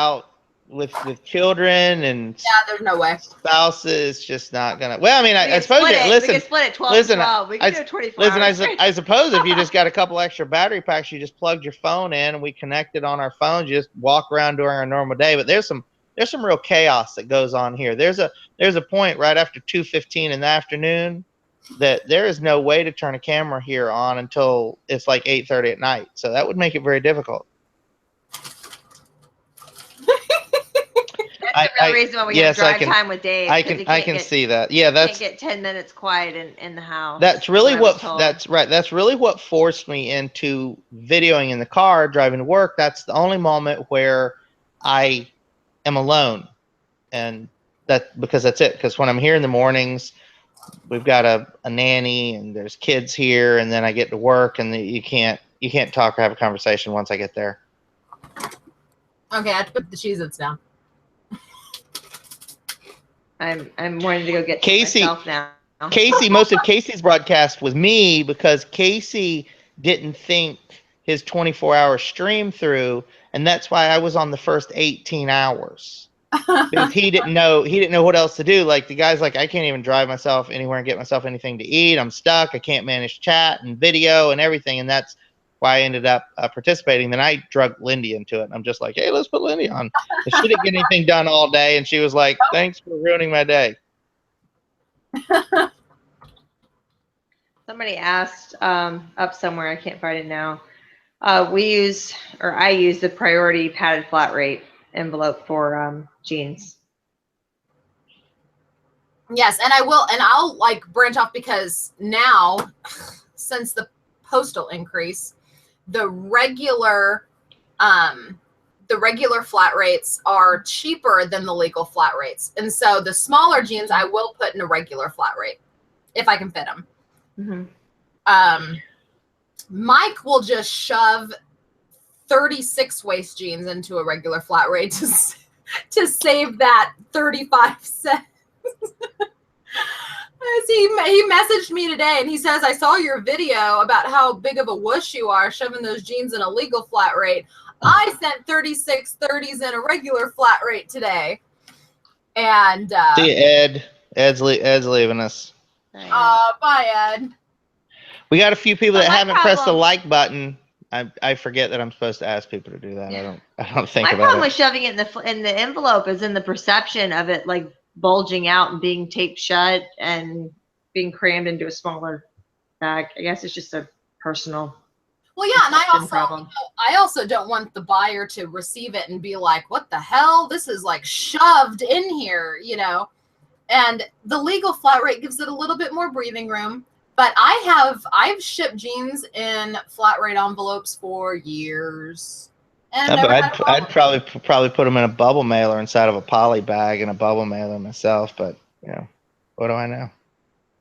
children and there's no way. spouses, it's just not gonna. Well, I mean, I suppose we listen. can split it 12 listen, 12. We can do 24 listen, hours. I suppose if you just got a couple extra battery packs, you just plugged your phone in, and we connected on our phones. You just walk around during our normal day. But there's some real chaos that goes on here. There's a point right after 2:15 in the afternoon that there is no way to turn a camera here on until it's like 8:30 at night. So that would make it very difficult. That's the real reason why we have drive time with Dave. I can see that. Yeah, can't get 10 minutes quiet in the house. That's really that's right. That's really what forced me into videoing in the car driving to work. That's the only moment where I am alone, and because that's it. Because when I'm here in the mornings, we've got a nanny, and there's kids here, and then I get to work, and you can't talk or have a conversation once I get there. Okay, I have to put the Cheez-Its down. I'm wanting to go get Casey myself now. Casey, most of Casey's broadcast was me because Casey didn't think his 24-hour stream through, and that's why I was on the first 18 hours. Because he didn't know what else to do. Like the guy's like, I can't even drive myself anywhere and get myself anything to eat. I'm stuck. I can't manage chat and video and everything, and that's why I ended up participating. Then I drug Lindey into it. And I'm just like, hey, let's put Lindey on. And she didn't get anything done all day, and she was like, thanks for ruining my day. Somebody asked up somewhere, I can't find it now. I use the priority padded flat rate envelope for jeans. Yes, and I'll like branch off because now, since the postal increase, the regular flat rates are cheaper than the legal flat rates. And so the smaller jeans I will put in a regular flat rate if I can fit them. Mm-hmm. Mike will just shove 36 waist jeans into a regular flat rate to save that 35 cents. He messaged me today and he says, I saw your video about how big of a wuss you are shoving those jeans in a legal flat rate. I sent 36 30s in a regular flat rate today. And see Ed's leaving us. Bye, Ed. We got a few people that haven't pressed the like button. I forget that I'm supposed to ask people to do that. Yeah. I don't think my about it. problem with shoving it in the envelope is in the perception of it like bulging out and being taped shut and being crammed into a smaller bag. I guess it's just a personal. Well, yeah, and problem. I also don't want the buyer to receive it and be like, "What the hell? This is like shoved in here," you know. And the legal flat rate gives it a little bit more breathing room. But I've shipped jeans in flat rate envelopes for years. And I'd probably put them in a bubble mailer inside of a poly bag in a bubble mailer myself. But you know, what do I know?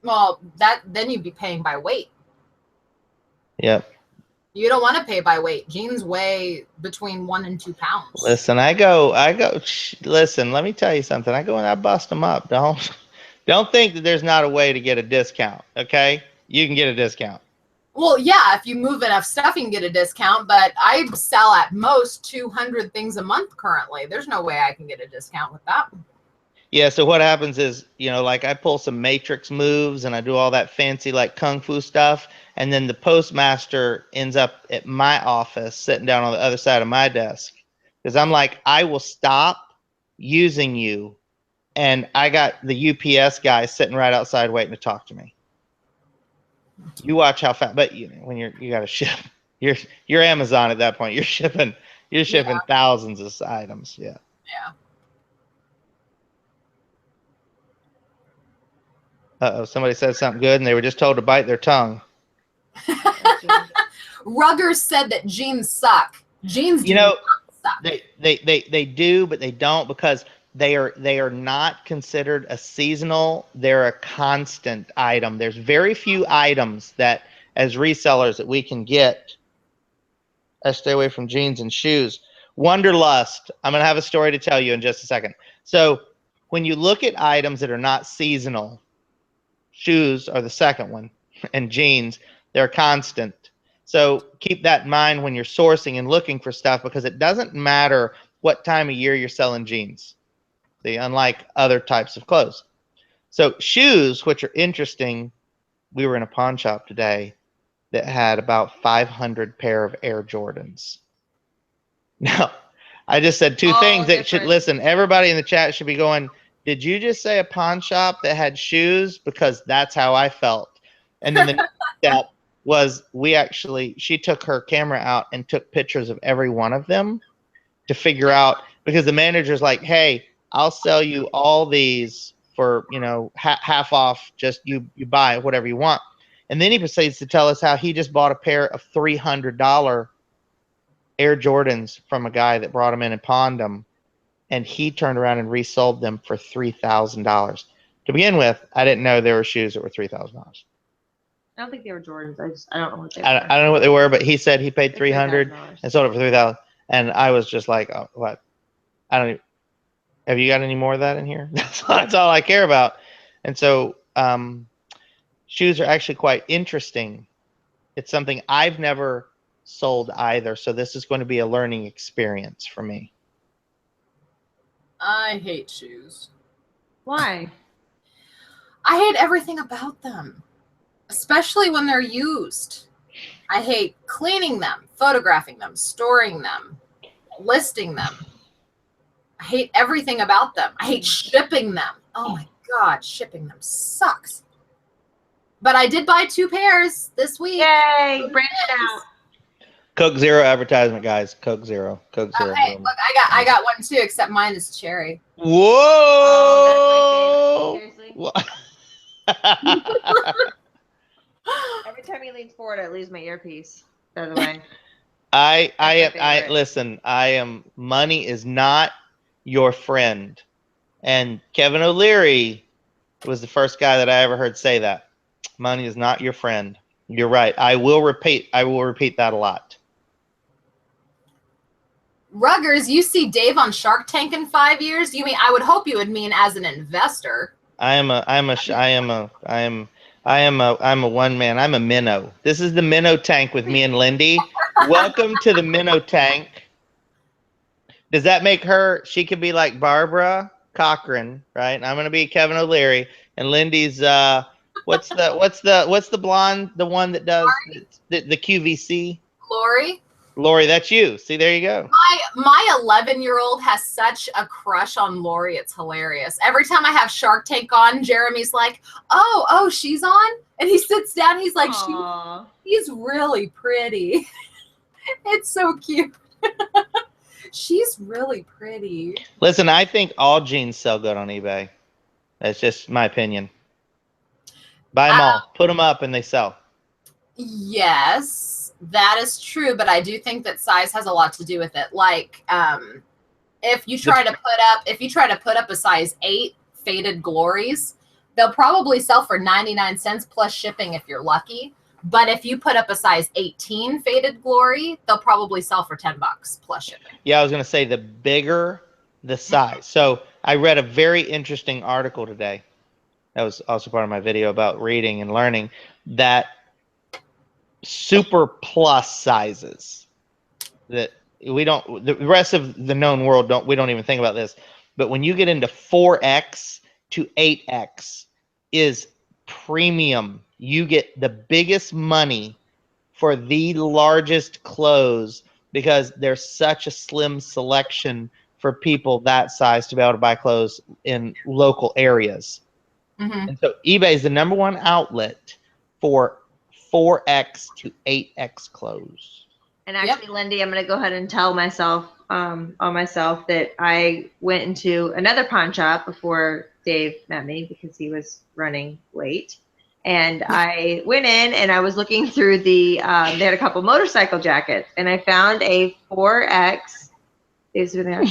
Well, then you'd be paying by weight. Yep. You don't want to pay by weight. Jeans weigh between 1 and 2 pounds. Listen, listen, let me tell you something. I go and I bust them up. Don't think that there's not a way to get a discount. Okay. You can get a discount. Well, yeah, if you move enough stuff, you can get a discount, but I sell at most 200 things a month currently. There's no way I can get a discount with that. Yeah, so what happens is, like I pull some matrix moves and I do all that fancy like kung fu stuff, and then the postmaster ends up at my office sitting down on the other side of my desk because I'm like, I will stop using you, and I got the UPS guy sitting right outside waiting to talk to me. You watch how fast, but when you got to ship, you're Amazon at that point. You're shipping thousands of items. Yeah. Yeah. Uh-oh, somebody said something good and they were just told to bite their tongue. Ruggers said that jeans suck. Jeans do not suck. They do, but they don't, because they are not considered a seasonal. They're a constant item. There's very few items that as resellers that we can get. I stay away from jeans and shoes. Wanderlust. I'm going to have a story to tell you in just a second. So when you look at items that are not seasonal, shoes are the second one, and jeans, they're constant. So keep that in mind when you're sourcing and looking for stuff, because it doesn't matter what time of year you're selling jeans. See, unlike other types of clothes. So shoes, which are interesting, we were in a pawn shop today that had about 500 pair of Air Jordans. Now, I just said two things that should, listen, everybody in the chat should be going, did you just say a pawn shop that had shoes? Because that's how I felt. And then the next step was she took her camera out and took pictures of every one of them to figure out, because the manager's like, hey, I'll sell you all these for, half off, just you buy whatever you want. And then he proceeds to tell us how he just bought a pair of $300 Air Jordans from a guy that brought them in and pawned them. And he turned around and resold them for $3,000. To begin with, I didn't know there were shoes that were $3,000. I don't think they were Jordans. I don't know what they were. I don't know what they were, but he said he paid $300 and sold it for $3,000. And I was just like, oh, what? I don't even, have you got any more of that in here? That's all I care about. And so shoes are actually quite interesting. It's something I've never sold either. So this is going to be a learning experience for me. I hate shoes. Why? I hate everything about them, especially when they're used. I hate cleaning them, photographing them, storing them, listing them. I hate everything about them. I hate shipping them. Oh my God, shipping them sucks. But I did buy 2 pairs this week. Yay, branch it out. Coke Zero advertisement, guys. Coke Zero. Coke Zero. Hey, look, I got one too, except mine is cherry. Whoa! Oh, that's my favorite. Seriously? Every time he leans forward, I lose my earpiece. By the way. Listen, money is not your friend. And Kevin O'Leary was the first guy that I ever heard say that. Money is not your friend. You're right. I will repeat that a lot. Ruggers, you see Dave on Shark Tank in 5 years? You mean, I would hope you would mean as an investor. I'm a one man. I'm a minnow. This is the minnow tank with me and Lindey. Welcome to the minnow tank. Does that make her? She could be like Barbara Cochran, right? And I'm gonna be Kevin O'Leary, and Lindey's what's the blonde, the one that does the QVC? Lori, that's you. See, there you go. My 11-year-old has such a crush on Lori. It's hilarious. Every time I have Shark Tank on, Jeremy's like, oh, she's on? And he sits down. He's like, she's really pretty. It's so cute. She's really pretty. Listen, I think all jeans sell good on eBay. That's just my opinion. Buy them all. Put them up and they sell. Yes, that is true, but I do think that size has a lot to do with it. Like, if you try to put up a size 8 faded glories, they'll probably sell for 99 cents plus shipping if you're lucky. But if you put up a size 18 faded glory, they'll probably sell for $10 plus shipping. Yeah, I was going to say the bigger the size. So I read a very interesting article today. That was also part of my video about reading and learning, that super plus sizes that we don't, the rest of the known world we don't even think about this. But when you get into 4X to 8X is premium. You get the biggest money for the largest clothes because there's such a slim selection for people that size to be able to buy clothes in local areas. Mm-hmm. And so eBay is the #1 outlet for 4X to 8X clothes. And actually, Lindey, I'm going to go ahead and tell myself on myself that I went into another pawn shop before Dave met me because he was running late. And I went in and I was looking through the, they had a couple motorcycle jackets, and I found a 4X. Is it there?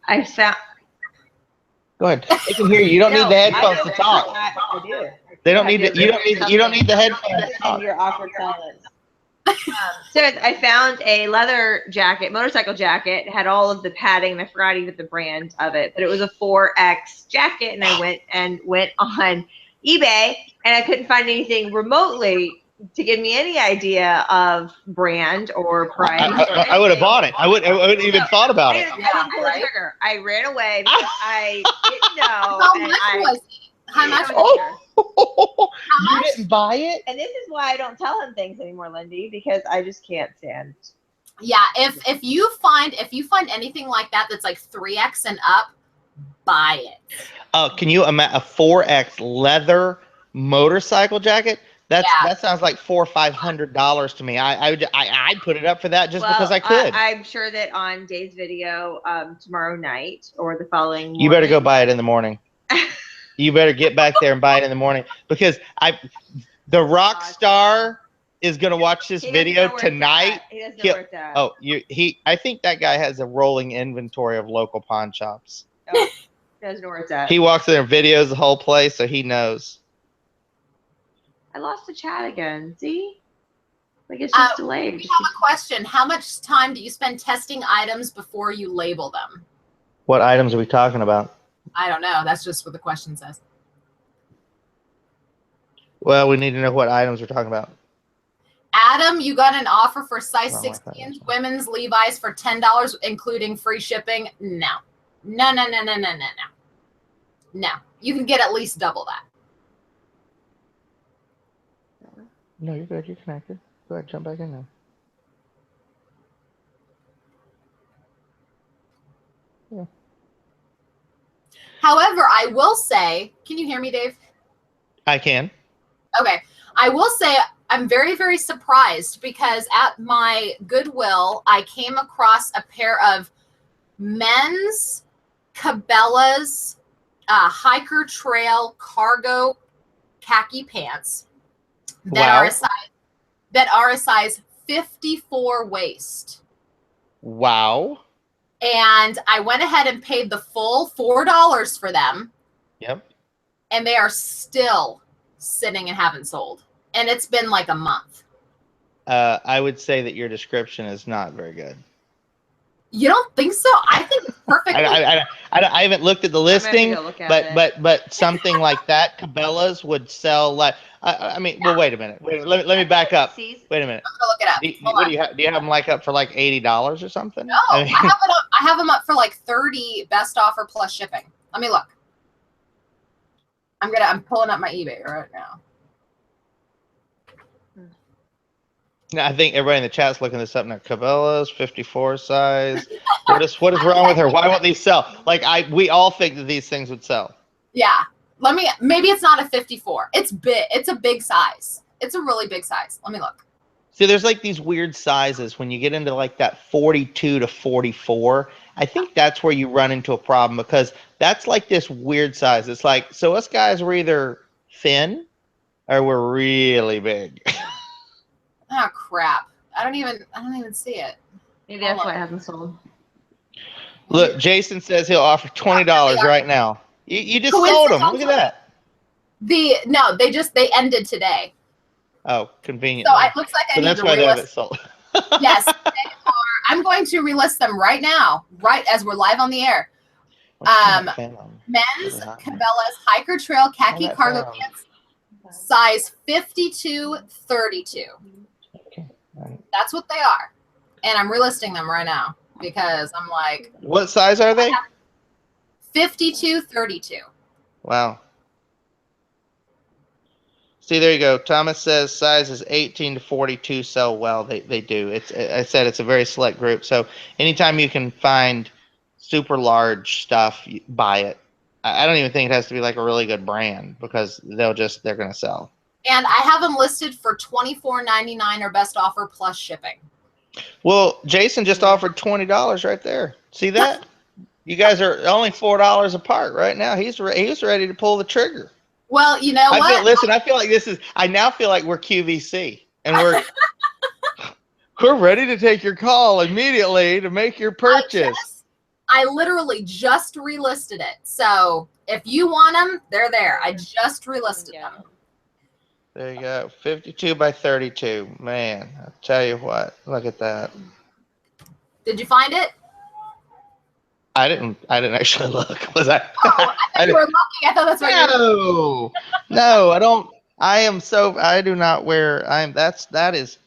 I found. Go ahead. They can hear you. You don't need the headphones to talk. I do. They don't need you don't need the headphones to talk. Your awkward silence. So I found a leather jacket, motorcycle jacket, had all of the padding, and I forgot even the brand of it, but it was a 4X jacket, and I went on eBay, and I couldn't find anything remotely to give me any idea of brand or price. I would have bought it. I wouldn't even thought about it. I didn't pull the trigger. I ran away because I didn't know. How much was it? How much? You didn't buy it? And this is why I don't tell him things anymore, Lindey, because I just can't stand. Yeah, if you find anything like that that's like 3X and up, buy it. Can you imagine a 4X leather motorcycle jacket? That sounds like $400 or $500 to me. I'd put it up for that just because I could. I'm sure that on Dave's video tomorrow night or the following morning. You better go buy it in the morning. You better get back there and buy it in the morning because the Rockstar is going to watch this video tonight. He doesn't know where it's at. Oh, I think that guy has a rolling inventory of local pawn shops. Oh, he doesn't know where it's at. He walks in there, videos the whole place, so he knows. I lost the chat again. See? Like it's just delayed. We have a question. How much time do you spend testing items before you label them? What items are we talking about? I don't know. That's just what the question says. Well, we need to know what items we're talking about. Adam, you got an offer for size 16 women's Levi's for $10, including free shipping. No. No. You can get at least double that. No, you're good. You're connected. Go ahead, jump back in now. Yeah. However, I will say, can you hear me, Dave? I can. Okay. I will say I'm very, very surprised because at my Goodwill, I came across a pair of men's Cabela's hiker trail cargo khaki pants that are a size 54 waist. Wow. And I went ahead and paid the full $4 for them. Yep. And they are still sitting and haven't sold. And it's been like a month. I would say that your description is not very good. You don't think so? I think it's perfect. I haven't looked at the listing, but something like that, Cabela's would sell like. I mean, well, wait a minute. Let me back up. Wait a minute. I'm gonna look it up. Do you have them like up for like $80 or something? No, I have them up for like 30 best offer plus shipping. Let me look. I'm pulling up my eBay right now. No, I think everybody in the chat's looking this up now. Cabela's 54 size. What is wrong with her? Why won't these sell? Like we all think that these things would sell. Yeah. Maybe it's not a 54. It's big. It's a big size. It's a really big size. Let me look. See, there's like these weird sizes when you get into like that 42 to 44. I think that's where you run into a problem because that's like this weird size. It's like, so us guys were either thin or we're really big. Oh crap! I don't even see it. Maybe that's why it hasn't sold. Look, Jason says he'll offer $20 right now. You just sold them. Look at that. They ended today. Oh, convenient. So it looks like I So need that's to why they have it relist. sold. Yes, they are. I'm going to relist them right now, right as we're live on the air. Men's Cabela's Hiker Trail khaki cargo pants, size 52-32. Okay. Right. That's what they are. And I'm relisting them right now because I'm like, What size are they? 52-32. Wow. See, there you go. Thomas says sizes 18 to 42 sell well. They do. I said it's a very select group. So anytime you can find super large stuff, buy it. I don't even think it has to be like a really good brand because they're going to sell. And I have them listed for $24.99 or best offer plus shipping. Well, Jason just offered $20 right there. See that? You guys are only $4 apart right now. He's ready to pull the trigger. Well, you know what? I feel like I now feel like we're QVC and we're ready to take your call immediately to make your purchase. I literally just relisted it. So if you want them, they're there. I just relisted them. There you go. 52 by 32. Man, I'll tell you what. Look at that. Did you find it? I didn't actually look. Was I? Oh, I thought you were looking. I thought that's what you were. No, I don't. I do not wear. That is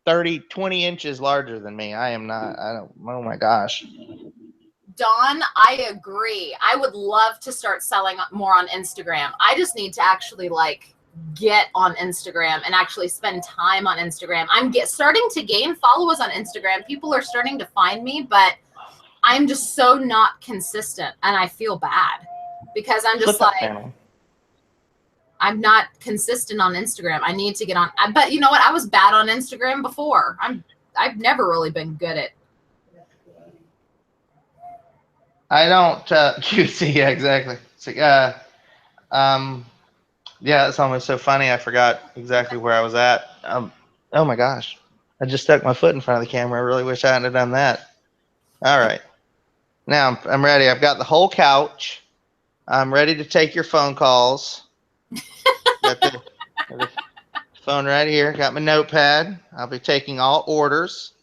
20 inches larger than me. I am not. Oh my gosh. Dawn, I agree. I would love to start selling more on Instagram. I just need to actually get on Instagram and actually spend time on Instagram. I'm starting to gain followers on Instagram. People are starting to find me, but I'm just so not consistent, and I feel bad because I'm just I'm not consistent on Instagram. I need to get on. But you know what? I was bad on Instagram before. I've never really been good at. I don't QC. Yeah, exactly. So, yeah, it's almost so funny. I forgot exactly where I was at. Oh my gosh, I just stuck my foot in front of the camera. I really wish I hadn't done that. All right. Now I'm ready. I've got the whole couch. I'm ready to take your phone calls. Got the phone right here. Got my notepad. I'll be taking all orders.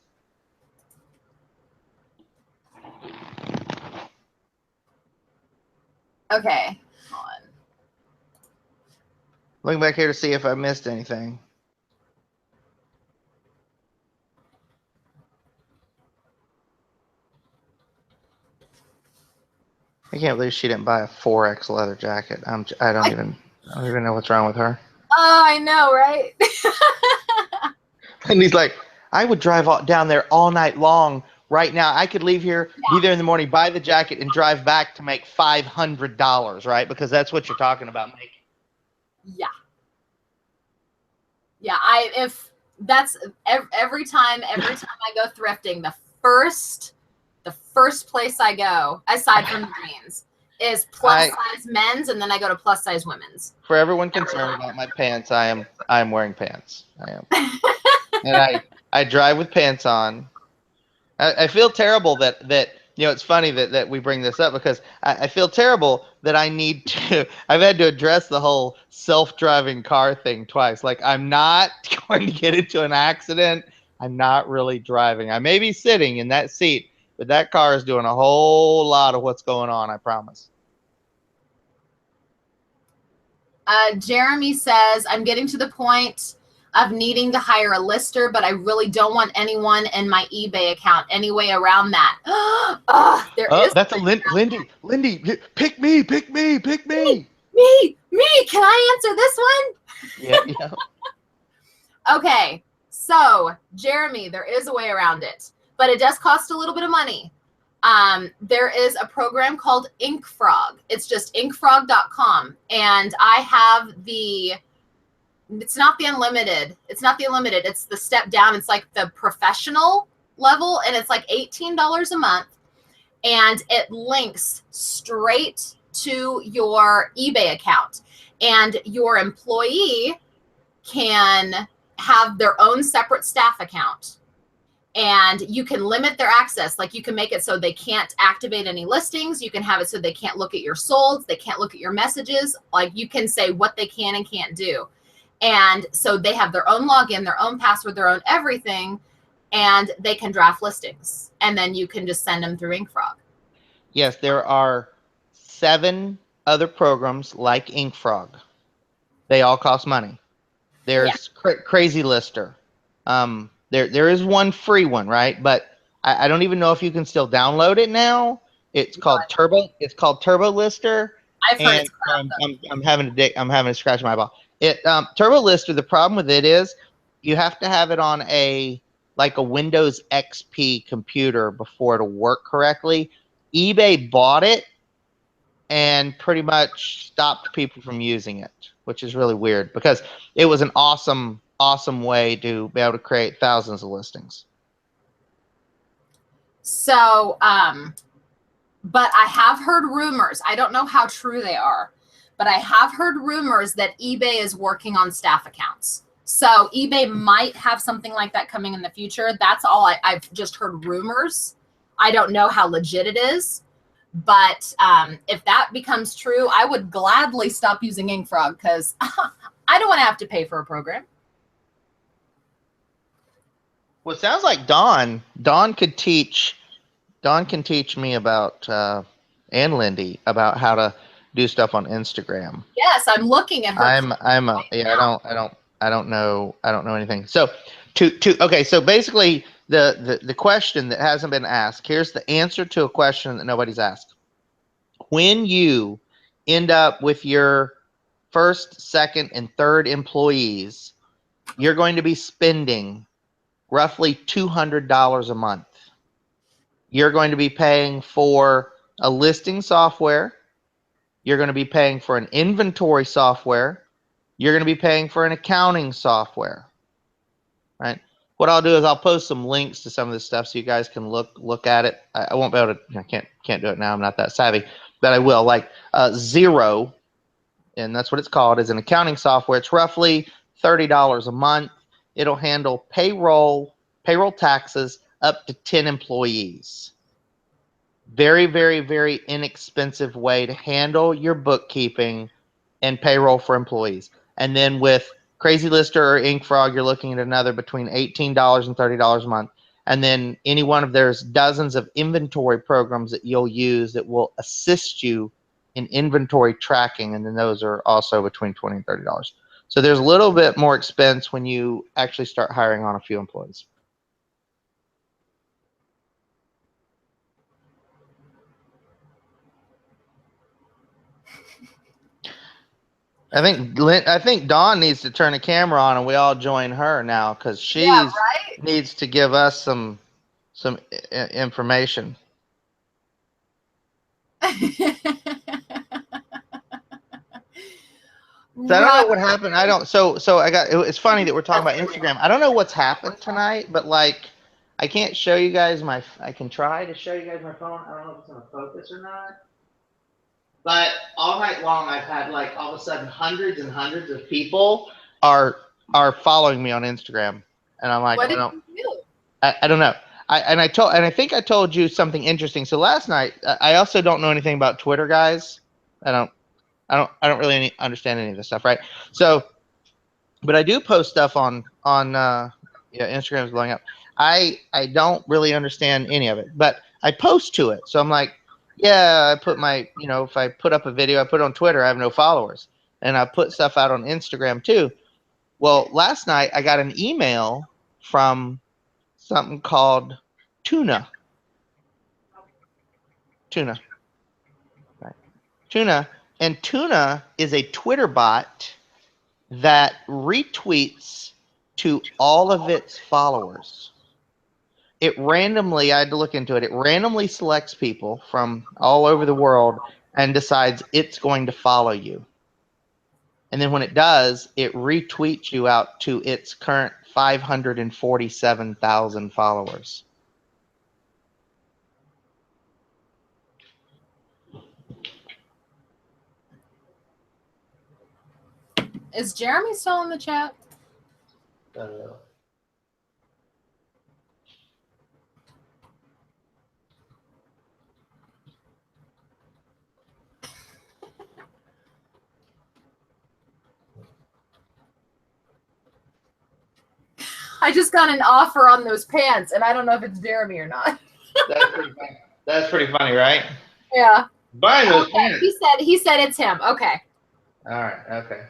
Okay. Hold on. Looking back here to see if I missed anything. I can't believe she didn't buy a 4X leather jacket. I don't even know what's wrong with her. Oh, I know, right? And he's like, I would drive down there all night long. Right now, I could leave here, be there in the morning, buy the jacket, and drive back to make $500, right? Because that's what you're talking about making. Yeah. Yeah, if that's every time I go thrifting, the first place I go, aside from the jeans, is plus size men's, and then I go to plus size women's. For everyone concerned about my pants, I am wearing pants. I am. And I drive with pants on. I feel terrible that it's funny that we bring this up because I feel terrible that I've had to address the whole self-driving car thing twice. Like, I'm not going to get into an accident. I'm not really driving. I may be sitting in that seat, but that car is doing a whole lot of what's going on, I promise. Jeremy says, I'm getting to the point of needing to hire a lister, but I really don't want anyone in my eBay account. Any way around that? That's a Lindey, pick me. Me. Can I answer this one? Yeah. Okay. So, Jeremy, there is a way around it, but it does cost a little bit of money. There is a program called InkFrog. It's just inkfrog.com. And I have it's not the unlimited. It's the step down. It's like the professional level, and it's like $18 a month. And it links straight to your eBay account. And your employee can have their own separate staff account. And you can limit their access. Like, you can make it so they can't activate any listings. You can have it so they can't look at your solds. They can't look at your messages. Like, you can say what they can and can't do. And so they have their own login, their own password, their own everything, and they can draft listings. And then you can just send them through InkFrog. Yes, there are 7 other programs like InkFrog. They all cost money. There's Crazy Lister. There is one free one, right? But I don't even know if you can still download it now. It's called Turbo. It's called Turbo Lister. I've heard it's And I'm having to scratch my eyeball. Turbo Lister. The problem with it is you have to have it on a Windows XP computer before it'll work correctly. eBay bought it and pretty much stopped people from using it, which is really weird because it was an awesome way to be able to create thousands of listings. So, but I have heard rumors. I don't know how true they are, but I have heard rumors that eBay is working on staff accounts. So eBay might have something like that coming in the future. That's all I've just heard rumors. I don't know how legit it is. But if that becomes true, I would gladly stop using InkFrog because I don't want to have to pay for a program. Well, it sounds like Dawn can teach me about and Lindey about how to do stuff on Instagram. Yes, I'm looking at her. I don't know anything. So okay, so basically the question that hasn't been asked, here's the answer to a question that nobody's asked. When you end up with your first, second, and third employees, you're going to be spending roughly $200 a month. You're going to be paying for a listing software. You're going to be paying for an inventory software. You're going to be paying for an accounting software, right? What I'll do is I'll post some links to some of this stuff so you guys can look at it. I won't be able to. I can't do it now. I'm not that savvy, but I will. Like Xero, and that's what it's called, is an accounting software. It's roughly $30 a month. It'll handle payroll taxes up to 10 employees. Very, very, very inexpensive way to handle your bookkeeping and payroll for employees. And then with Crazy Lister or InkFrog, you're looking at another between $18 and $30 a month. And then there's dozens of inventory programs that you'll use that will assist you in inventory tracking. And then those are also between $20 and $30. So there's a little bit more expense when you actually start hiring on a few employees. I think Dawn needs to turn the camera on and we all join her now because she needs to give us some information. So I don't know what happened. It's funny that we're talking about Instagram. I don't know what's happened tonight, but I can't show you guys I can try to show you guys my phone. I don't know if it's gonna focus or not. But all night long, I've had all of a sudden hundreds and hundreds of people are following me on Instagram, and I'm like, what did you do? I don't know. I think I told you something interesting. So last night, I also don't know anything about Twitter, guys. I don't really understand any of this stuff, right? So, but I do post stuff on Instagram's blowing up. I don't really understand any of it, but I post to it. So I'm like, yeah, I put if I put up a video, I put it on Twitter, I have no followers. And I put stuff out on Instagram too. Well, last night I got an email from something called Tuna. Right. Tuna. And Tuna is a Twitter bot that retweets to all of its followers. I had to look into it. It randomly selects people from all over the world and decides it's going to follow you. And then when it does, it retweets you out to its current 547,000 followers. Is Jeremy still in the chat? I don't know. I just got an offer on those pants, and I don't know if it's Jeremy or not. That's pretty funny. That's pretty funny, right? Yeah. Buying those Okay. pants. He said it's him. Okay. All right. Okay.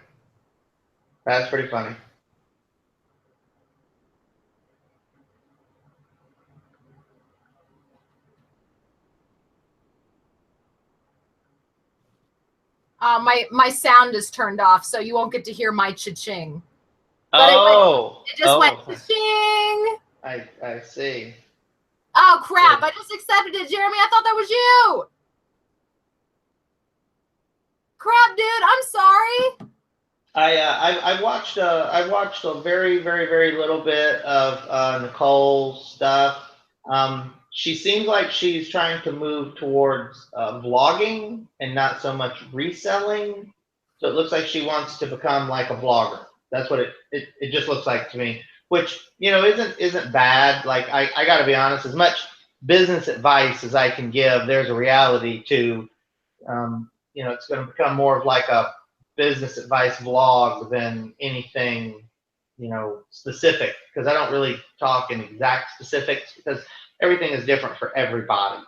That's pretty funny. My sound is turned off, so you won't get to hear my cha-ching. But it just went cha-ching. I see. Oh crap! I just accepted it, Jeremy. I thought that was you. Crap, dude. I'm sorry. I watched a very little bit of Nicole's stuff. She seems like she's trying to move towards vlogging and not so much reselling. So it looks like she wants to become like a vlogger. That's what it just looks like to me. Which, you know, isn't bad. Like I got to be honest, as much business advice as I can give, there's a reality to, you know, it's going to become more of like a business advice vlog than anything, you know, specific, because I don't really talk in exact specifics because everything is different for everybody.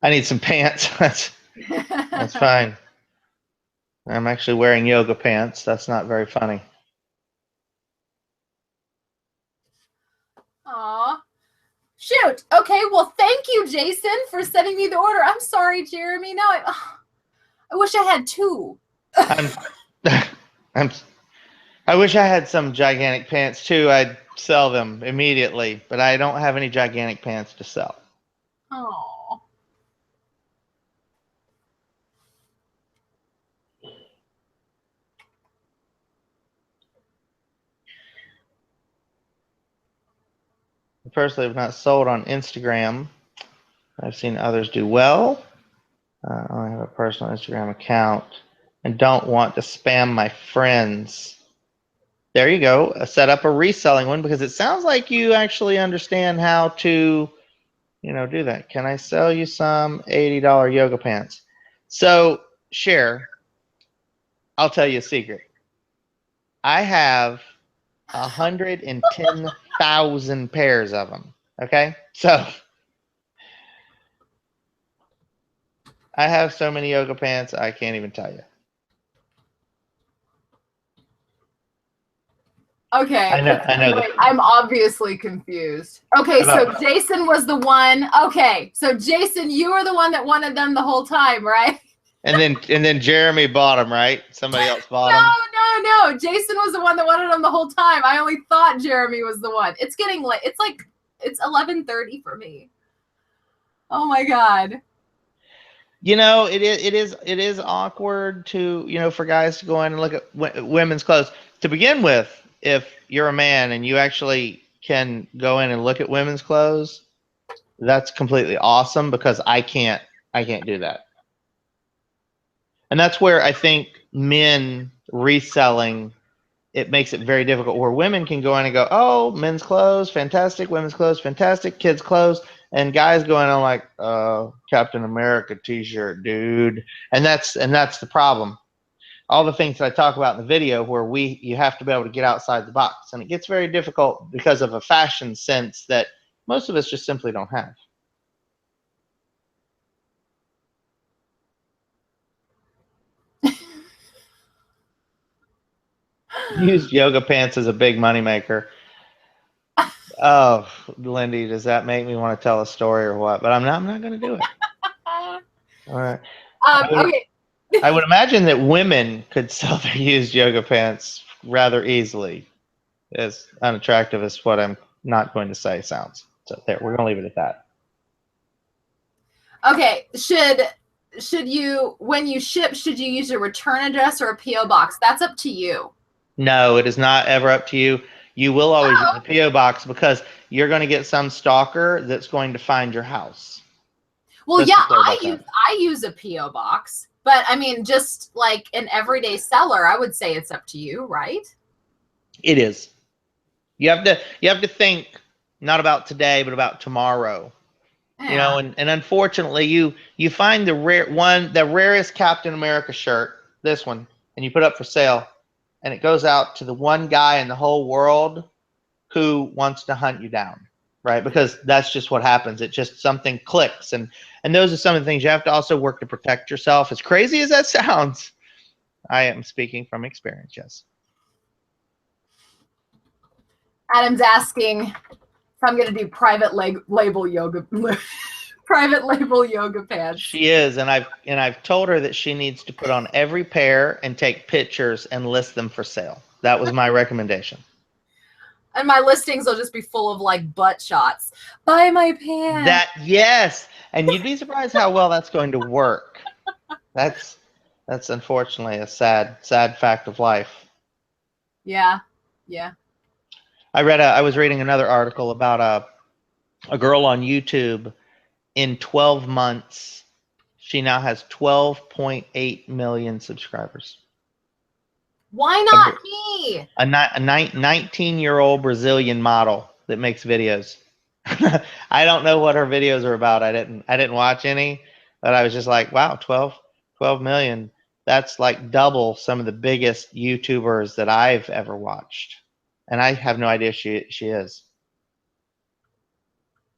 I need some pants. That's fine. I'm actually wearing yoga pants. That's not very funny. Aw. Shoot. Okay. Well, thank you, Jason, for sending me the order. I'm sorry, Jeremy. Now I wish I had two. I wish I had some gigantic pants too. I'd sell them immediately, but I don't have any gigantic pants to sell. Oh. Personally, I've not sold on Instagram. I've seen others do well. I only have a personal Instagram account and don't want to spam my friends. There you go. Set up a reselling one because it sounds like you actually understand how to, you know, do that. Can I sell you some $80 yoga pants? So, share. I'll tell you a secret. I have 110,000 pairs of them. Okay, so I have so many yoga pants I can't even tell you. Okay. I know. Wait, I'm obviously confused. Okay, so Jason was the one. Okay, so Jason, you were the one that wanted them the whole time, right? And then Jeremy bought them, right? Somebody else bought them. No. Jason was the one that wanted them the whole time. I only thought Jeremy was the one. It's getting late. It's 11:30 for me. Oh my god. You know, it is awkward to, you know, for guys to go in and look at women's clothes. To begin with, if you're a man and you actually can go in and look at women's clothes, that's completely awesome because I can't do that. And that's where I think men reselling, it makes it very difficult, where women can go in and go, oh, men's clothes, fantastic, women's clothes, fantastic, kids' clothes, and guys going on like, Captain America t-shirt, dude. And that's the problem. All the things that I talk about in the video where you have to be able to get outside the box. And it gets very difficult because of a fashion sense that most of us just simply don't have. Used yoga pants as a big moneymaker. Oh, Lindey, does that make me want to tell a story or what? But I'm not going to do it. All right. Okay. I would imagine that women could sell their used yoga pants rather easily. As unattractive as what I'm not going to say sounds. So there, we're going to leave it at that. Okay. Should you, when you ship, should you use a return address or a PO box? That's up to you. No, it is not ever up to you. You will always use a PO box because you're going to get some stalker that's going to find your house. Well, yeah, I use a PO box, but I mean, just like an everyday seller, I would say it's up to you, right? It is. You have to think not about today, but about tomorrow. You know, and unfortunately, you find the rarest Captain America shirt, this one, and you put it up for sale, and it goes out to the one guy in the whole world who wants to hunt you down, right? Because that's just what happens. It just something clicks, and those are some of the things you have to also work to protect yourself. As crazy as that sounds, I am speaking from experience. Yes. Adam's asking if I'm going to do private label yoga, private label yoga pants. She is, and I've told her that she needs to put on every pair and take pictures and list them for sale. That was my recommendation. And my listings will just be full of like butt shots. Buy my pants. Yes, and you'd be surprised how well that's going to work. That's unfortunately a sad fact of life. Yeah. I was reading another article about a girl on YouTube. In 12 months, she now has 12.8 million subscribers. Why not me? A 19-year-old Brazilian model that makes videos. I don't know what her videos are about. I didn't watch any, but I was just like, wow, 12 million. That's like double some of the biggest YouTubers that I've ever watched. And I have no idea she is.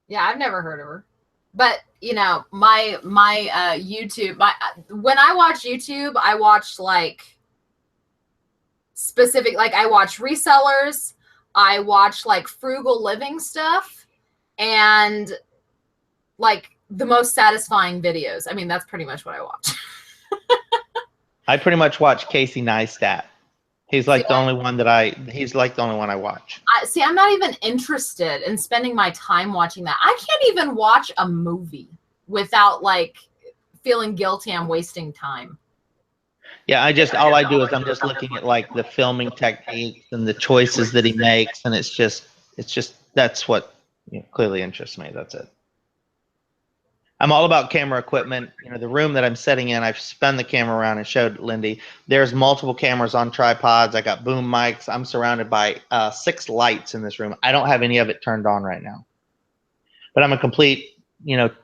Yeah, I've never heard of her. But you know, my YouTube, when I watch YouTube, I watch like specific, like I watch resellers, I watch like frugal living stuff, and like the most satisfying videos. I mean, that's pretty much what I watch. I pretty much watch Casey Neistat. He's like the only one I watch. I'm not even interested in spending my time watching that. I can't even watch a movie without like feeling guilty I'm wasting time. Yeah, all I do is I'm just looking at like the filming techniques and the choices that he makes, and it's just that's what clearly interests me. That's it. I'm all about camera equipment. You know, the room that I'm sitting in, I've spun the camera around and showed Lindey. There's multiple cameras on tripods. I got boom mics. I'm surrounded by 6 lights in this room. I don't have any of it turned on right now. But I'm a complete,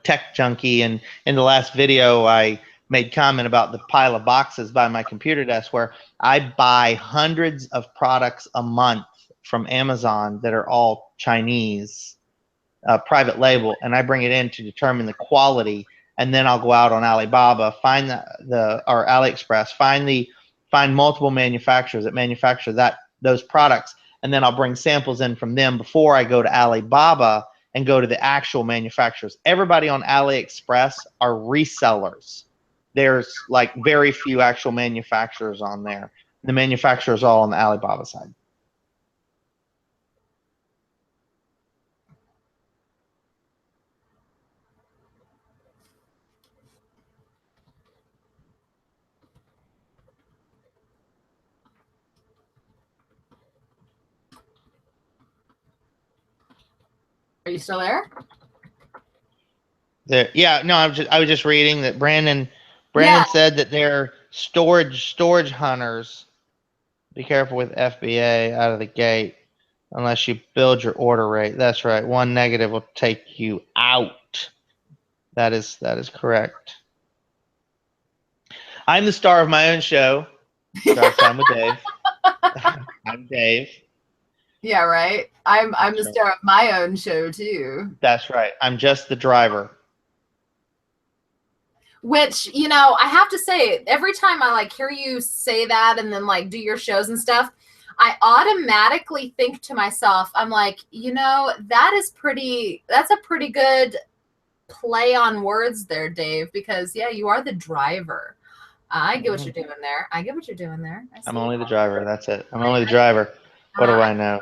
tech junkie. And in the last video, I made comment about the pile of boxes by my computer desk where I buy hundreds of products a month from Amazon that are all Chinese. Private label, and I bring it in to determine the quality, and then I'll go out on Alibaba, find or AliExpress, find multiple manufacturers that manufacture those products, and then I'll bring samples in from them before I go to Alibaba and go to the actual manufacturers. Everybody on AliExpress are resellers. There's like very few actual manufacturers on there. The manufacturers all on the Alibaba side. Are you still there? Yeah, no, I was just reading that Brandon said that they're storage hunters. Be careful with FBA out of the gate unless you build your order rate. That's right. One negative will take you out. That is correct. I'm the star of my own show. Drive Time with Dave. I'm Dave. Yeah, right. I'm the star of my own show too. That's right. I'm just the driver. Which, I have to say, every time I like hear you say that and then like do your shows and stuff, I automatically think to myself, I'm like, that's a pretty good play on words there, Dave, because yeah, you are the driver. I get what you're doing there. I'm only the driver. That's it. I'm only the driver. What do I know?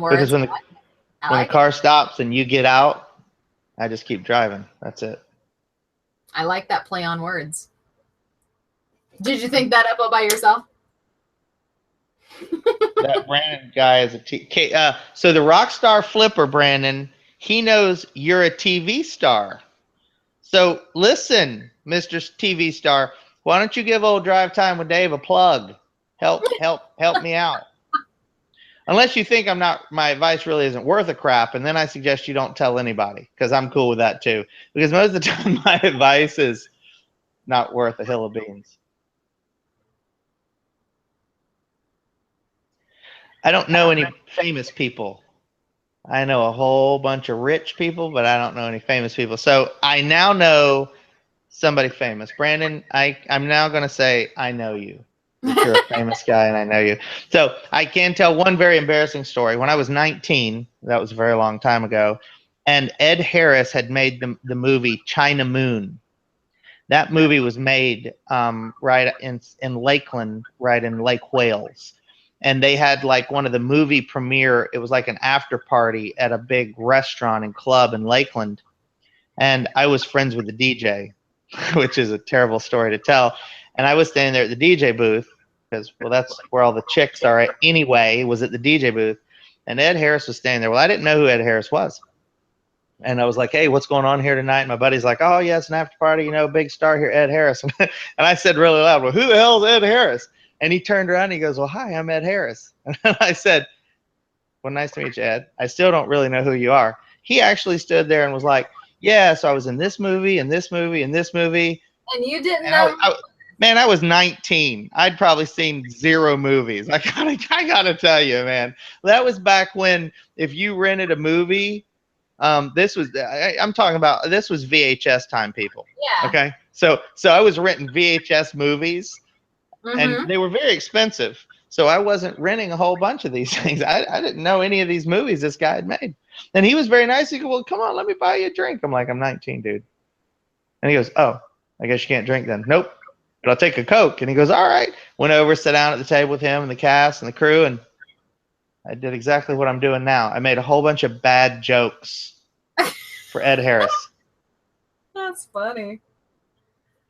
Because when the car stops and you get out, I just keep driving. That's it. I like that play on words. Did you think that up all by yourself? That Brandon guy is so the Rockstarflipper, Brandon, he knows you're a TV star. So listen, Mr. TV star, why don't you give old Drive Time with Dave a plug? Help me out. Unless you think my advice really isn't worth a crap, and then I suggest you don't tell anybody, because I'm cool with that too. Because most of the time my advice is not worth a hill of beans. I don't know any famous people. I know a whole bunch of rich people, but I don't know any famous people. So I now know somebody famous. Brandon, I'm now going to say I know you. You're a famous guy and I know you. So I can tell one very embarrassing story. When I was 19, that was a very long time ago, and Ed Harris had made the movie China Moon. That movie was made right in Lakeland, right in Lake Wales. And they had like one of the movie premiere. It was like an after party at a big restaurant and club in Lakeland. And I was friends with the DJ, which is a terrible story to tell. And I was standing there at the DJ booth because, well, that's where all the chicks are anyway, was at the DJ booth. And Ed Harris was standing there. Well, I didn't know who Ed Harris was. And I was like, hey, what's going on here tonight? And my buddy's like, oh, yeah, it's an after party, big star here, Ed Harris. And I said really loud, well, who the hell is Ed Harris? And he turned around and he goes, well, hi, I'm Ed Harris. And I said, well, nice to meet you, Ed. I still don't really know who you are. He actually stood there and was like, yeah, so I was in this movie and this movie and this movie. And you didn't know? Man, I was 19. I'd probably seen 0 movies. I gotta tell you, man. That was back when if you rented a movie, I'm talking about, this was VHS time, people. Yeah. Okay. So I was renting VHS movies, and they were very expensive. So I wasn't renting a whole bunch of these things. I didn't know any of these movies this guy had made. And he was very nice. He goes, well, come on, let me buy you a drink. I'm like, I'm 19, dude. And he goes, oh, I guess you can't drink then. Nope. But I'll take a Coke. And he goes, all right. Went over, sat down at the table with him and the cast and the crew, and I did exactly what I'm doing now. I made a whole bunch of bad jokes for Ed Harris. That's funny.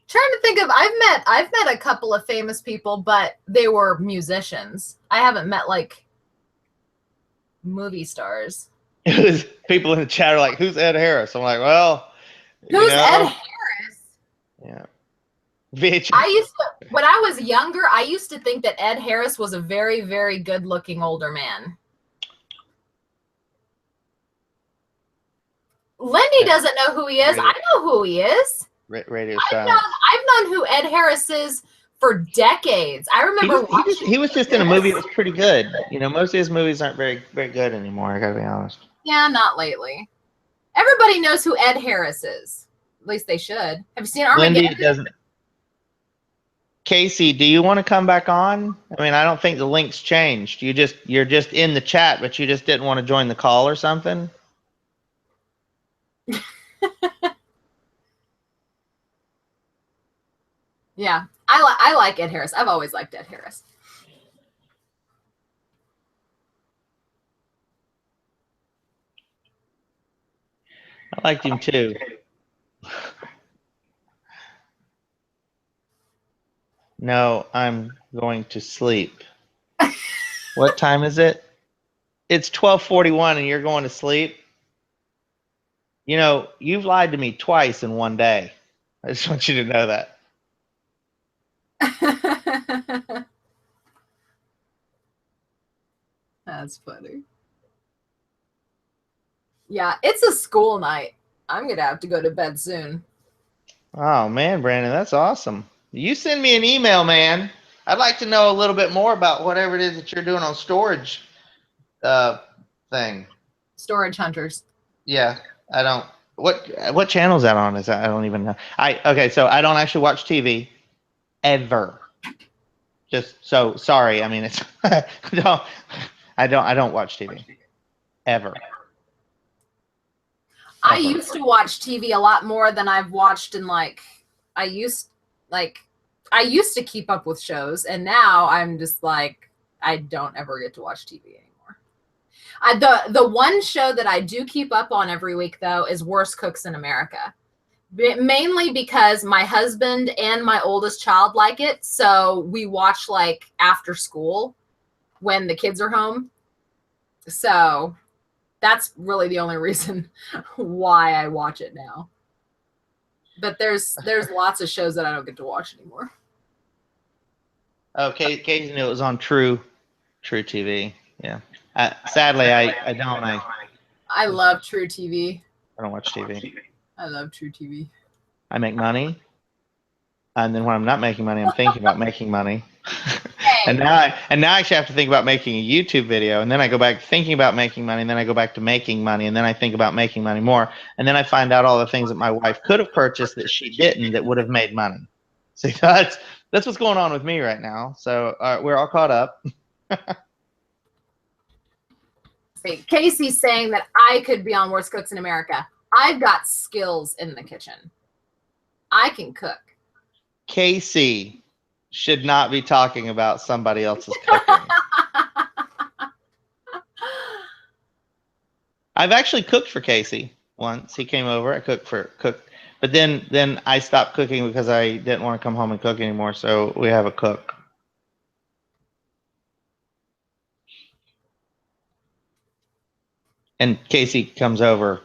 Trying to think of, I've met a couple of famous people, but they were musicians. I haven't met like movie stars. It was people in the chat are like, who's Ed Harris? I'm like, well, who's Ed Harris? Yeah. VH. When I was younger, I used to think that Ed Harris was a very, very good looking older man. Lindey doesn't know who he is. I know who he is. Radio I've known who Ed Harris is for decades. I remember he was just in a movie that was pretty good. Most of his movies aren't very, very good anymore. I gotta be honest. Yeah, not lately. Everybody knows who Ed Harris is. At least they should. Have you seen Armageddon? Lindey doesn't. Casey, do you want to come back on? I mean, I don't think the link's changed. You're just in the chat, but you just didn't want to join the call or something. Yeah, I like Ed Harris. I've always liked Ed Harris. I liked him too. No, I'm going to sleep. What time is it? It's 12:41 and you're going to sleep? You've lied to me twice in one day. I just want you to know that. That's funny. Yeah, it's a school night. I'm going to have to go to bed soon. Oh, man, Brandon, that's awesome. You send me an email, man. I'd like to know a little bit more about whatever it is that you're doing on storage thing. Storage Hunters. Yeah, I don't. What channel is that on? I don't even know. Okay, so I don't actually watch TV ever. Just so sorry. I mean, it's no, I don't watch TV ever. I used to watch TV a lot more than I've watched in I used to keep up with shows, and now I'm just like, I don't ever get to watch TV anymore. The one show that I do keep up on every week though is Worst Cooks in America. Mainly because my husband and my oldest child like it, so we watch after school when the kids are home. So that's really the only reason why I watch it now. But there's lots of shows that I don't get to watch anymore. Okay, Casey knew it was on True TV. Yeah. Sadly, I don't. I love True TV. I don't watch TV. I love True TV. I make money, and then when I'm not making money, I'm thinking about making money. And now I actually have to think about making a YouTube video, and then I go back thinking about making money, and then I go back to making money, and then I think about making money more, and then I find out all the things that my wife could have purchased that she didn't that would have made money. See, that's what's going on with me right now. So we're all caught up. See, Casey's saying that I could be on Worst Cooks in America. I've got skills in the kitchen. I can cook. Casey should not be talking about somebody else's cooking. I've actually cooked for Casey once. He came over. I cooked, but then I stopped cooking because I didn't want to come home and cook anymore. So we have a cook. And Casey comes over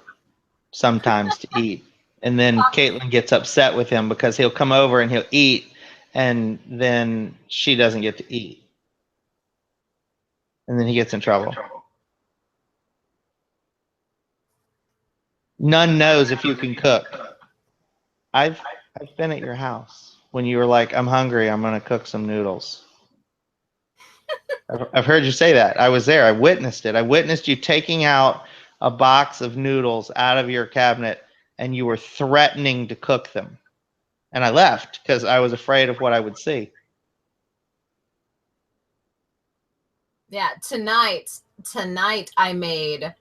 sometimes to eat, and then Caitlin gets upset with him because he'll come over and he'll eat, and then she doesn't get to eat. And then he gets in trouble. None knows if you can cook. I've been at your house when you were like, I'm hungry, I'm going to cook some noodles. I've heard you say that. I was there. I witnessed it. I witnessed you taking out a box of noodles out of your cabinet, and you were threatening to cook them. And I left because I was afraid of what I would see. Yeah, tonight I made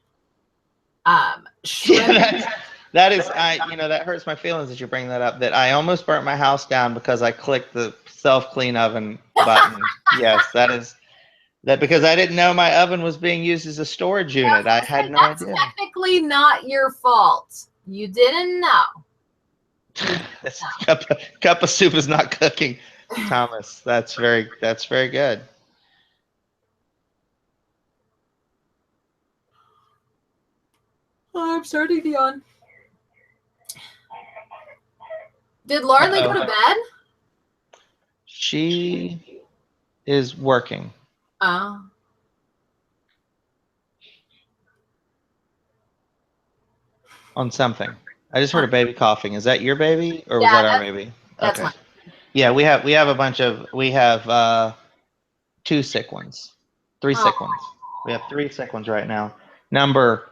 shrimp. Yeah, that hurts my feelings that you bring that up. That I almost burnt my house down because I clicked the self-clean oven button. Yes, that because I didn't know my oven was being used as a storage unit. I had no idea. That's technically not your fault. You didn't know. This cup of soup is not cooking, Thomas. That's very good. Oh, I'm starting to yawn. Did Lauren go to bed? She is working. Oh. On something. I just heard a baby coughing. Is that your baby or was that our baby? That's okay. mine. Yeah, we have two sick ones. Three sick ones. We have 3 sick ones right now. Number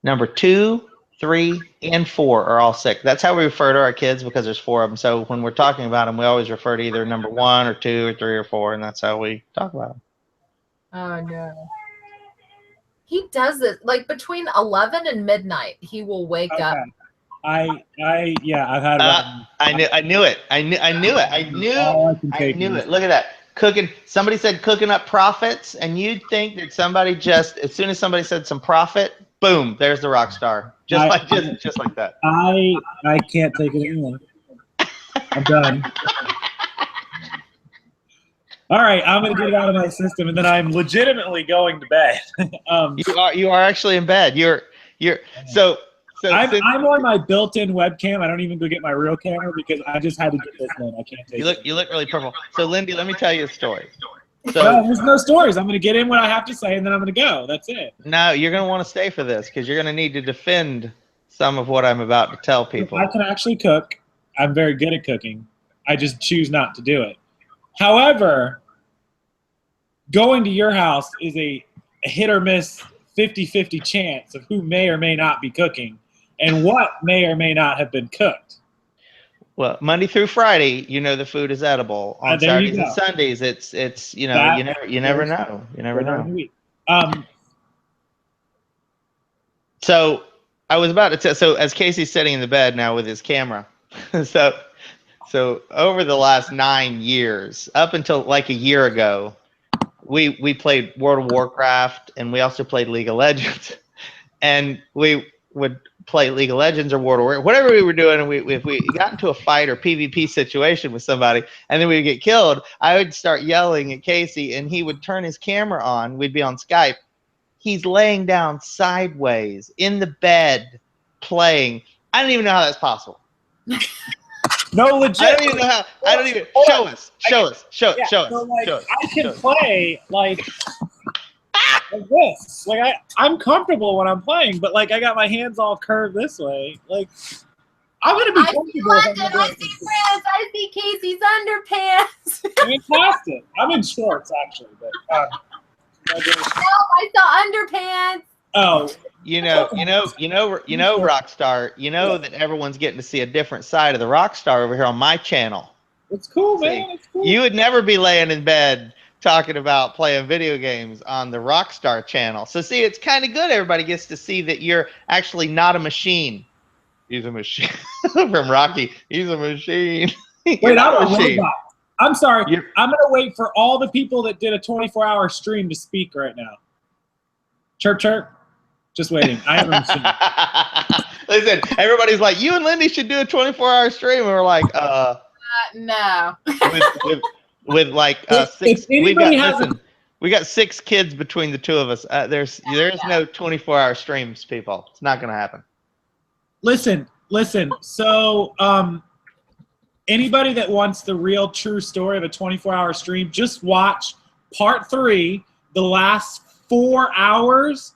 2, 3, and 4 are all sick. That's how we refer to our kids because there's 4 of them. So when we're talking about them, we always refer to either number 1 or 2 or 3 or 4, and that's how we talk about them. Oh no. He does it like between 11 and midnight. He will wake up. I've had. I knew it. I knew it. Look at that. Cooking. Somebody said cooking up profits, and you'd think that somebody just as soon as somebody said some profit, boom, there's the rock star. Just like that. I can't take it anymore. I'm done. All right, I'm gonna get it out of my system, and then I'm legitimately going to bed. You are actually in bed. So I'm on my built-in webcam. I don't even go get my real camera because I just had to get this one. I can't take it. You look really purple. So Lindey, let me tell you a story. No, there's no stories. I'm gonna get in what I have to say, and then I'm gonna go. That's it. No, you're gonna want to stay for this because you're gonna need to defend some of what I'm about to tell people. I can actually cook. I'm very good at cooking. I just choose not to do it. However, going to your house is a hit or miss 50-50 chance of who may or may not be cooking and what may or may not have been cooked. Well, Monday through Friday, the food is edible. On Saturdays and Sundays, it's you never know. You never know. So I was about to tell. So as Casey's sitting in the bed now with his camera, so over the last 9 years, up until like a year ago, we played World of Warcraft and we also played League of Legends, and we would play League of Legends or World of Warcraft, whatever we were doing, and if we got into a fight or PvP situation with somebody and then we would get killed, I would start yelling at Casey and he would turn his camera on. We'd be on Skype. He's laying down sideways in the bed playing. I don't even know how that's possible. No, legit. I don't even know how. I don't even. Show us. So, like, I can play like like this. Like I'm comfortable when I'm playing, but like I got my hands all curved this way. Like I'm gonna be I see comfortable. London, I see France, I see Casey's underpants. Fantastic. I'm in shorts actually, but No, I saw underpants. oh, Rockstar. You know that everyone's getting to see a different side of the Rockstar over here on my channel. it's cool, man. It's cool. You would never be laying in bed talking about playing video games on the Rockstar channel. So see, it's kind of good. Everybody gets to see that you're actually not a machine. He's a machine. From Rocky. He's a machine. Wait, I'm a robot. I'm sorry. I'm going to wait for all the people that did a 24-hour stream to speak right now. Chirp, chirp. Just waiting. I am a machine. Listen, everybody's like, you and Lindey should do a 24-hour stream. And we're like, no. with like six. We got 6 kids between the two of us. There's no 24-hour streams, people. It's not going to happen. Listen. So, anybody that wants the real true story of a 24-hour stream, just watch part 3, the last 4 hours.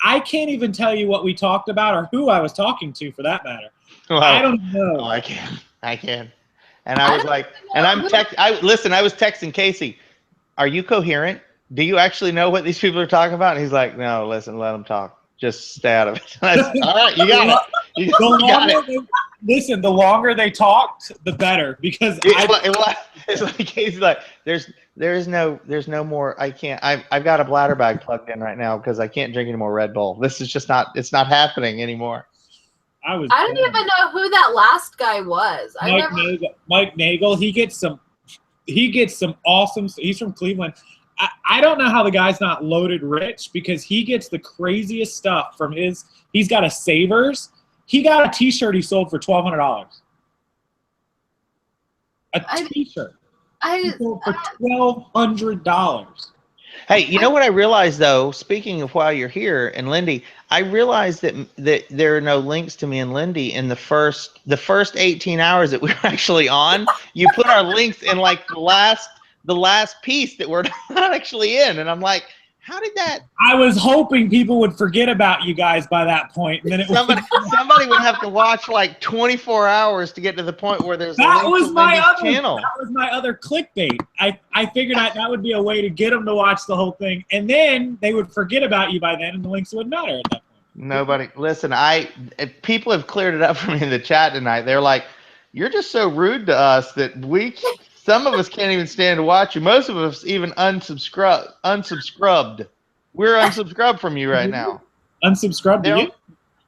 I can't even tell you what we talked about or who I was talking to, for that matter. Well, I don't know. Oh, I can. And I was like, and I was texting Casey, are you coherent? Do you actually know what these people are talking about? And he's like, no, listen, let them talk. Just stay out of it. I said, all right, you got it. You got it. Listen, the longer they talked, the better, because it's like Casey's like, there's no more. I can't. I've got a bladder bag plugged in right now because I can't drink any more Red Bull. This is just not. It's not happening anymore. I don't even know who that last guy was. Mike Nagel. He gets some awesome. He's from Cleveland. I don't know how the guy's not loaded rich, because he gets the craziest stuff from his. He's got a Savers. He got a T-shirt he sold for $1,200. A T-shirt. He sold for $1,200. Hey, you know what I realized though? Speaking of while you're here, and Lindey, I realized that there are no links to me and Lindey in the first 18 hours that we were actually on. You put our links in like the last piece that we're not actually in, and I'm like, how did that? I was hoping people would forget about you guys by that point, and then somebody would have to watch like 24 hours to get to the point where there's that was my other channel. That was my other clickbait. I figured that would be a way to get them to watch the whole thing, and then they would forget about you by then, and the links wouldn't matter at that point. Nobody, listen. People have cleared it up for me in the chat tonight. They're like, "You're just so rude to us that some of us can't even stand to watch you. Most of us even unsubscribed. We're unsubscribed from you right now. Unsubscribed to you?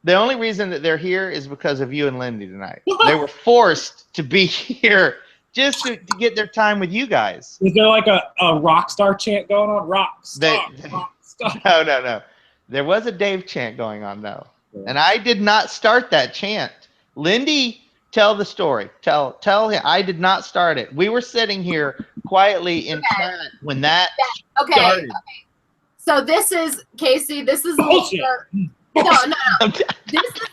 The only reason that they're here is because of you and Lindey tonight. They were forced to be here just to get their time with you guys. Is there like a Rockstar chant going on? Rockstar. No. There was a Dave chant going on, though. Yeah. And I did not start that chant. Lindey, tell the story. Tell him. I did not start it. We were sitting here quietly in chat when that started. Okay. So this is, Casey, this is no. This is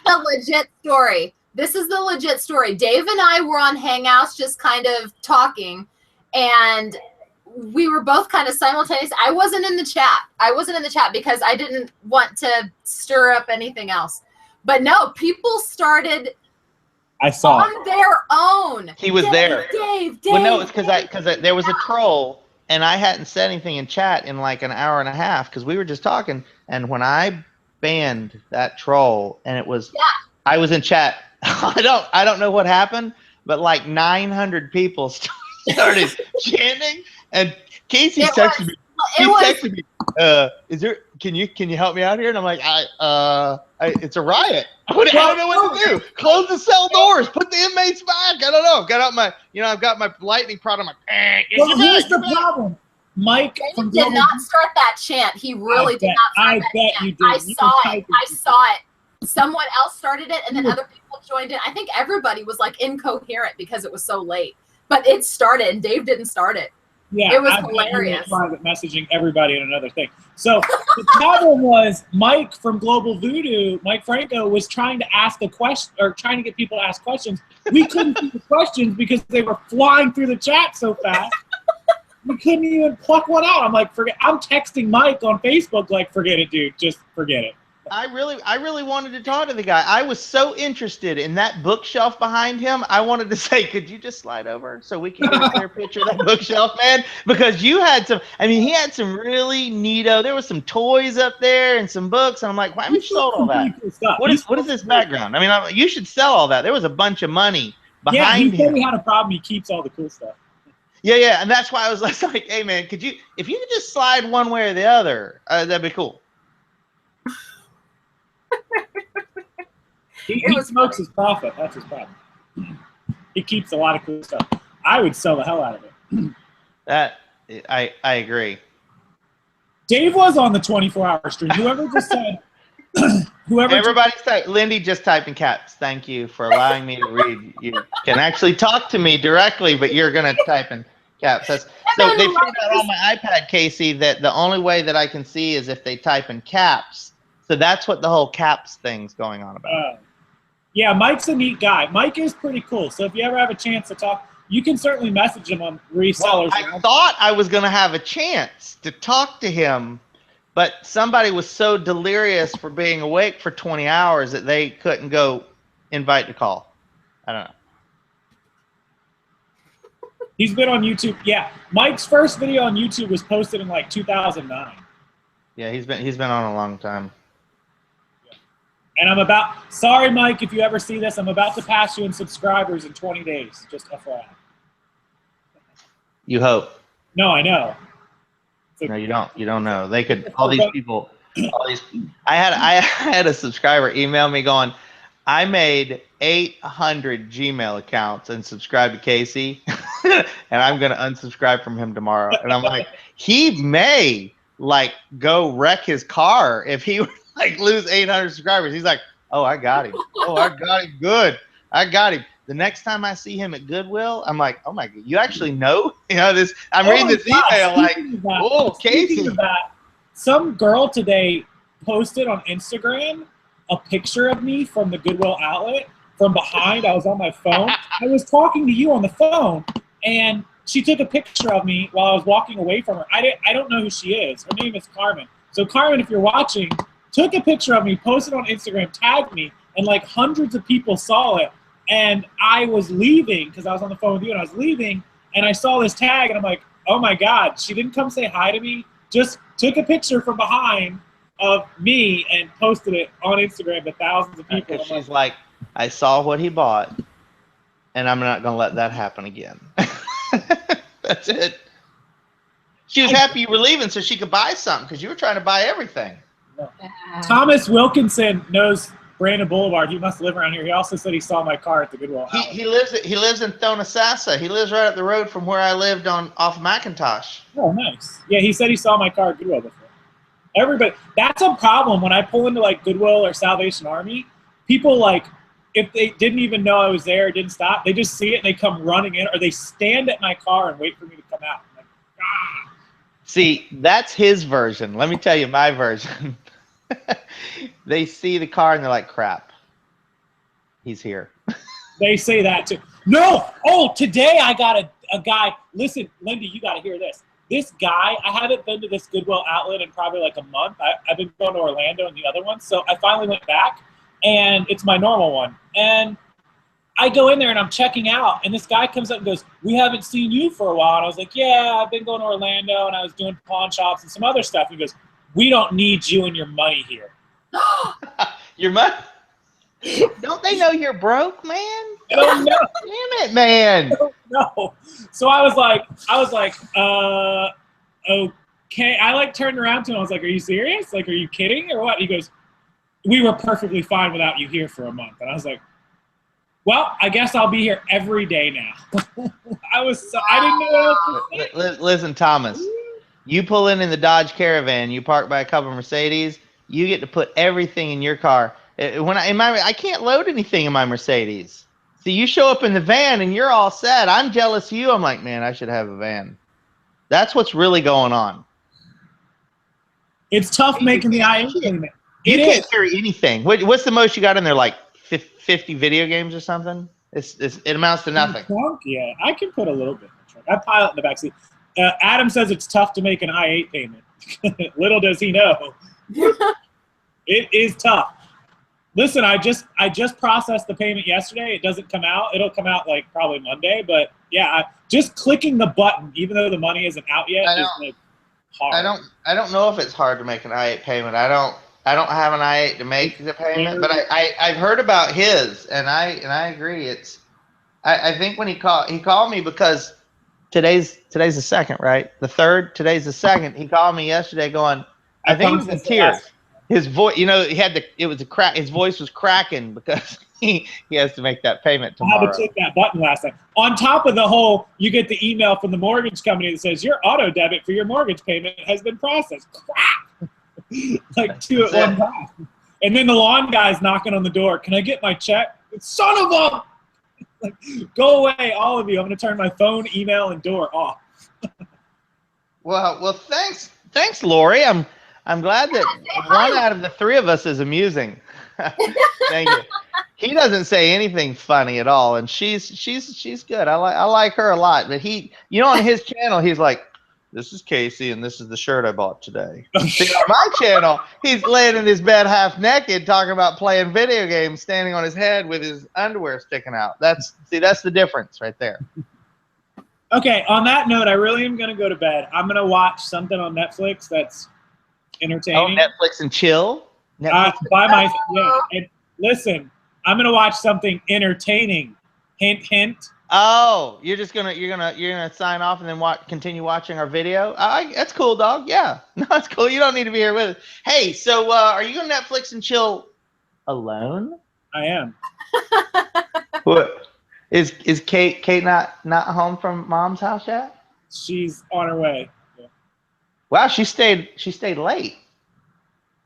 the legit story. This is the legit story. Dave and I were on Hangouts just kind of talking, and we were both kind of simultaneous. I wasn't in the chat because I didn't want to stir up anything else. But no, people started on their own. He was there. Dave. Well, no, it's because there was a troll, and I hadn't said anything in chat in like an hour and a half because we were just talking. And when I banned that troll, and it was, I was in chat. I don't know what happened, but like 900 people started chanting, and Casey texted me. He texted me. Is there? Can you help me out here? And I'm like, it's a riot. I don't know what to do. Close the cell doors. Put the inmates back. I don't know. Got out my, I've got my lightning prod. I'm like, well, here's the problem. Mike did not start that chant. He really did not start that chant. I saw it. Someone else started it, and then other people joined in. I think everybody was like incoherent because it was so late. But it started, and Dave didn't start it. Yeah, it was hilarious. Private messaging everybody in another thing. So the problem was Mike from Global Voodoo, Mike Franco, was trying to ask a question or trying to get people to ask questions. We couldn't see the questions because they were flying through the chat so fast. we couldn't even pluck one out. I'm like, forget. I'm texting Mike on Facebook like, forget it, dude. Just forget it. I really wanted to talk to the guy. I was so interested in that bookshelf behind him. I wanted to say, could you just slide over so we can get a clear picture of that bookshelf, man? Because you had some, I mean, he had some really neato. There was some toys up there and some books. And I'm like, why haven't you sold all that? What is this background? I mean, you should sell all that. There was a bunch of money behind he said him. he had a problem. He keeps all the cool stuff. Yeah. And that's why I was like, hey, man, if you could just slide one way or the other, that'd be cool. He smokes his profit. That's his problem. He keeps a lot of cool stuff. I would sell the hell out of it. That I agree. Dave was on the 24-hour stream. Whoever just said. Everybody's Lindey just typed in caps. Thank you for allowing me to read. You can actually talk to me directly, but you're gonna type in caps. So they figured out on my iPad, Casey, that the only way that I can see is if they type in caps. So that's what the whole caps thing's going on about. Yeah, Mike's a neat guy. Mike is pretty cool. So if you ever have a chance to talk, you can certainly message him on Resellers. Well, I thought I was going to have a chance to talk to him, but somebody was so delirious for being awake for 20 hours that they couldn't go invite to call. I don't know. He's been on YouTube. Yeah, Mike's first video on YouTube was posted in like 2009. Yeah, he's been on a long time. And sorry, Mike, if you ever see this, I'm about to pass you in subscribers in 20 days. Just FYI. You hope. No, I know. No, you don't. You don't know. They could. All these people. I had a subscriber email me going, I made 800 Gmail accounts and subscribed to Casey, and I'm gonna unsubscribe from him tomorrow. And I'm like, he may like go wreck his car if he like lose 800 subscribers. He's like, oh, I got him. Oh, I got him good. I got him. The next time I see him at Goodwill, I'm like, oh my God, you actually know? You know this. I'm reading this email like, oh, Casey. Some girl today posted on Instagram a picture of me from the Goodwill outlet from behind. I was on my phone. I was talking to you on the phone, and she took a picture of me while I was walking away from her. I don't know who she is. Her name is Carmen. So Carmen, if you're watching, took a picture of me, posted on Instagram, tagged me, and like hundreds of people saw it. And I was leaving because I was on the phone with you, and I was leaving, and I saw this tag, and I'm like, oh my God, she didn't come say hi to me, just took a picture from behind of me and posted it on Instagram to thousands of people. She's like, I saw what he bought, and I'm not going to let that happen again. That's it. She was happy you were leaving so she could buy something because you were trying to buy everything. No. Thomas Wilkinson knows Brandon Boulevard. He must live around here. He also said he saw my car at the Goodwill outlet. He lives in Thonotassa. He lives right up the road from where I lived off McIntosh. Oh, nice. Yeah, he said he saw my car at Goodwill before. Everybody, that's a problem when I pull into like Goodwill or Salvation Army. People like, if they didn't even know I was there, or didn't stop, they just see it and they come running in, or they stand at my car and wait for me to come out. I'm like, ah. See, that's his version. Let me tell you my version. They see the car and they're like, crap, he's here. They say that too. No! Oh, today I got a guy. Listen, Lindey, you got to hear this. This guy, I haven't been to this Goodwill outlet in probably like a month. I've been going to Orlando and the other one. So I finally went back, and it's my normal one. And I go in there and I'm checking out, and this guy comes up and goes, we haven't seen you for a while. And I was like, yeah, I've been going to Orlando, and I was doing pawn shops and some other stuff. And he goes, we don't need you and your money here. Your money? Don't they know you're broke, man? Oh, no. Damn it, man. No. So I was like, okay. I like turned around to him. I was like, are you serious? Like, are you kidding or what? He goes, we were perfectly fine without you here for a month. And I was like, well, I guess I'll be here every day now. I didn't know what else to say. Listen, Thomas, you pull in the Dodge Caravan, you park by a couple of Mercedes, you get to put everything in your car. I can't load anything in my Mercedes. So you show up in the van and you're all set. I'm jealous of you. I'm like, man, I should have a van. That's what's really going on. It's tough making the IO payment. You can't carry anything. What's the most you got in there? Like 50 video games or something? It amounts to nothing. Yeah, I can put a little bit in the trunk. I pile it in the back seat. Adam says it's tough to make an I-8 payment. Little does he know. It is tough. Listen, I just processed the payment yesterday. It doesn't come out. It'll come out like probably Monday. But yeah, just clicking the button, even though the money isn't out yet, is like hard. I don't know if it's hard to make an I-8 payment. I don't have an I-8 to make the payment, but I've heard about his, and I agree. I think when he called me because today's the 2nd, right? The 3rd, today's the 2nd. He called me yesterday going, I think he was in tears. His voice, his voice was cracking because he has to make that payment tomorrow. I had to click that button last time. On top of the whole, you get the email from the mortgage company that says your auto debit for your mortgage payment has been processed. Crap! Like 2 at one time. And then the lawn guy's knocking on the door. Can I get my check? Son of a! Like, go away, all of you. I'm going to turn my phone, email, and door off. Well, thanks, Lori. I'm glad that one out of the 3 of us is amusing. Thank you. He doesn't say anything funny at all, and she's good. I like her a lot. But on his channel, he's like, "This is Casey, and this is the shirt I bought today." See, on my channel, he's laying in his bed half naked, talking about playing video games, standing on his head with his underwear sticking out. That's the difference right there. Okay. On that note, I really am going to go to bed. I'm going to watch something on Netflix that's entertaining. Oh, Netflix and chill. And listen, I'm gonna watch something entertaining. Hint, hint. Oh, you're gonna sign off and then continue watching our video. That's cool, dog. Yeah, no, that's cool. You don't need to be here with us. Hey, so are you gonna Netflix and chill alone? I am. What is Kate not home from mom's house yet? She's on her way. Yeah. Wow, she stayed late.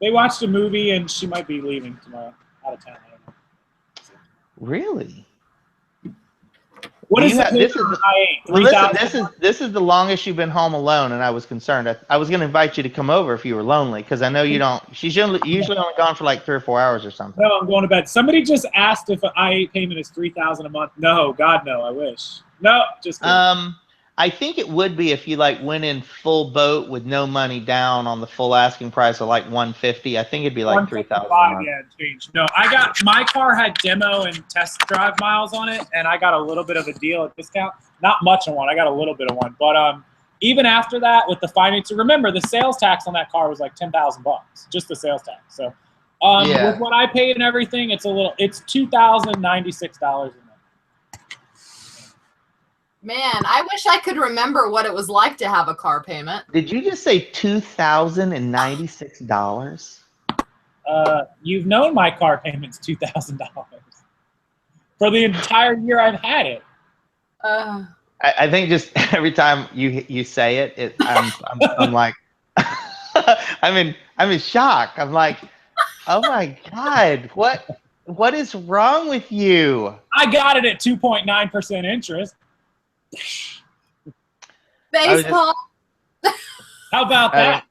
They watched a movie, and she might be leaving tomorrow out of town. I don't know. Really? What is that? I-8? This is the longest you've been home alone, and I was concerned. I was going to invite you to come over if you were lonely, because I know you don't. She's usually only gone for like 3 or 4 hours or something. No, I'm going to bed. Somebody just asked if an I-8 payment is $3,000 a month. No, God, no. I wish. No, just kidding. I think it would be if you went in full boat with no money down on the full asking price of like $150. I think it'd be like $3,000. Yeah, change. No, my car had demo and test drive miles on it, and I got a little bit of a deal at discount. Not much on one. I got a little bit of one, but even after that, with the financing, remember the sales tax on that car was like $10,000, just the sales tax. So with what I paid and everything, it's $2,096 a month. Man, I wish I could remember what it was like to have a car payment. Did you just say $2,096? You've known my car payment's $2,000 for the entire year I've had it. I think just every time you say it, I'm like, I'm in shock. I'm like, oh my God, what is wrong with you? I got it at 2.9% interest. Baseball. How about that?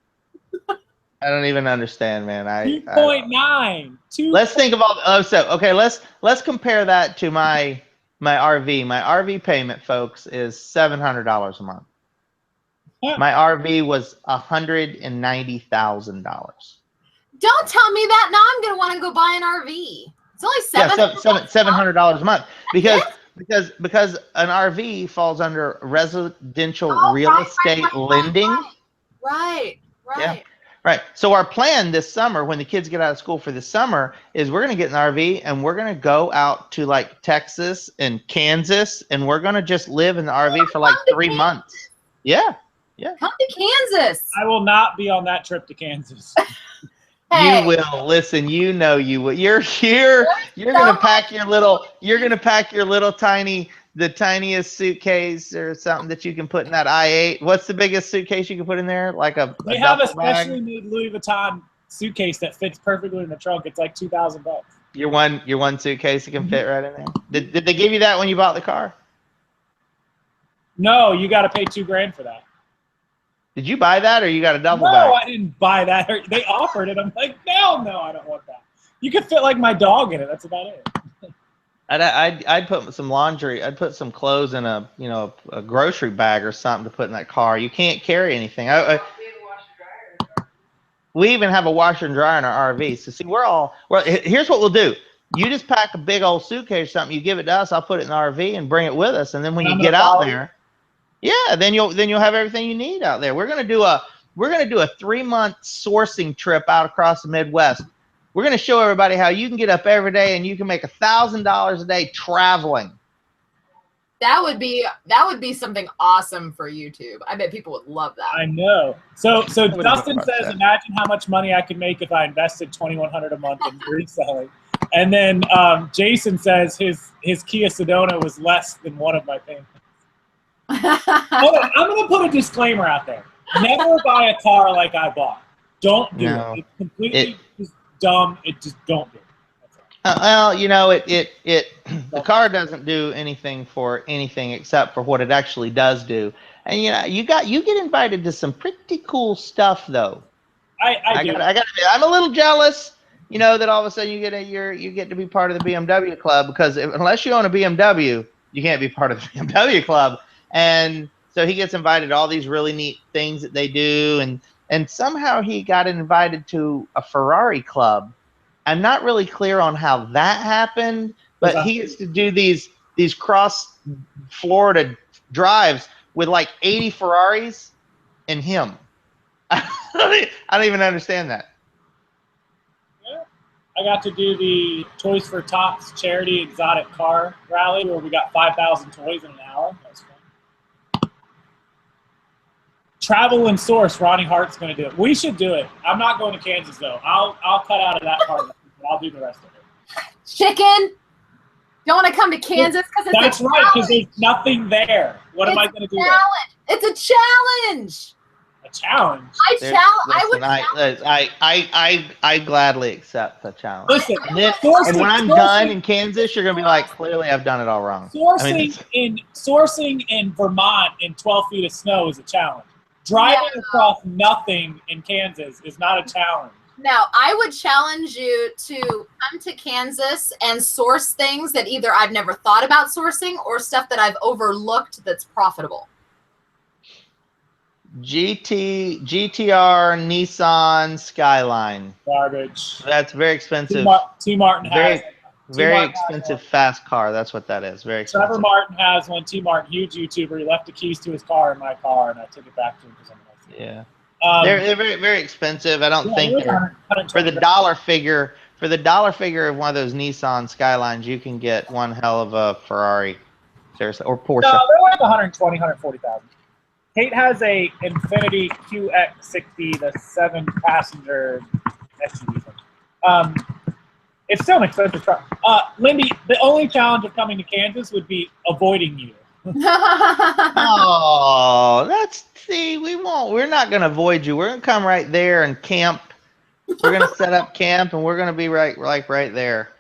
I don't even understand, man. 2.9. Let's think of all. Okay. Let's compare that to my RV. My RV payment, folks, is $700 a month. Huh? My RV was $190,000. Don't tell me that. Now I'm gonna want to go buy an RV. It's only $700 a month because an RV falls under residential real estate lending. Right. Yeah. Right. So our plan this summer, when the kids get out of school for the summer, is we're going to get an RV and we're going to go out to like Texas and Kansas, and we're going to just live in the RV for like 3 months. Yeah. Yeah. Come to Kansas. I will not be on that trip to Kansas. Hey. You will. Listen, you will. You're here. You're going to pack your little the tiniest suitcase or something that you can put in that I-8. What's the biggest suitcase you can put in there? Like they have a specially made Louis Vuitton suitcase that fits perfectly in the trunk. It's like $2,000. Your one suitcase that can fit right in there. Did they give you that when you bought the car? No, you got to pay $2,000 for that. Did you buy that, or you got a double back? No, I didn't buy that. They offered it. I'm like, no, I don't want that. You could fit like my dog in it. That's about it. I'd put some laundry. I'd put some clothes in a a grocery bag or something to put in that car. You can't carry anything. We even have a washer and dryer in our RV. So see, here's what we'll do. You just pack a big old suitcase or something. You give it to us. I'll put it in the RV and bring it with us. And then when you get out there, yeah, then you'll have everything you need out there. We're gonna do a 3-month sourcing trip out across the Midwest. We're gonna show everybody how you can get up every day and you can make $1,000 a day traveling. That would be something awesome for YouTube. I bet people would love that. I know. So Dustin says, imagine how much money I could make if I invested $2,100 a month in reselling. And then Jason says his Kia Sedona was less than one of my payments. Hold on, I'm going to put a disclaimer out there. Never buy a car like I bought. Don't do it. It's completely just dumb. Just don't do it. Well, the car doesn't do anything for anything except for what it actually does do. And you get invited to some pretty cool stuff though. I'm a little jealous, that all of a sudden you get to be part of the BMW club, because unless you own a BMW, you can't be part of the BMW club. And so he gets invited to all these really neat things that they do, and somehow he got invited to a Ferrari club. I'm not really clear on how that happened, but he gets to do these cross Florida drives with like 80 Ferraris and him. I don't even understand that. Yeah. I got to do the Toys for Tots charity exotic car rally where we got 5,000 toys in an hour. That was fun. Travel and source, Ronnie Hart's going to do it. We should do it. I'm not going to Kansas, though. I'll cut out of that part. I'll do the rest of it. Chicken? Don't want to come to Kansas because it's That's right, because there's nothing there. What am I going to do? It's a challenge. A challenge? I gladly accept the challenge. Listen, and when I'm done in Kansas, you're going to be like, clearly I've done it all wrong. Sourcing in Vermont in 12 feet of snow is a challenge. Driving across nothing in Kansas is not a challenge. Now, I would challenge you to come to Kansas and source things that either I've never thought about sourcing or stuff that I've overlooked that's profitable. GTR Nissan Skyline. Garbage. That's very expensive. T. Martin has very expensive fast car. That's what that is. Very expensive. Trevor Martin has one. T. Martin, huge YouTuber. He left the keys to his car in my car, and I took it back to him for someone else. Yeah. They're very, very expensive. I don't think for the dollar figure of one of those Nissan Skylines, you can get one hell of a Ferrari, seriously, or Porsche. No, they're like 120, 140,000. Kate has a Infiniti QX60, the 7-passenger SUV thing. It's still an expensive truck. Lindey, the only challenge of coming to Kansas would be avoiding you. Oh, we won't. We're not going to avoid you. We're going to come right there and camp. We're going to set up camp, and we're going to be right there.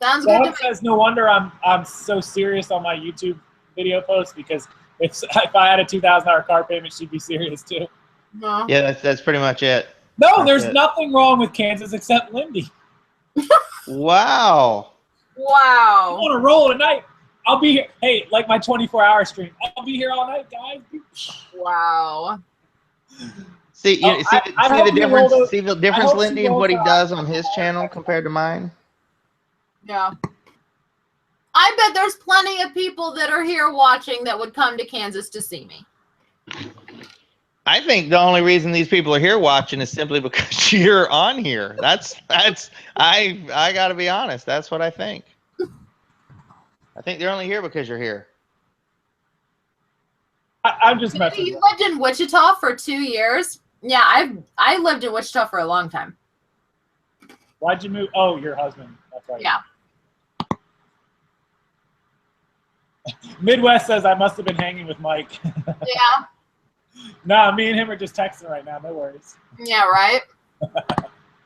Sounds good. Dog says, no wonder I'm so serious on my YouTube video posts, because if I had a $2,000 car payment, she'd be serious too. No. Yeah, that's pretty much it. No, there's nothing wrong with Kansas except Lindey. Wow. I want to roll tonight. I'll be here. Hey, like my 24-hour stream. I'll be here all night, guys. Wow. See the difference. See the difference, Lindey, in what he does on his channel compared to mine. Yeah. I bet there's plenty of people that are here watching that would come to Kansas to see me. I think the only reason these people are here watching is simply because you're on here. I got to be honest. That's what I think. I think they're only here because you're here. I'm just messing. You lived in Wichita for 2 years? Yeah, I lived in Wichita for a long time. Why'd you move? Oh, your husband. That's right. Yeah. Midwest says I must have been hanging with Mike. Yeah. Nah, me and him are just texting right now. No worries. Yeah, right?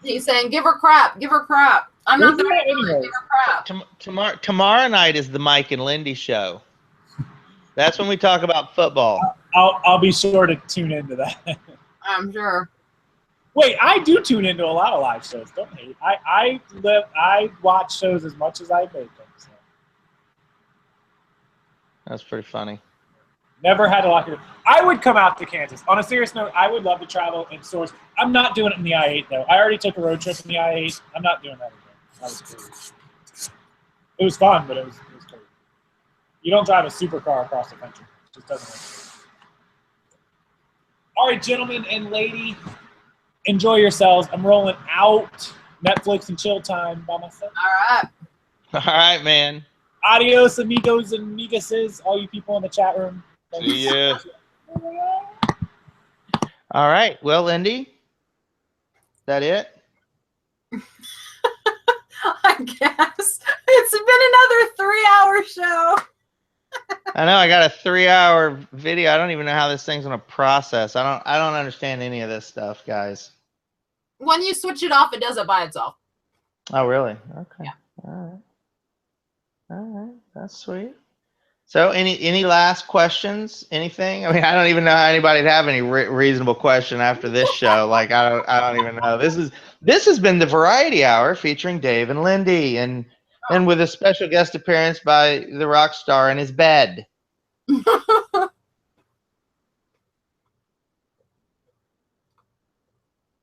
He's saying, give her crap. Give her crap. I'm not the right one. Give her crap. Tomorrow night is the Mike and Lindey show. That's when we talk about football. I'll be sure to tune into that. I'm sure. Wait, I do tune into a lot of live shows. Don't hate. I watch shows as much as I make them. So. That's pretty funny. Never had to lock it. I would come out to Kansas. On a serious note, I would love to travel and source. I'm not doing it in the I-8 though. I already took a road trip in the I-8. I'm not doing that again. That was crazy. It was fun, but it was crazy. You don't drive a supercar across the country. It just doesn't work. All right, gentlemen and lady, enjoy yourselves. I'm rolling out. Netflix and chill time by myself. All right. All right, man. Adios, amigos and amigases, all you people in the chat room. See ya. All right. Well, Lindey, is that it? I guess it's been another 3-hour show. I know I got a 3-hour video. I don't even know how this thing's gonna process. I don't understand any of this stuff, guys. When you switch it off, it does it by itself. Oh, really? Okay. Yeah. All right. That's sweet. So, any last questions? Anything? I mean, I don't even know how anybody'd have any reasonable question after this show. Like, I don't even know. This has been the Variety Hour featuring Dave and Lindey, and with a special guest appearance by the rock star in his bed.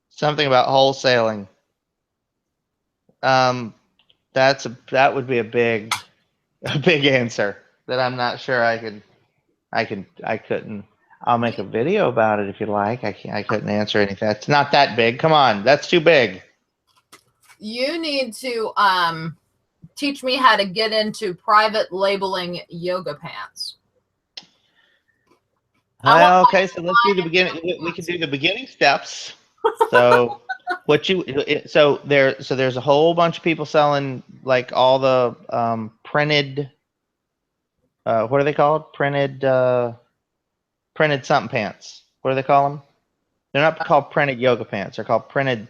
Something about wholesaling. That would be a big answer that I'm not sure I couldn't. I'll make a video about it if you like. I couldn't answer anything. It's not that big. Come on, that's too big. You need to teach me how to get into private labeling yoga pants. Okay, so let's do the beginning. We can do the beginning steps. So there's a whole bunch of people selling like all the printed. What are they called? Printed something pants. What do they call them? They're not called printed yoga pants. They're called printed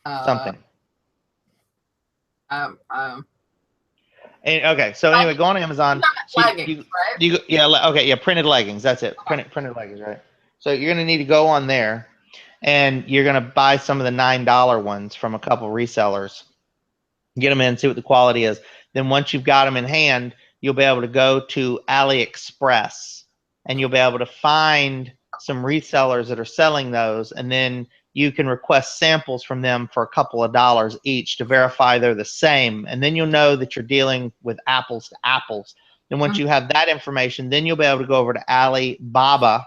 something. Okay, so anyway, go on Amazon. Leggings, right? Printed leggings. That's it. Printed leggings, right? So you're gonna need to go on there, and you're gonna buy some of the $9 ones from a couple resellers. Get them in, see what the quality is. Then once you've got them in hand, you'll be able to go to AliExpress, and you'll be able to find some resellers that are selling those, and then you can request samples from them for a couple of dollars each to verify they're the same. And then you'll know that you're dealing with apples to apples. And once you have that information, then you'll be able to go over to Alibaba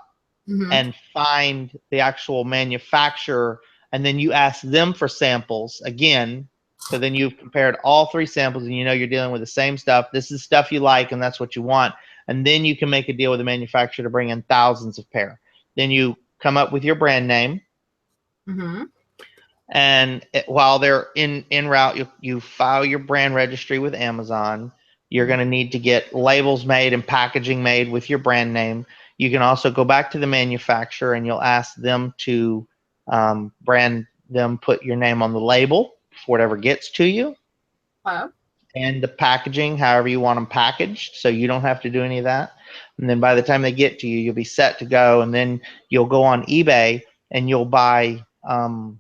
and find the actual manufacturer. And then you ask them for samples again. So then you've compared all 3 samples and you know you're dealing with the same stuff. This is stuff you like and that's what you want. And then you can make a deal with the manufacturer to bring in thousands of pair. Then you come up with your brand name. And while they're in route, you file your brand registry with Amazon. You're going to need to get labels made and packaging made with your brand name. You can also go back to the manufacturer and you'll ask them to brand them, put your name on the label for whatever gets to you. And the packaging, however you want them packaged, so you don't have to do any of that. And then by the time they get to you, you'll be set to go. And then you'll go on eBay and you'll buy 1,000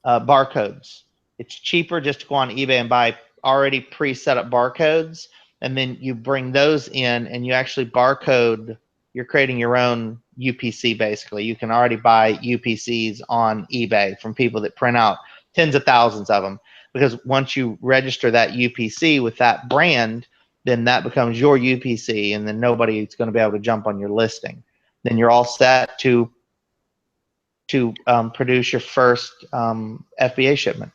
barcodes. It's cheaper just to go on eBay and buy already pre-set up barcodes, and then you bring those in and you actually barcode. You're creating your own UPC basically. You can already buy UPCs on eBay from people that print out tens of thousands of them, because once you register that UPC with that brand, then that becomes your UPC, and then nobody's going to be able to jump on your listing. Then you're all set to produce your first FBA shipment.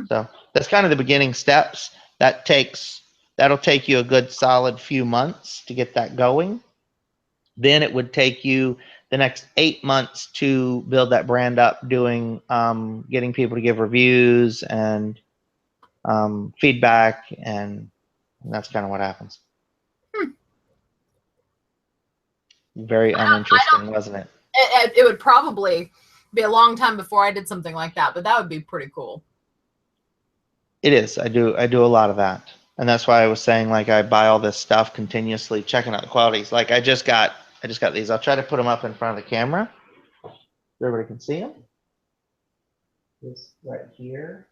So that's kind of the beginning steps. That'll take you a good solid few months to get that going. Then it would take you the next 8 months to build that brand up, doing getting people to give reviews and feedback, and that's kind of what happens. Very uninteresting, wasn't it? It would probably be a long time before I did something like that, but that would be pretty cool. It is. I do a lot of that, and that's why I was saying, like, I buy all this stuff continuously, checking out the qualities. Like I just got these. I'll try to put them up in front of the camera so everybody can see them. This right here.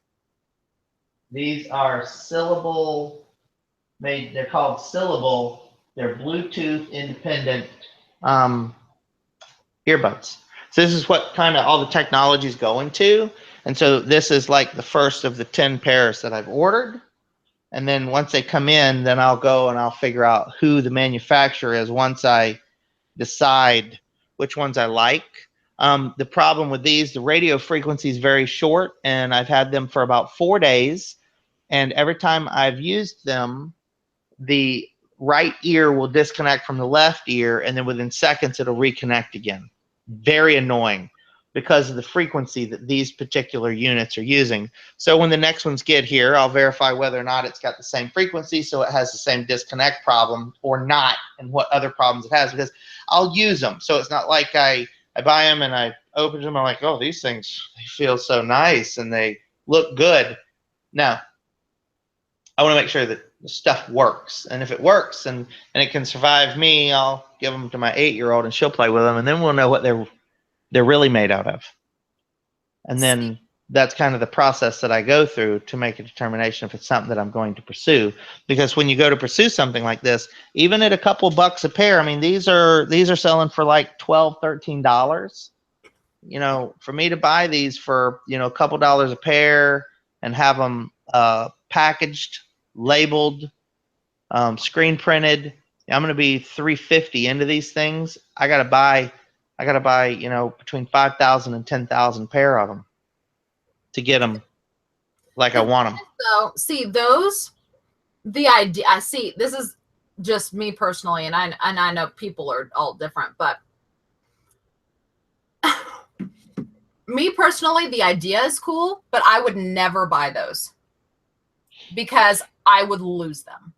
These are syllable made. They're called syllable. They're Bluetooth independent earbuds. So this is what kind of all the technology is going to. And so this is like the first of the 10 pairs that I've ordered. And then once they come in, then I'll go and I'll figure out who the manufacturer is once I decide which ones I like. The problem with these, the radio frequency is very short, and I've had them for about 4 days. And every time I've used them, the right ear will disconnect from the left ear, and then within seconds, it'll reconnect again. Very annoying because of the frequency that these particular units are using. So when the next ones get here, I'll verify whether or not it's got the same frequency, so it has the same disconnect problem or not, and what other problems it has, because I'll use them. So it's not like I buy them and I open them, I'm like, oh, these things, they feel so nice and they look good. No, I want to make sure that the stuff works. And if it works and it can survive me, I'll give them to my 8-year-old and she'll play with them, and then we'll know what they're really made out of. And then that's kind of the process that I go through to make a determination if it's something that I'm going to pursue. Because when you go to pursue something like this, even at a couple bucks a pair, I mean, these are selling for like $12, $13. You know, for me to buy these for, you know, a couple dollars a pair and have them packaged, labeled, screen printed, I'm going to be $350 into these things. I got to buy, you know, between 5,000 and 10,000 pair of them to get them like I want them. So see those, the idea, I see, this is just me personally, and I know people are all different, but me personally, the idea is cool, but I would never buy those because I would lose them.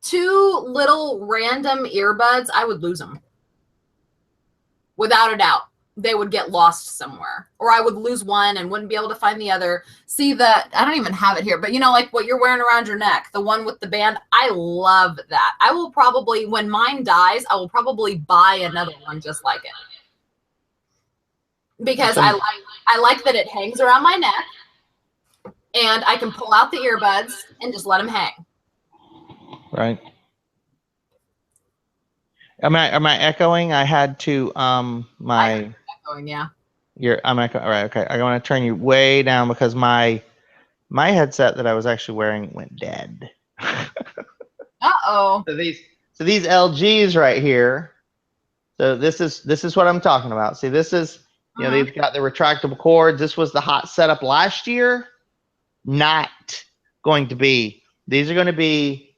2 little random earbuds, I would lose them. Without a doubt, they would get lost somewhere, or I would lose one and wouldn't be able to find the other. See I don't even have it here, but you know, like what you're wearing around your neck, the one with the band, I love that. I will probably, when mine dies, I will probably buy another one just like it. Because I like that it hangs around my neck and I can pull out the earbuds and just let them hang. Right. Am I echoing? I had to my Echoing, yeah. I'm echoing. All right, okay. I want to turn you way down because my headset that I was actually wearing went dead. Uh-oh. So these LGs right here. So this is what I'm talking about. See, this is, you know, they've got the retractable cords. This was the hot setup last year. Not going to be. These are going to be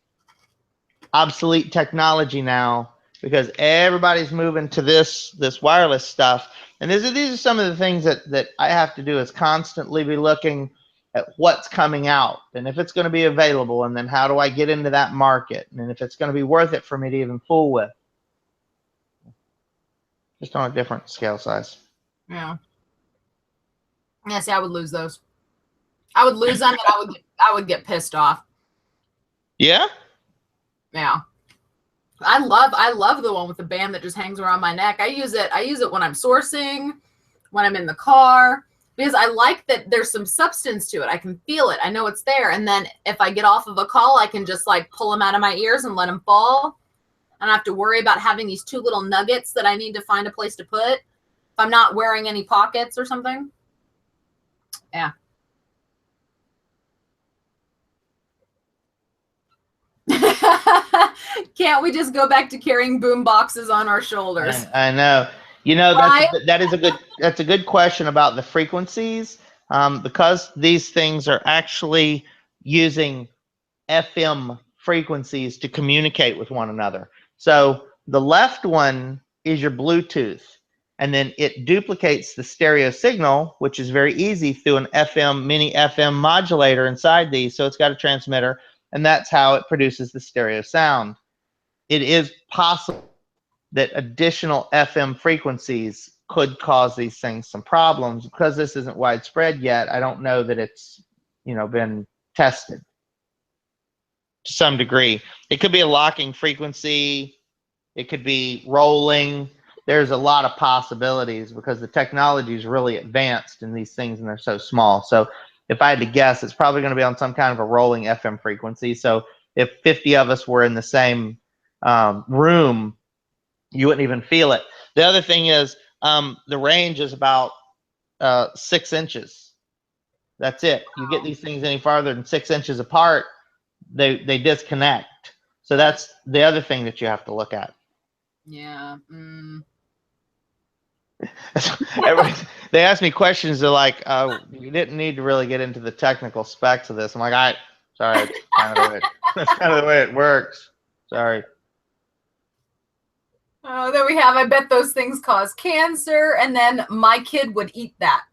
obsolete technology now because everybody's moving to this wireless stuff. And these are some of the things that I have to do is constantly be looking at what's coming out and if it's going to be available, and then how do I get into that market, and if it's going to be worth it for me to even fool with. Just on a different scale size. Yeah. Yeah, see, I would lose those. I would lose them and I would get pissed off. Yeah? Yeah. I love the one with the band that just hangs around my neck. I use it when I'm sourcing, when I'm in the car, because I like that there's some substance to it. I can feel it. I know it's there. And then if I get off of a call, I can just like pull them out of my ears and let them fall. I don't have to worry about having these 2 little nuggets that I need to find a place to put if I'm not wearing any pockets or something. Yeah. Can't we just go back to carrying boom boxes on our shoulders? I know. You know, that's a good question about the frequencies, because these things are actually using FM frequencies to communicate with one another. So the left one is your Bluetooth, and then it duplicates the stereo signal, which is very easy through an mini FM modulator inside these. So it's got a transmitter, and that's how it produces the stereo sound. It is possible that additional FM frequencies could cause these things some problems. Because this isn't widespread yet, I don't know that it's, you know, been tested to some degree. It could be a locking frequency. It could be rolling. There's a lot of possibilities because the technology is really advanced in these things and they're so small. So if I had to guess, it's probably going to be on some kind of a rolling FM frequency. So if 50 of us were in the same room, you wouldn't even feel it. The other thing is the range is about 6 inches. That's it. You get these things any farther than 6 inches apart, they disconnect. So that's the other thing that you have to look at. Yeah. They ask me questions. They're like, "You didn't need to really get into the technical specs of this." I'm like, sorry, it's kind of the way it works. Sorry. Oh, there we have. I bet those things cause cancer, and then my kid would eat that.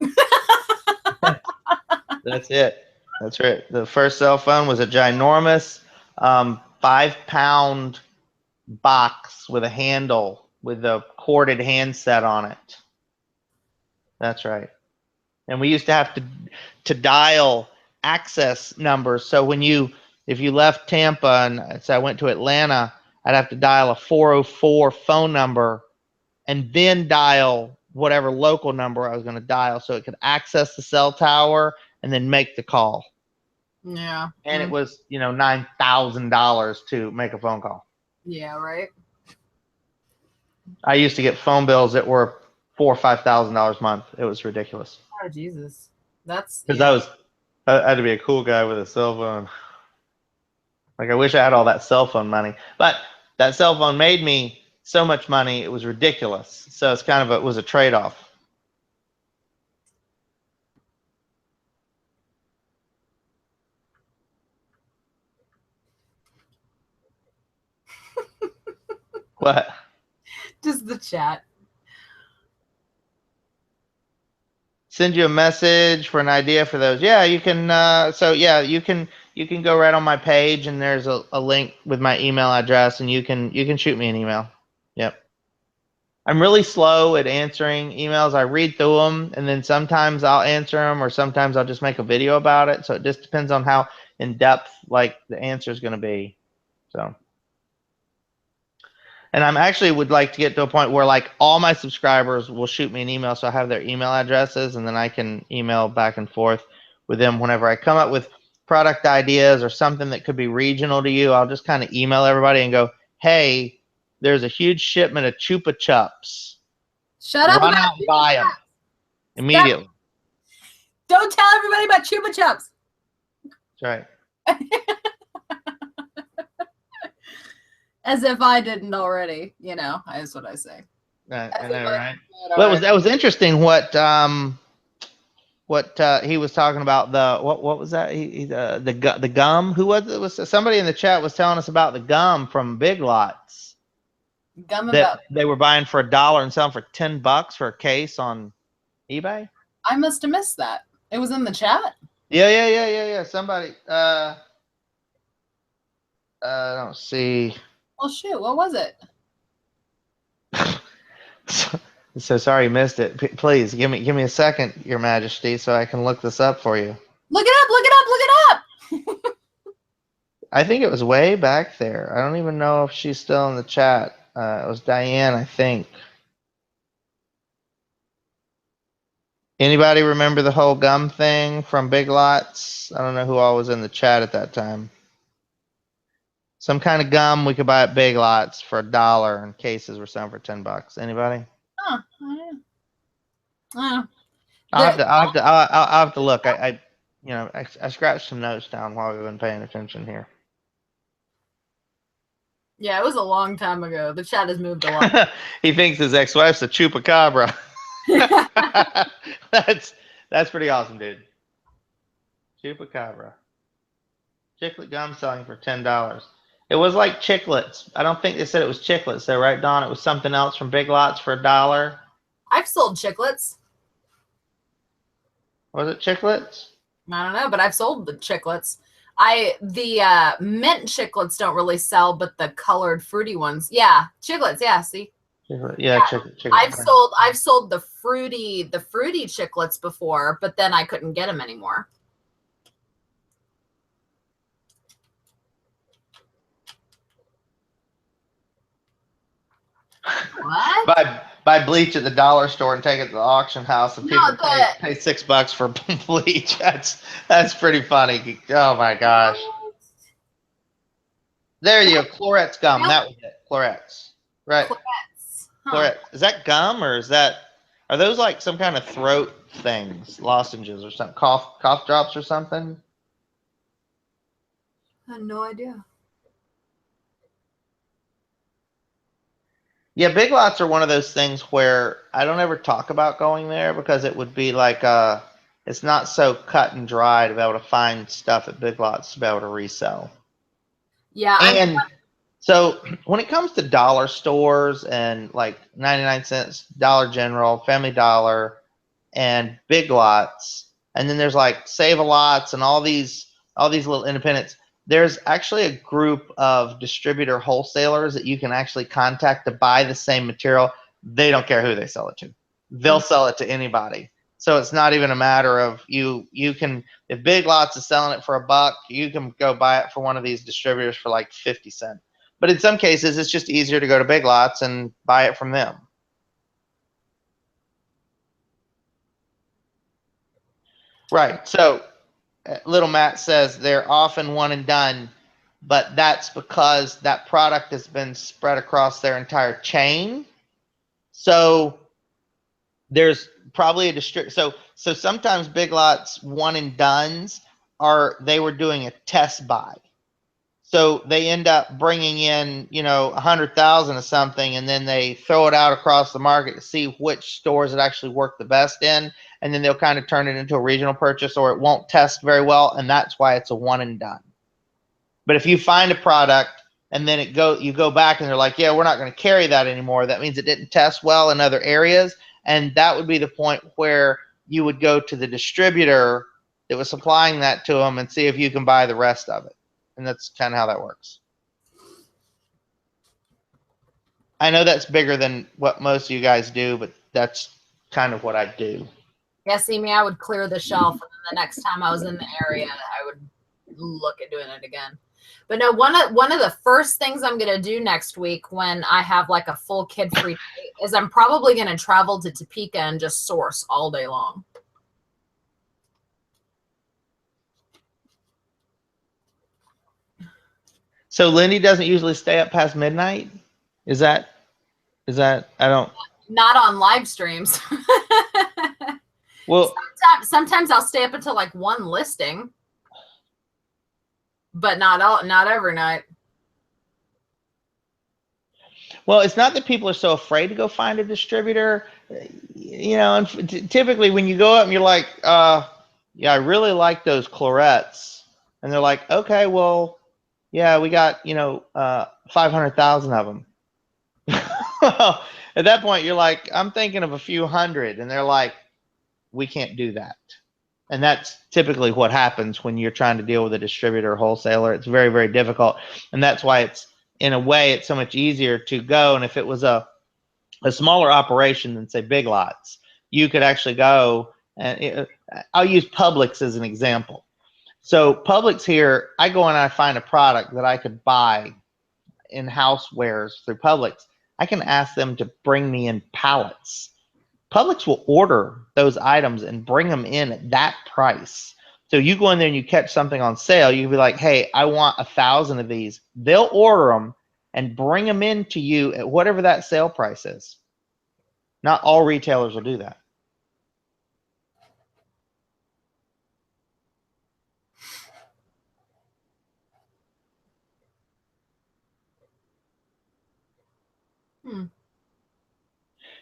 That's it. That's right. The first cell phone was a ginormous 5-pound box with a handle with a corded handset on it. That's right. And we used to have to dial access numbers. So if you left Tampa and so I went to Atlanta, I'd have to dial a 404 phone number and then dial whatever local number I was going to dial so it could access the cell tower and then make the call. Yeah. And it was, $9,000 to make a phone call. Yeah, right. I used to get phone bills that were $4,000 or $5,000 a month. It was ridiculous. Oh, Jesus. That's Because I had to be a cool guy with a cell phone. Like, I wish I had all that cell phone money. But that cell phone made me so much money, it was ridiculous. So it's it was a trade-off. What? just the chat. Send you a message for an idea for those. Yeah, you can. You can go right on my page, and there's a link with my email address, and you can shoot me an email. Yep. I'm really slow at answering emails. I read through them, and then sometimes I'll answer them, or sometimes I'll just make a video about it. So it just depends on how in depth the answer is going to be. So. And I'm actually would like to get to a point where all my subscribers will shoot me an email, so I have their email addresses, and then I can email back and forth with them whenever I come up with product ideas or something that could be regional to you. I'll just kind of email everybody and go, "Hey, there's a huge shipment of Chupa Chups. Shut up. Run out and buy them immediately." Don't tell everybody about Chupa Chups. That's right. As if I didn't already, is what I say. I know, right? Well, that was interesting. What he was talking about what was that? The gum. Who was it? Was somebody in the chat was telling us about the gum from Big Lots that they were buying for $1 and selling for $10 for a case on eBay? I must have missed that. It was in the chat. Yeah. Somebody. I don't see. Well, shoot. What was it? So sorry you missed it. Please give me a second, Your Majesty, so I can look this up for you. Look it up. I think it was way back there. I don't even know if she's still in the chat. It was Diane, I think. Anybody remember the whole gum thing from Big Lots? I don't know who all was in the chat at that time. Some kind of gum we could buy at Big Lots for $1 and cases were selling for $10. Anybody? Huh. I'll have to look. I scratched some notes down while we've been paying attention here. Yeah, it was a long time ago. The chat has moved a lot. He thinks his ex-wife's a chupacabra. That's pretty awesome, dude. Chupacabra. Chiclet gum selling for $10. It was like chiclets. I don't think they said it was chiclets though, right, Dawn? It was something else from Big Lots for $1. I've sold chiclets. Was it chiclets? I don't know, but I've sold the chiclets. The mint chiclets don't really sell, but the colored fruity ones, yeah, chiclets. Yeah, see. Chiclet. I've sold the fruity chiclets before, but then I couldn't get them anymore. What? buy bleach at the dollar store and take it to the auction house, and No, people pay $6 for bleach. That's pretty funny. Oh my gosh. There you go. Clorets gum. That was it. Clorets. Right. Clorets. Huh. Clorets. Is that gum, or are those like some kind of throat things, lozenges or something, cough drops or something? I had no idea. Yeah, Big Lots are one of those things where I don't ever talk about going there because it would be like it's not so cut and dry to be able to find stuff at Big Lots to be able to resell. Yeah, And so when it comes to dollar stores and like 99 cents, Dollar General, Family Dollar, and Big Lots, and then there's like Save-A-Lots and all these little independents. There's actually a group of distributor wholesalers that you can actually contact to buy the same material. They don't care who they sell it to. They'll sell it to anybody. So it's not even a matter of you can, if Big Lots is selling it for $1, you can go buy it for one of these distributors for like 50 cents. But in some cases, it's just easier to go to Big Lots and buy it from them. Right. So little Matt says they're often one and done, but that's because that product has been spread across their entire chain. So there's probably a so sometimes Big Lots one and dones they were doing a test buy. So they end up bringing in, 100,000 of something, and then they throw it out across the market to see which stores it actually work the best in, and then they'll kind of turn it into a regional purchase, or it won't test very well, and that's why it's a one and done. But if you find a product and then you go back and they're like, yeah, we're not going to carry that anymore, that means it didn't test well in other areas, and that would be the point where you would go to the distributor that was supplying that to them and see if you can buy the rest of it. And that's kind of how that works. I know that's bigger than what most of you guys do, but that's kind of what I do. Yeah, see me, I would clear the shelf, and then the next time I was in the area, I would look at doing it again. But no, one of the first things I'm gonna do next week when I have like a full kid-free day is I'm probably gonna travel to Topeka and just source all day long. So Lindey doesn't usually stay up past midnight? Is that I don't. Not on live streams. Well, sometimes I'll stay up until like one listing, but not every night. Well, it's not that people are so afraid to go find a distributor, and typically when you go up and you're like, yeah, I really like those clorets, and they're like, okay, well, yeah, we got 500,000 of them. At that point, you're like, I'm thinking of a few hundred, and they're like, we can't do that. And that's typically what happens when you're trying to deal with a distributor or wholesaler. It's very, very difficult, and that's why in a way it's so much easier to go. And if it was a smaller operation than say Big Lots, you could actually go and I'll use Publix as an example. So Publix here, I go and I find a product that I could buy in housewares through Publix. I can ask them to bring me in pallets. Publix will order those items and bring them in at that price. So you go in there and you catch something on sale, you can be like, hey, I want 1,000 of these. They'll order them and bring them in to you at whatever that sale price is. Not all retailers will do that.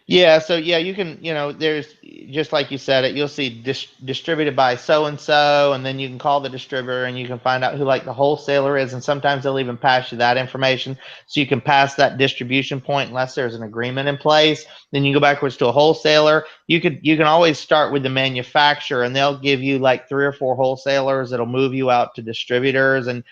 Yeah, so yeah, you can, there's just like you said it, you'll see distributed by so and so, and then you can call the distributor and you can find out who like the wholesaler is, and sometimes they'll even pass you that information, so you can pass that distribution point unless there's an agreement in place. Then you go backwards to a wholesaler. You can always start with the manufacturer, and they'll give you like 3 or 4 wholesalers that'll move you out to distributors, and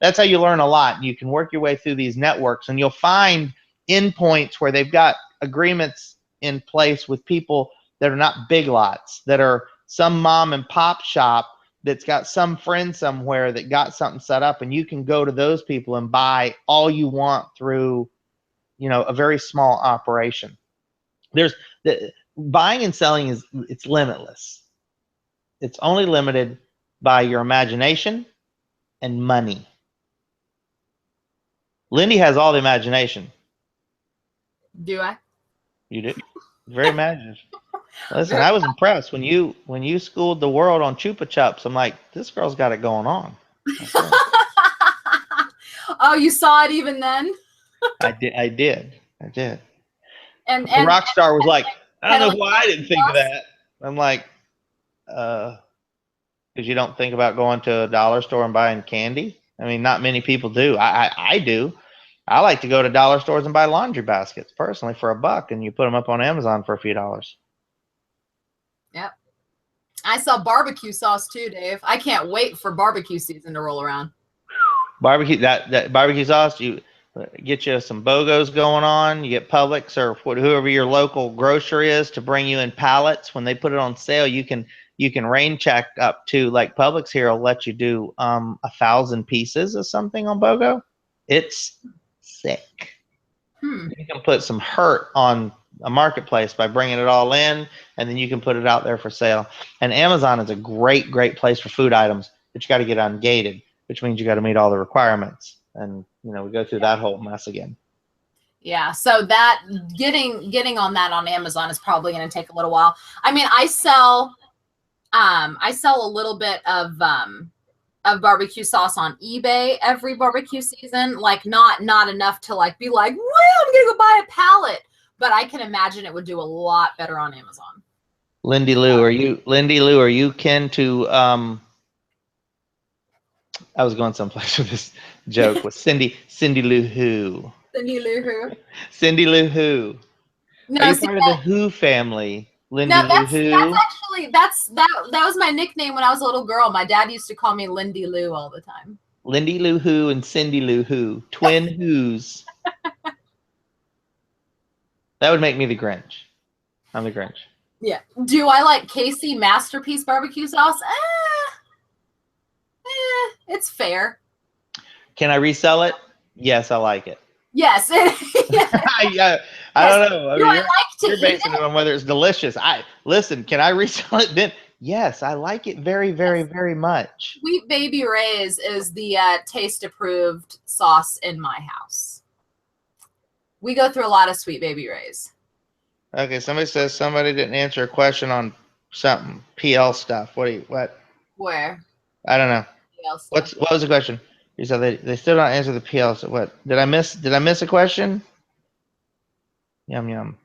that's how you learn a lot. You can work your way through these networks, and you'll find endpoints where they've got agreements in place with people that are not Big Lots, that are some mom and pop shop that's got some friend somewhere that got something set up, and you can go to those people and buy all you want through, a very small operation. There's the buying and selling it's limitless. It's only limited by your imagination and money. Lindey has all the imagination. Do I? You do. Very imaginative. Listen, I was impressed when you schooled the world on Chupa Chups. I'm like, this girl's got it going on. Oh, you saw it even then? I did. And The Rockstar was like, I don't know why I didn't think of sauce? that. I'm like, because you don't think about going to a dollar store and buying candy. I mean, not many people do. I do. I like to go to dollar stores and buy laundry baskets personally for $1, and you put them up on Amazon for a few dollars. Yep. I sell barbecue sauce too, Dave. I can't wait for barbecue season to roll around. Barbecue that barbecue sauce, you get you some BOGOs going on. You get Publix or whoever your local grocery is to bring you in pallets. When they put it on sale, you can rain check up to, like, Publix here will let you do 1,000 pieces of something on BOGO. It's sick. You can put some hurt on a marketplace by bringing it all in, and then you can put it out there for sale. And Amazon is a great place for food items, but you got to get ungated, which means you got to meet all the requirements. And we go through that whole mess again. Yeah, so that getting on that on Amazon is probably going to take a little while. I mean, I sell a little bit of barbecue sauce on eBay every barbecue season. Like not enough to like be like, well, I'm gonna go buy a pallet. But I can imagine it would do a lot better on Amazon. Lindey Lou, are you kin to I was going someplace with this joke with Cindy Lou Who. Cindy Lou Who. Cindy Lou Who. No, Are you part of the Who family? Lindey Lou Who. That's actually that was my nickname when I was a little girl. My dad used to call me Lindey Lou all the time. Lindey Lou Who and Cindy Lou Who. Twin Who's. That would make me the Grinch. I'm the Grinch. Yeah. Do I like Casey Masterpiece barbecue sauce? It's fair. Can I resell it? Yes, I like it. Yes. I don't know. I mean, you're eat basing it? it on whether it's delicious. Listen, can I resell it? Then yes, I like it very, very, very much. Sweet Baby Ray's is the taste approved sauce in my house. We go through a lot of Sweet Baby Ray's. Okay, somebody says somebody didn't answer a question on something PL stuff. What? Where? I don't know. PL stuff. What was the question? You said they still don't answer the PL. So what? Did I miss a question? Yum yum.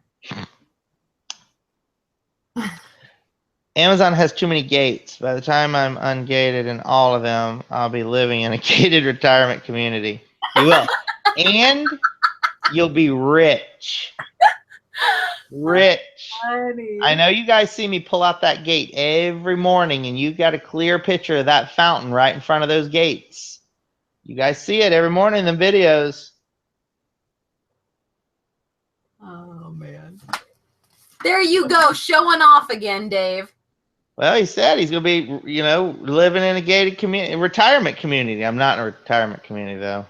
Amazon has too many gates. By the time I'm ungated in all of them, I'll be living in a gated retirement community. You will. And you'll be rich. Rich. Funny. I know you guys see me pull out that gate every morning, and you've got a clear picture of that fountain right in front of those gates. You guys see it every morning in the videos. Oh, man. There you go, showing off again, Dave. Well, he said he's going to be, living in a gated retirement community. I'm not in a retirement community, though.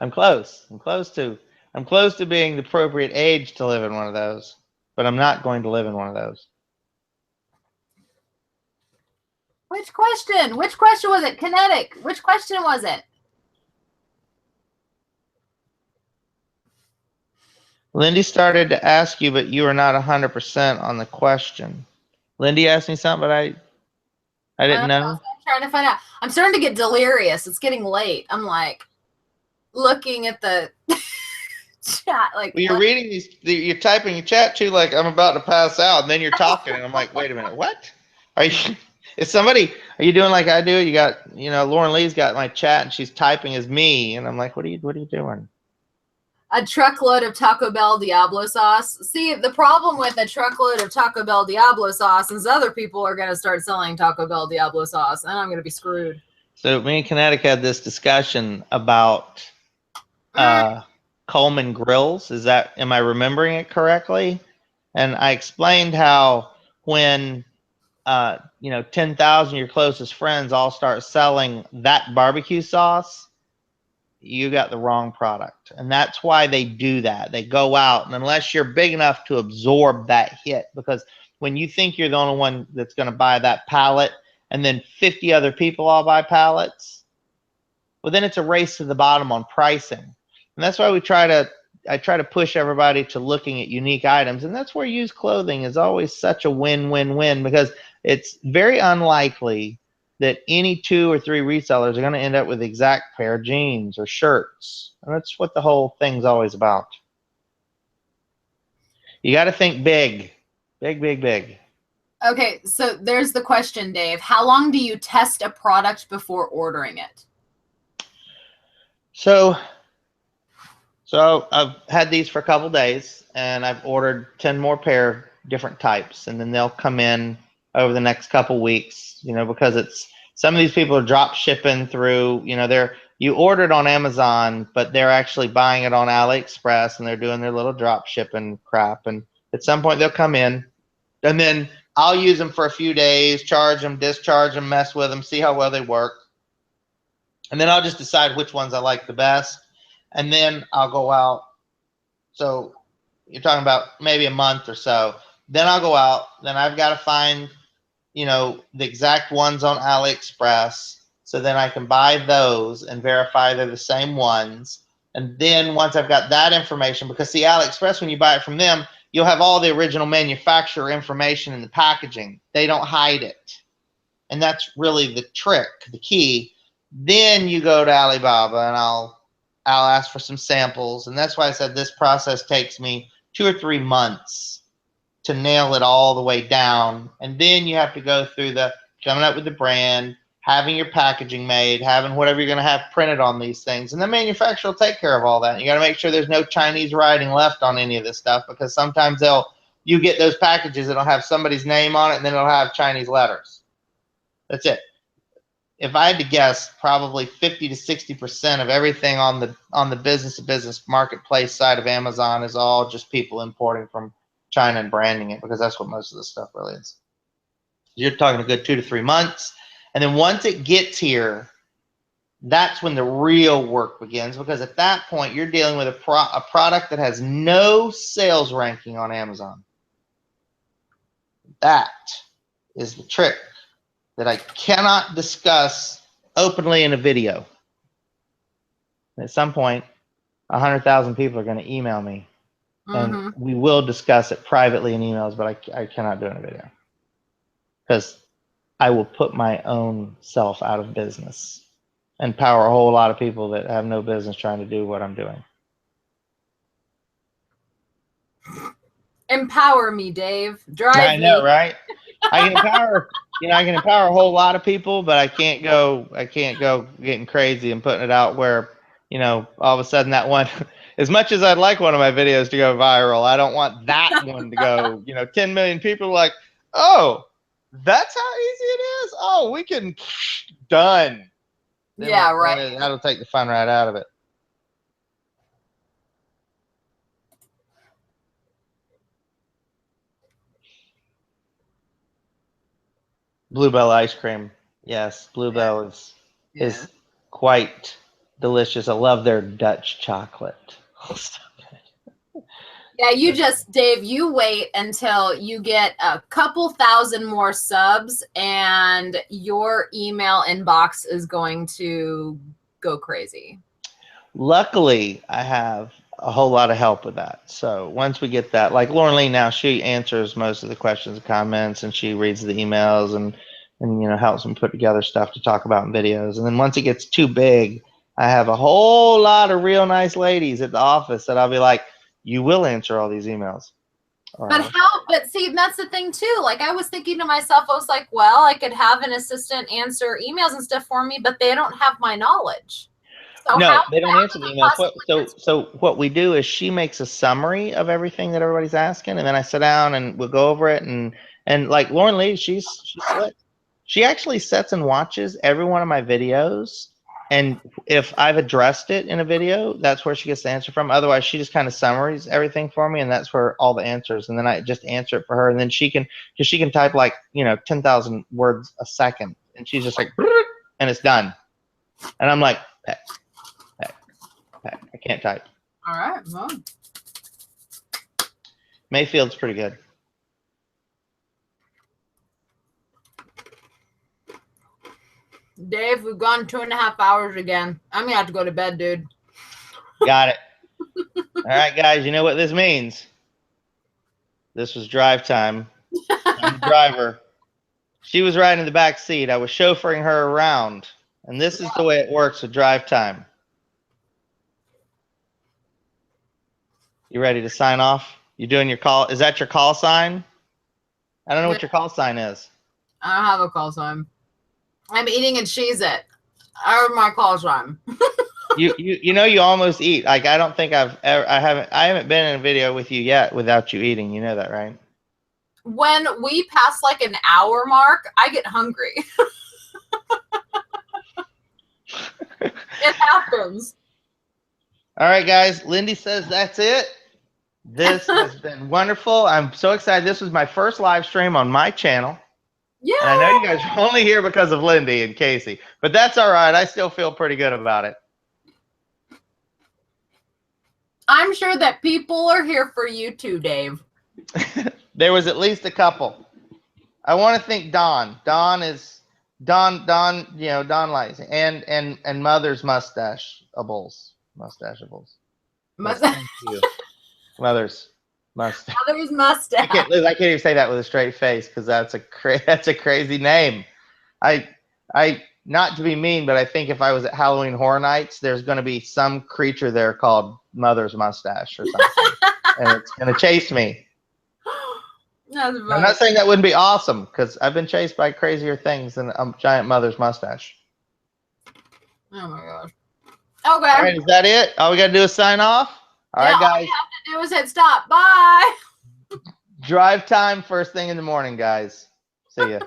I'm close. I'm close to being the appropriate age to live in one of those, but I'm not going to live in one of those. Which question? Which question was it? Kinetic. Which question was it? Lindey started to ask you, but you were not 100% on the question. Lindey asked me something, but I didn't know. I'm trying to find out. I'm starting to get delirious. It's getting late. I'm like looking at the chat. Like, well, you're reading these. You're typing your chat too, like I'm about to pass out, and then you're talking, and I'm like, wait a minute, what? Are you doing like I do? You got, Lauren Lee's got my chat, and she's typing as me, and I'm like, what are you doing? A truckload of Taco Bell Diablo sauce. See, the problem with a truckload of Taco Bell Diablo sauce is other people are going to start selling Taco Bell Diablo sauce, and I'm going to be screwed. So me and Kinetic had this discussion about Coleman grills. Am I remembering it correctly? And I explained how when 10,000 of your closest friends all start selling that barbecue sauce, you got the wrong product. And that's why they do that. They go out, and unless you're big enough to absorb that hit, because when you think you're the only one that's going to buy that pallet and then 50 other people all buy pallets, well, then it's a race to the bottom on pricing. And that's why I try to push everybody to looking at unique items. And that's where used clothing is always such a win-win-win, because it's very unlikely that any 2 or 3 resellers are going to end up with the exact pair of jeans or shirts. And that's what the whole thing's always about. You got to think big. Big, big, big. Okay, so there's the question, Dave. How long do you test a product before ordering it? So I've had these for a couple days, and I've ordered 10 more pair of different types, and then they'll come in over the next couple weeks, because it's some of these people are drop shipping through, you ordered on Amazon, but they're actually buying it on AliExpress, and they're doing their little drop shipping crap. And at some point they'll come in, and then I'll use them for a few days, charge them, discharge them, mess with them, see how well they work. And then I'll just decide which ones I like the best. And then I'll go out. So you're talking about maybe a month or so. Then I'll go out. Then I've got to find, the exact ones on AliExpress. So then I can buy those and verify they're the same ones. And then once I've got that information, because see, AliExpress, when you buy it from them, you'll have all the original manufacturer information in the packaging. They don't hide it. And that's really the trick, the key. Then you go to Alibaba, and I'll ask for some samples. And that's why I said this process takes me 2 or 3 months to nail it all the way down. And then you have to go through the coming up with the brand, having your packaging made, having whatever you're going to have printed on these things. And the manufacturer will take care of all that. You got to make sure there's no Chinese writing left on any of this stuff, because sometimes you get those packages that'll have somebody's name on it, and then it'll have Chinese letters. That's it. If I had to guess, probably 50 to 60% of everything on the business-to-business marketplace side of Amazon is all just people importing from China and branding it, because that's what most of this stuff really is. You're talking a good 2 to 3 months. And then once it gets here, that's when the real work begins, because at that point, you're dealing with a product that has no sales ranking on Amazon. That is the trick that I cannot discuss openly in a video. At some point, 100,000 people are going to email me, and we will discuss it privately in emails, but I cannot do it in a video, because I will put my own self out of business and power a whole lot of people that have no business trying to do what I'm doing. Empower me, Dave. Drive I know, me. right? I can empower, I can empower a whole lot of people, but I can't go getting crazy and putting it out where, all of a sudden that one, as much as I'd like one of my videos to go viral, I don't want that one to go, 10 million people are like, oh, that's how easy it is. Oh, we can, done. Then Yeah, right. That'll take the fun right out of it. Bluebell ice cream. Yes, Bluebell is quite delicious. I love their Dutch chocolate. Yeah, Dave, you wait until you get a couple thousand more subs, and your email inbox is going to go crazy. Luckily, I have a whole lot of help with that. So once we get that, like Lauren Lee now, she answers most of the questions and comments, and she reads the emails and helps me put together stuff to talk about in videos. And then once it gets too big, I have a whole lot of real nice ladies at the office that I'll be like, you will answer all these emails. But see, that's the thing too. Like, I was thinking to myself, I was like, well, I could have an assistant answer emails and stuff for me, but they don't have my knowledge. So no, they don't answer the emails. So what we do is she makes a summary of everything that everybody's asking, and then I sit down and we'll go over it. And like Lauren Lee, she's slick. She actually sits and watches every one of my videos. And if I've addressed it in a video, that's where she gets the answer from. Otherwise, she just kind of summaries everything for me, and that's where all the answers. And then I just answer it for her, and then she can type like 10,000 words a second, and she's just like, and it's done. And I'm like, can't type. All right. Well, Mayfield's pretty good. Dave, we've gone 2.5 hours again. I'm gonna have to go to bed, dude. Got it. All right, guys, you know what this means. This was drive time. I'm the driver. She was riding in the back seat. I was chauffeuring her around. And this is the way it works with drive time. You ready to sign off? You doing your call? Is that your call sign? I don't know what your call sign is. I don't have a call sign. I'm eating and she's it. I have my call sign. You know you almost eat. Like I don't think I haven't been in a video with you yet without you eating. You know that, right? When we pass like an hour mark, I get hungry. It happens. All right, guys. Lindey says that's it. This has been wonderful. I'm so excited. This was my first live stream on my channel. Yeah. And I know you guys are only here because of Lindey and Casey, but that's all right. I still feel pretty good about it. I'm sure that people are here for you too, Dave. There was at least a couple. I want to thank Don. Don, you know, Don likes it. And Mother's mustacheables. Thank you. Mother's mustache. Mother's mustache. I can't even say that with a straight face because that's a crazy name. I not to be mean, but I think if I was at Halloween Horror Nights, there's going to be some creature there called Mother's Mustache or something, and it's going to chase me. That's I'm not saying that wouldn't be awesome because I've been chased by crazier things than a giant Mother's Mustache. Oh my gosh. Okay. All right, is that it? All we got to do is sign off. All right, All guys. you have to do is hit stop. Bye. Drive time first thing in the morning, guys. See ya.